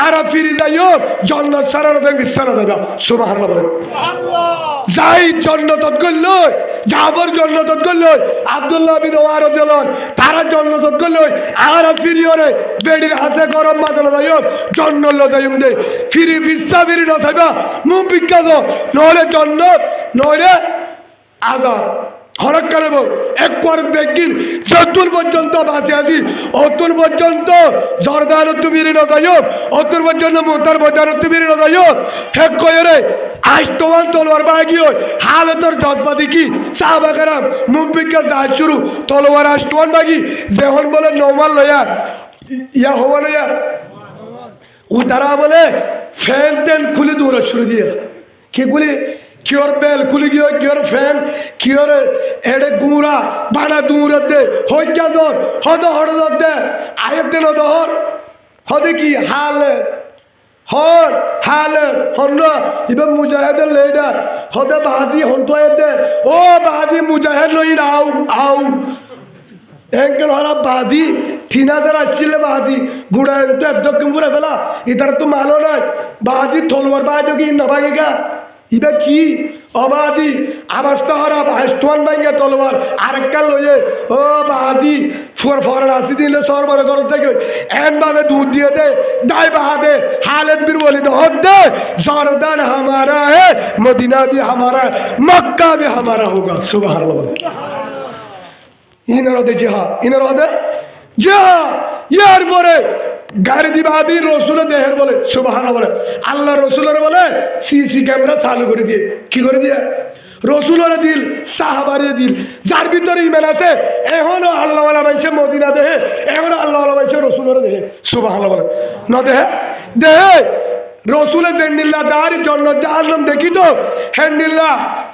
আরা ফিরি যাইও জন্নত সারানো দেখ ফিসা না যাইবা সুবহানাল্লাহ যাই জন্নতত করল জাফর জন্নতত করল আব্দুল্লাহ বিন ওমর রাদিয়াল্লাহু তারা জন্নতত করল আর ফিরিওরে বেডির হাসে গরম মাদল যাইও জন্নত যাইম দে ফিরি ফিসা ফিরি না সাইবা মুখ বিজ্ঞাত নলে জন্নত নলে আযাব হরক করব একবার বেগিন যতুর পর্যন্ত বাঁচে আছি অতুর পর্যন্ত জর্দান তুবিরি না যাইও অতুর পর্যন্ত মুতার বজার তুবিরি না যাইও হেক কয়রে আজ তোমার তলোয়ার বাগিও হালতর জজবাদি কি সাহাবা کرام মুবিকা যায় শুরু তলোয়ার আজ তোমার বাগি যেহন বলে নওমাল লয়া ইয়া হওয়া লয়া উতারা বলে ফ্যান টেন খুলে দৌড়া শুরু দিয়ে কি গুলি কিওর বেল খুলি গিয়ে কিওর ফ্যান কিওর এড়ে গুঁড়া বানা দূরে দে হইয়া জোর হদ হড় দে আয়ের দিন দহর হদে কি হালে হর হালে হন্ন ইবে মুজাহিদের লিডার হদে বাহাদি হন্তয়ে দে ও বাহাদি মুজাহিদ লই আও আও এঙ্কেল হরা বাহাদি 3000 আসছিলে বাহাদি গুড়া তো একদম পুরে ফেলা ইতার তো মালো নয় বাহাদি তলোয়ার বাহাদি কি না ভাগেগা ইবা কি অবাদি আবাস্তা হরা আষ্টমান ভাঙ্গে তলোয়ার আরেককাল লইয়ে ও বাহাদি ফুয়ার ফরান আসি দিলে সরবর ঘর থেকে এমভাবে দুধ দিয়ে দে দাই বাহাদে হালত বীর ওয়ালিদ হদ দে জর্দান हमारा है मदीना भी हमारा है मक्का भी हमारा होगा सुबहानाल्लाह ইনারদে জিহা ইনারদে জিহা ইয়ার পরে গাড়ি দিবাদি রসুল দেহের বলে সুবহানাল্লাহ বলে আল্লাহ রসুলের বলে সিসি ক্যামেরা চালু করে দিয়ে কি করে দিয়ে রসুলের দিল সাহাবারে দিল যার ভিতরে ইমান আছে এখনো আল্লাহওয়ালা মানুষের মদিনা দেহে এখনো আল্লাহওয়ালা মানুষের রসুলের দেহে সুবহানাল্লাহ বলে না দেহে দেহে রসুলের জেন্নিল্লা দাঁড়ি জন্য জাহান্নাম দেখি তো হেন্নিল্লা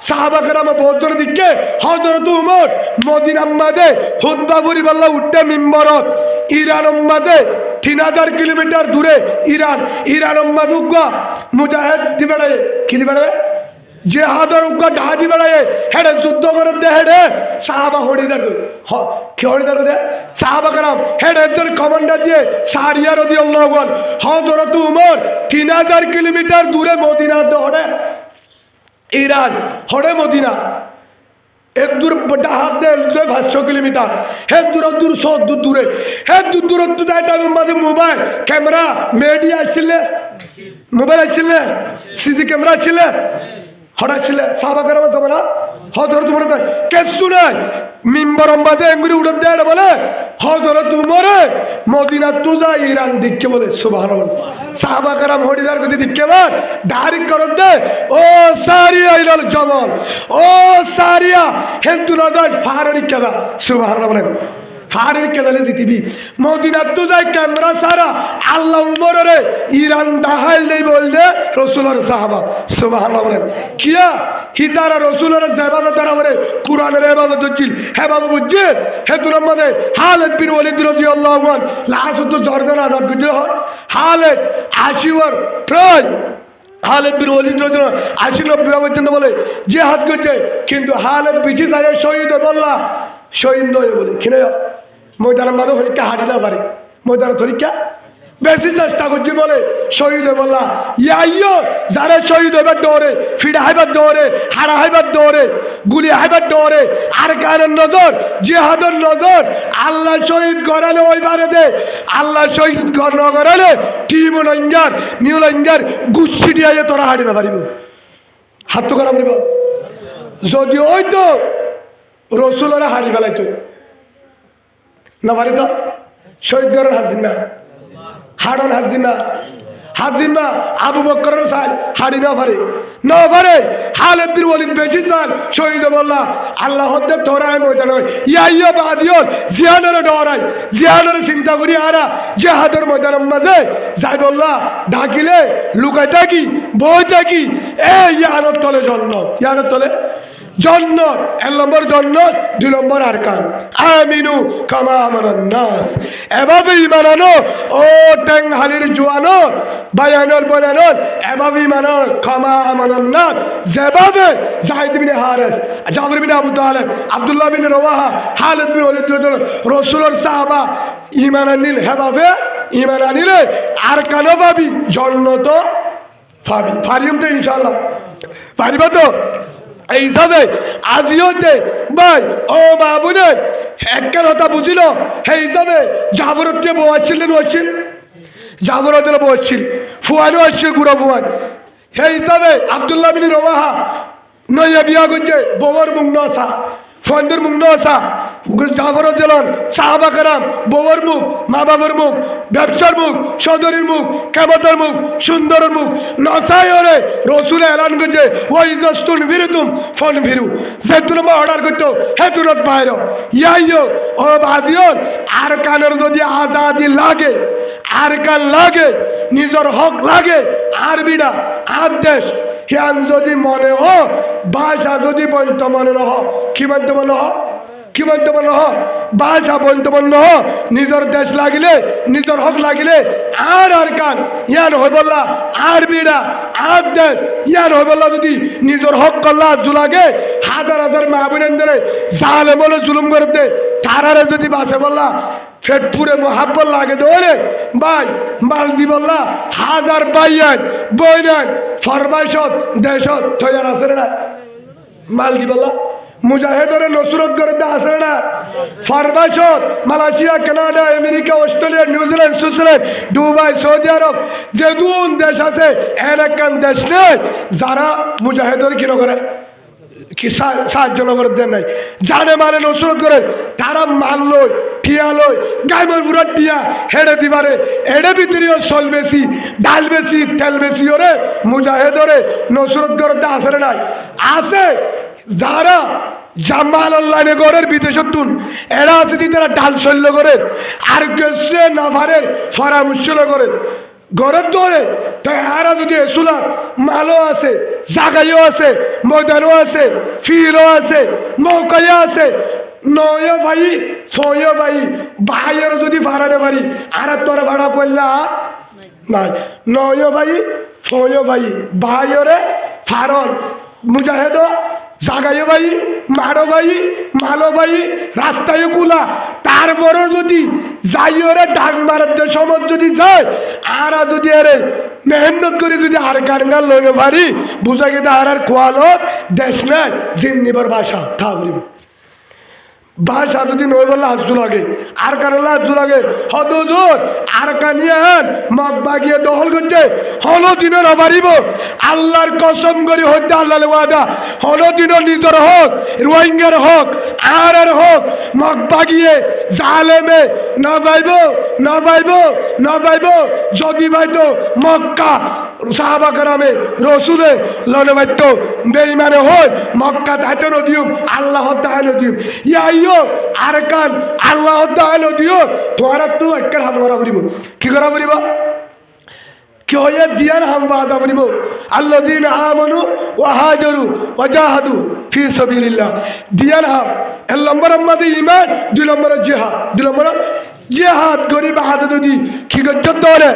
সাহাবা কেরাম বৌদ্ধর দিকে হযরত উমর মদিনা মাঝে খুতবা করি বললা উঠতে মিম্বরত ইরান মাঝে 3000 কিলোমিটার দূরে ইরান ইরান মাঝে উগ্গা মুজাহিদ দিবেড়ে কি দিবেড়ে জেহাদর উগ্গা ঢা দিবেড়ে হেডে যুদ্ধ করে দে হেডে সাহাবা হড়িদার কি হড়িদার দে সাহাবা কেরাম হেডে একজন কমান্ডার দিয়ে সারিয়া রাদিয়াল্লাহু আনহু হযরত উমর 3000 কিলোমিটার দূরে মদিনা দৌড়ে ইরান হড়ে মদিনা এক দূর বড় হাত দে 500 কিলোমিটার হে দূর দূর সব দূর দূরে হে দূর দূরত্ব যায় তার মাঝে মোবাইল ক্যামেরা মিডিয়া আসলে মোবাইল আসলে সিসি ক্যামেরা আসলে হড়া ছিল সাহাবা কেরাম তোমরা হযরত উমর কেসু নাই মিম্বর মাঝে এঙ্গুরি উড়ে দেয় বলে হযরত উমর মদিনা তুজা ইরান দিকে বলে সুবহানাল্লাহ সাহাবা কেরাম হড়িদার গতি দিকে বার ডাইরেক্ট করে দে ও সারিয়া ইলাল জামাল ও সারিয়া হেতু নজর ফাররি কেদা সুবহানাল্লাহ বলেন ফাররি কেদালে জিতিবি মদিনা তুজা ক্যামেরা সারা আল্লাহ উমরে ইরান দাহাইল দেই বললে রাসূলের সাহাবা সুবহানাল্লাহ বলেন কিয়া হিতারা রাসূলের জবাব দ্বারা বলে কুরআনের এভাবে দজিল হে বাবা বুঝছে হে তোর মধ্যে খালিদ বিন ওয়ালিদ রাদিয়াল্লাহু আনহু লাসুদ জর্দান আজাদ দিল খালিদ আশিওয়ার প্রায় খালিদ বিন ওয়ালিদ রাদিয়াল্লাহু আনহু 80-90 পর্যন্ত বলে জিহাদ করতে কিন্তু খালিদ পিছে যায় শহীদ বললা শহীদ নয় বলে কিনা ময়দানের মাঝে হরিকা হারি না পারে ময়দানের হরিকা বেশি চেষ্টা করছি বলে শহীদ বললা ইয়াইও যারা শহীদ হইবার দৌড়ে ফিরে হাইবার দৌড়ে হারা হাইবার দৌড়ে গুলি হাইবার দৌড়ে আর কারের নজর জিহাদের নজর আল্লাহ শহীদ করালে ওই বারে দে আল্লাহ শহীদ ন করালে টিম লঙ্গার নিউ লঙ্গার গুচ্ছি দিয়ে তোরা হারি না পারিব হাত তো করা পারিব যদি ওই তো রসুলেরা হারি ফেলাইতো না পারি তো শহীদগড়ের হাজিমা হাড়ন হাজিমা হাজিমা আবু বকরের সাল হাড়ি না পারে খালিদ বিন ওয়ালিদ বেশি সাল শহীদ বললা আল্লাহ হদ্দে তোরায় ময়দান ইয়া বাদিয়ল জিয়ানের ডরাই জিয়ানের চিন্তা করি আরা জিহাদের ময়দানের মাঝে যাই বললা ডাকিলে লুকাই থাকি বই থাকি ইয়ানোর তলে ইয়ানোর তলে জন্নত 1 নম্বর জন্নত 2 নম্বর আরকান আমিনু কামা আমানান নাস এভাবে ঈমান আনো ও টেংহালির জওয়ানো বায়ানল বয়ানল এভাবে ঈমান আনো কামা আমানান নাস যেভাবে যায়েদ বিন হারিস জাফর বিন আবু তালেব আব্দুল্লাহ বিন রওয়াহা খালিদ বিন ওয়ালিদ রাসূলের সাহাবা ঈমান আনিল হেভাবে ঈমান আনিলে আরকানও পাবি জন্নত পাবি পারিম তো ইনশাআল্লাহ পারিবা তো এই হিসাবে আজিওতে ভাই ও মা বোনের একটা কথা বুঝিল সেই হিসাবে জাফরকে বউ আসছিলেন জাফরতের বউ আসছিল ফুয়ানও আসছে গুড়া ফুয়ান সেই হিসাবে আব্দুল্লাহ বিন রওয়াহা নইয়া বিয়া করছে বউর মুখ নসা ফন্দের মুখ নসা জাফরত জেলার সাহাবা কারাম বউর মুখ মা বাবার মুখ ব্যবসার মুখ সদরের মুখ কেমতের মুখ সুন্দরের মুখ নসাই ওরে রসুলে এলান করছে ওই জস্তুন ফিরুতুম ফোন ফিরু সে তুলমা অর্ডার করতো হে তুরত বাইর ইয়াইও ও বাদিওর আর কানের যদি আজাদি লাগে আর কান লাগে নিজের হক লাগে আর বিড়া আর দেশ হিয়ান যদি মনে হ ভাষা যদি বন্ত মনে নহ কি বন্ত মনে হ কি বন্ত মনে হ ভাষা বন্ত মনে হ নিজের দেশ লাগিলে নিজের হক লাগিলে আর কান ইয়ান হয়ে বললা আর বিড়া আর দেশ ইয়ান হয়ে বললা যদি নিজের হক করলা জুলাগে হাজার হাজার মাহবুবেন ধরে জালে বলে জুলুম করে দে তারারে যদি বাসে বললা ফেটপুরে মোহাব্বত লাগে দৌড়ে ভাই মাল দি বললা হাজার বাইয়ান বইনান ফরমাইশত দেশত তৈয়ার আছে না মাল দি বললা মুজাহিদরে নসরত করে দে আছে না ফরমাইশত Malaysia Canada America Australia New Zealand Switzerland Dubai Saudi Arab যে দুন দেশ আছে এলাকান দেশ নেই যারা মুজাহিদর কিনো করে কি সাহায্য নগর দেন নাই জানে মানে নসরত করে তারা মারল ঠিয়ালই গাইমর পুরা টিয়া হেডে দিবারে এডে ভিতরেও চল বেশি ডাল বেশি তেল বেশি ওরে মুজাহিদরে নসরত করে আসে নাই আছে যারা জামাল অনলাইনে গড়ের বিদেশত তুন এরা আছে তারা ডাল শৈল্য করে আর কেসে নাভারের পরামর্শ করে গড়ের দৌড়ে তাই এরা যদি এসুলা মালও আছে জাগাইও আছে ময়দানও আছে ফিরও আছে নৌকাইও আছে নয় ভাই ছয় ভাই ভাইয়েরও যদি ভাড়াতে পারি আর তোরা ভাড়া করলা নাই নয় ভাই ছয় ভাই ভাইয়রে ফারন মুজাহেদ জাগাইও ভাই মারো ভাই মালো ভাই রাস্তায় কুলা তারপরও যদি যাইওরে ডাক মারার সময় যদি যায় আর যদি আরে মেহনত করে যদি আর গানগাল লইতে পারি বুঝা গেছে আর খোয়ালো দেশ নাই জিন্দিবার ভাষা থাকবে ভাষা যদি নয় বললে হাজু লাগে আর কারণ হাজু লাগে হদুর আর কানিয়ান মগ বাগিয়ে দখল করছে হলো দিনের অবারিব আল্লাহর কসম করি হইতে আল্লাহ ওয়াদা হলো দিনের নিজের হোক রোহিঙ্গার হোক আর হোক মগ বাগিয়ে জালেমে না যাইব না যাইব না যাইব যদি বাইতো মক্কা সাহাবা কারামে রসুলে লনে বাইতো বেঈমানে হয় মক্কা তাইতে নদিউম আল্লাহ তাআলা নদিউম ইয়াইও আর কান আল্লাহ তাআলা দিও তোরা তো একটা হাম করা করিব কি করা করিব কি হয়ে দিয়ার হাম বাদা করিব আল্লাযীনা আমানু ওয়া হাজারু ওয়া জাহাদু ফি সাবিলিল্লাহ দিয়ার হাম এক নম্বর আমাদের ঈমান 2 নম্বর জিহাদ 2 নম্বর জিহাদ করি বাহাদুর যদি কি করতে তোরে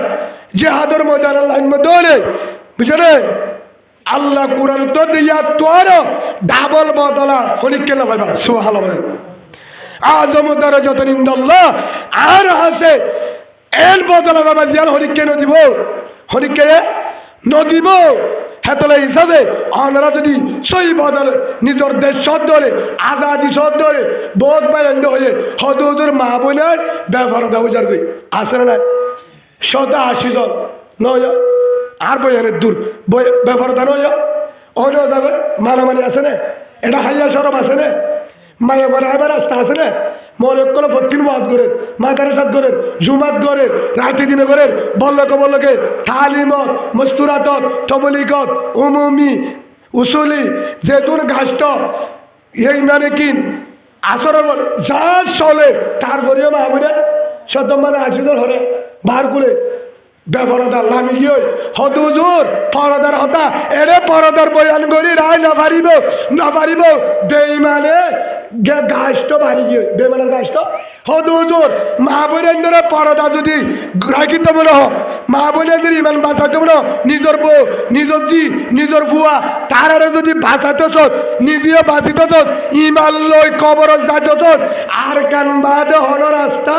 জিহাদের ময়দান আল্লাহ মদরে বুঝলে আল্লাহ কুরআন তো দিয়া তোর ডাবল বদলা হলি কেন ভাইবা সুবহানাল্লাহ আযম দারাজাতুন ইনদাল্লাহ আর আছে এর বদলা বাবা দিয়ার হলি কেন দিব হলি কে নদিব হেতলে হিসাবে আমরা যদি সই বদল নিজের দেশ সদরে আজাদি সদরে বহুত বাইন্দ হয়ে হদুর মা বোনের ব্যবহার দেওয়া যাবে আসে না 180 জন নয় আর বইয়ের দূর বই ব্যবহারতা নয় অন্য যাবে মানামানি আছে না এটা হাইয়া সরম আছে না মায়া বানাবার রাস্তা আছে না মনে করলে ফতিন ওয়াজ করেন, মাদারাসাত করেন, জুমাত করেন, রাতে দিনে করেন, বল্লকে তালিমত, মস্তুরাতত, তবলিগত, উমুমি, উসুলি, যেতুন ঘাষ্ট এই মানে কি আসর যা চলে তারপরেও মাহবুবে সত মানে আসিদর হরে বার করে বেপরদার লামি গিয়ে হদুজুর পরদার হতা এরে পরদার বয়ান করি রায় না পারিব বেইমানে গাছটা বাড়ি গিয়ে বেমানের গাছটা হদুজুর মা বোনের পরদা যদি রাখিতে মনে হ মা বোনের ইমান বাঁচাতে মনে নিজের বউ নিজের জি নিজের ফুয়া তারা যদি বাঁচাতে চত নিজেও বাঁচিত চত ইমান লই কবর যাইতে চত আর কান বাদে হন রাস্তা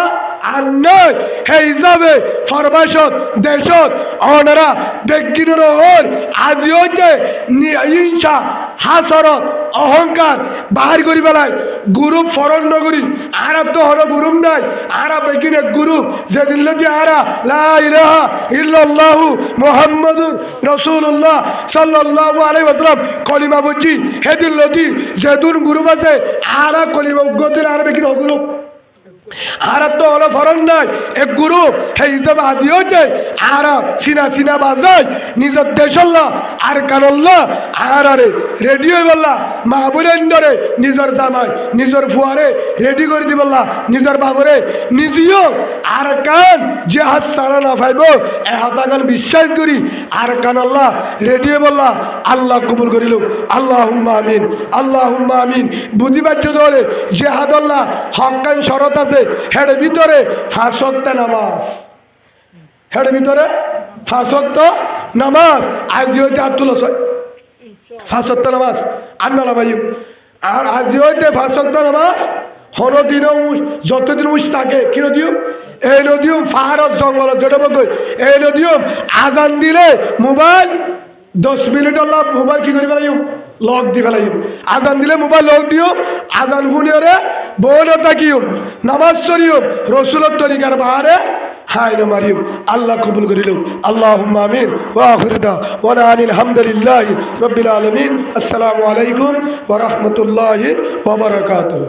আর নয় হে হিসাবে ফরবাসত দেশত অনারা বেগিনের ওর আজি হইতে হিংসা হাসরত অহংকার বাহার করি বেলায় গুরু ফরণ নগরী আর তো হন গুরুম নাই আরা বেগিনে গুরু যেদিন লোকে আরা লা ইলাহা ইল্লাল্লাহু মুহাম্মাদুর রাসূলুল্লাহ সাল্লাল্লাহু আলাইহি ওয়াসাল্লাম কলিমা বুঝি হেদিন লোকি যেদিন গুরু আছে আরা কলিমা গতির আর বেগিনে গুরু আর তো হলো ফরন নাই এক গুরু সেই হিসাবে আজি হইতে আর সিনা বাজাই নিজের দেশল্লাহ আর কানল্লাহ আর আরে রেডি হয়ে বললা মা বোনের ধরে নিজের জামাই নিজের ফুয়ারে রেডি করে দি বললা নিজের বাবরে নিজেও আর কান যে হাত সারা না পাইব এ হাতাকান বিশ্বাস করি আর কানল্লাহ রেডি হয়ে বললা আল্লাহ কবুল করিল আল্লাহুম্মা আমিন আল্লাহুম্মা আমিন বুদ্ধিবাচ্য ধরে যে হাদল্লাহ হক্কান শরত আছে হেড ভিতরে 5 ওয়াক্ত নামাজ হেড ভিতরে 5 ওয়াক্ত নামাজ আজ হইতে আব্দুল হোসেন 5 ওয়াক্ত নামাজ আন্নালা ভাই আর আজ হইতে 5 ওয়াক্ত নামাজ হনো দিনও যতদিন উস থাকে কি নদীও এই নদীও ফাহারত জঙ্গল যেটা বলবো এই নদীও আজান দিলে মোবাইল 10 মিনিট হল্লা মোবাইল কি করে ফেলাই লক দি ফেলাই আজান দিলে মোবাইল লক দিও আজান ফুনিয়রে বউন তাকিও নামাজ শরীয় রসুলের তরিকার বাহারে হাই মারিও আল্লাহ কবুল করিল আল্লাহুম্মা আমিন ওয়া আখিরু দাওয়ানা আনিল হামদুলিল্লাহি রাব্বিল আলামিন আসসালামু আলাইকুম ওয়া রাহমাতুল্লাহি ওয়া বারাকাতুহু।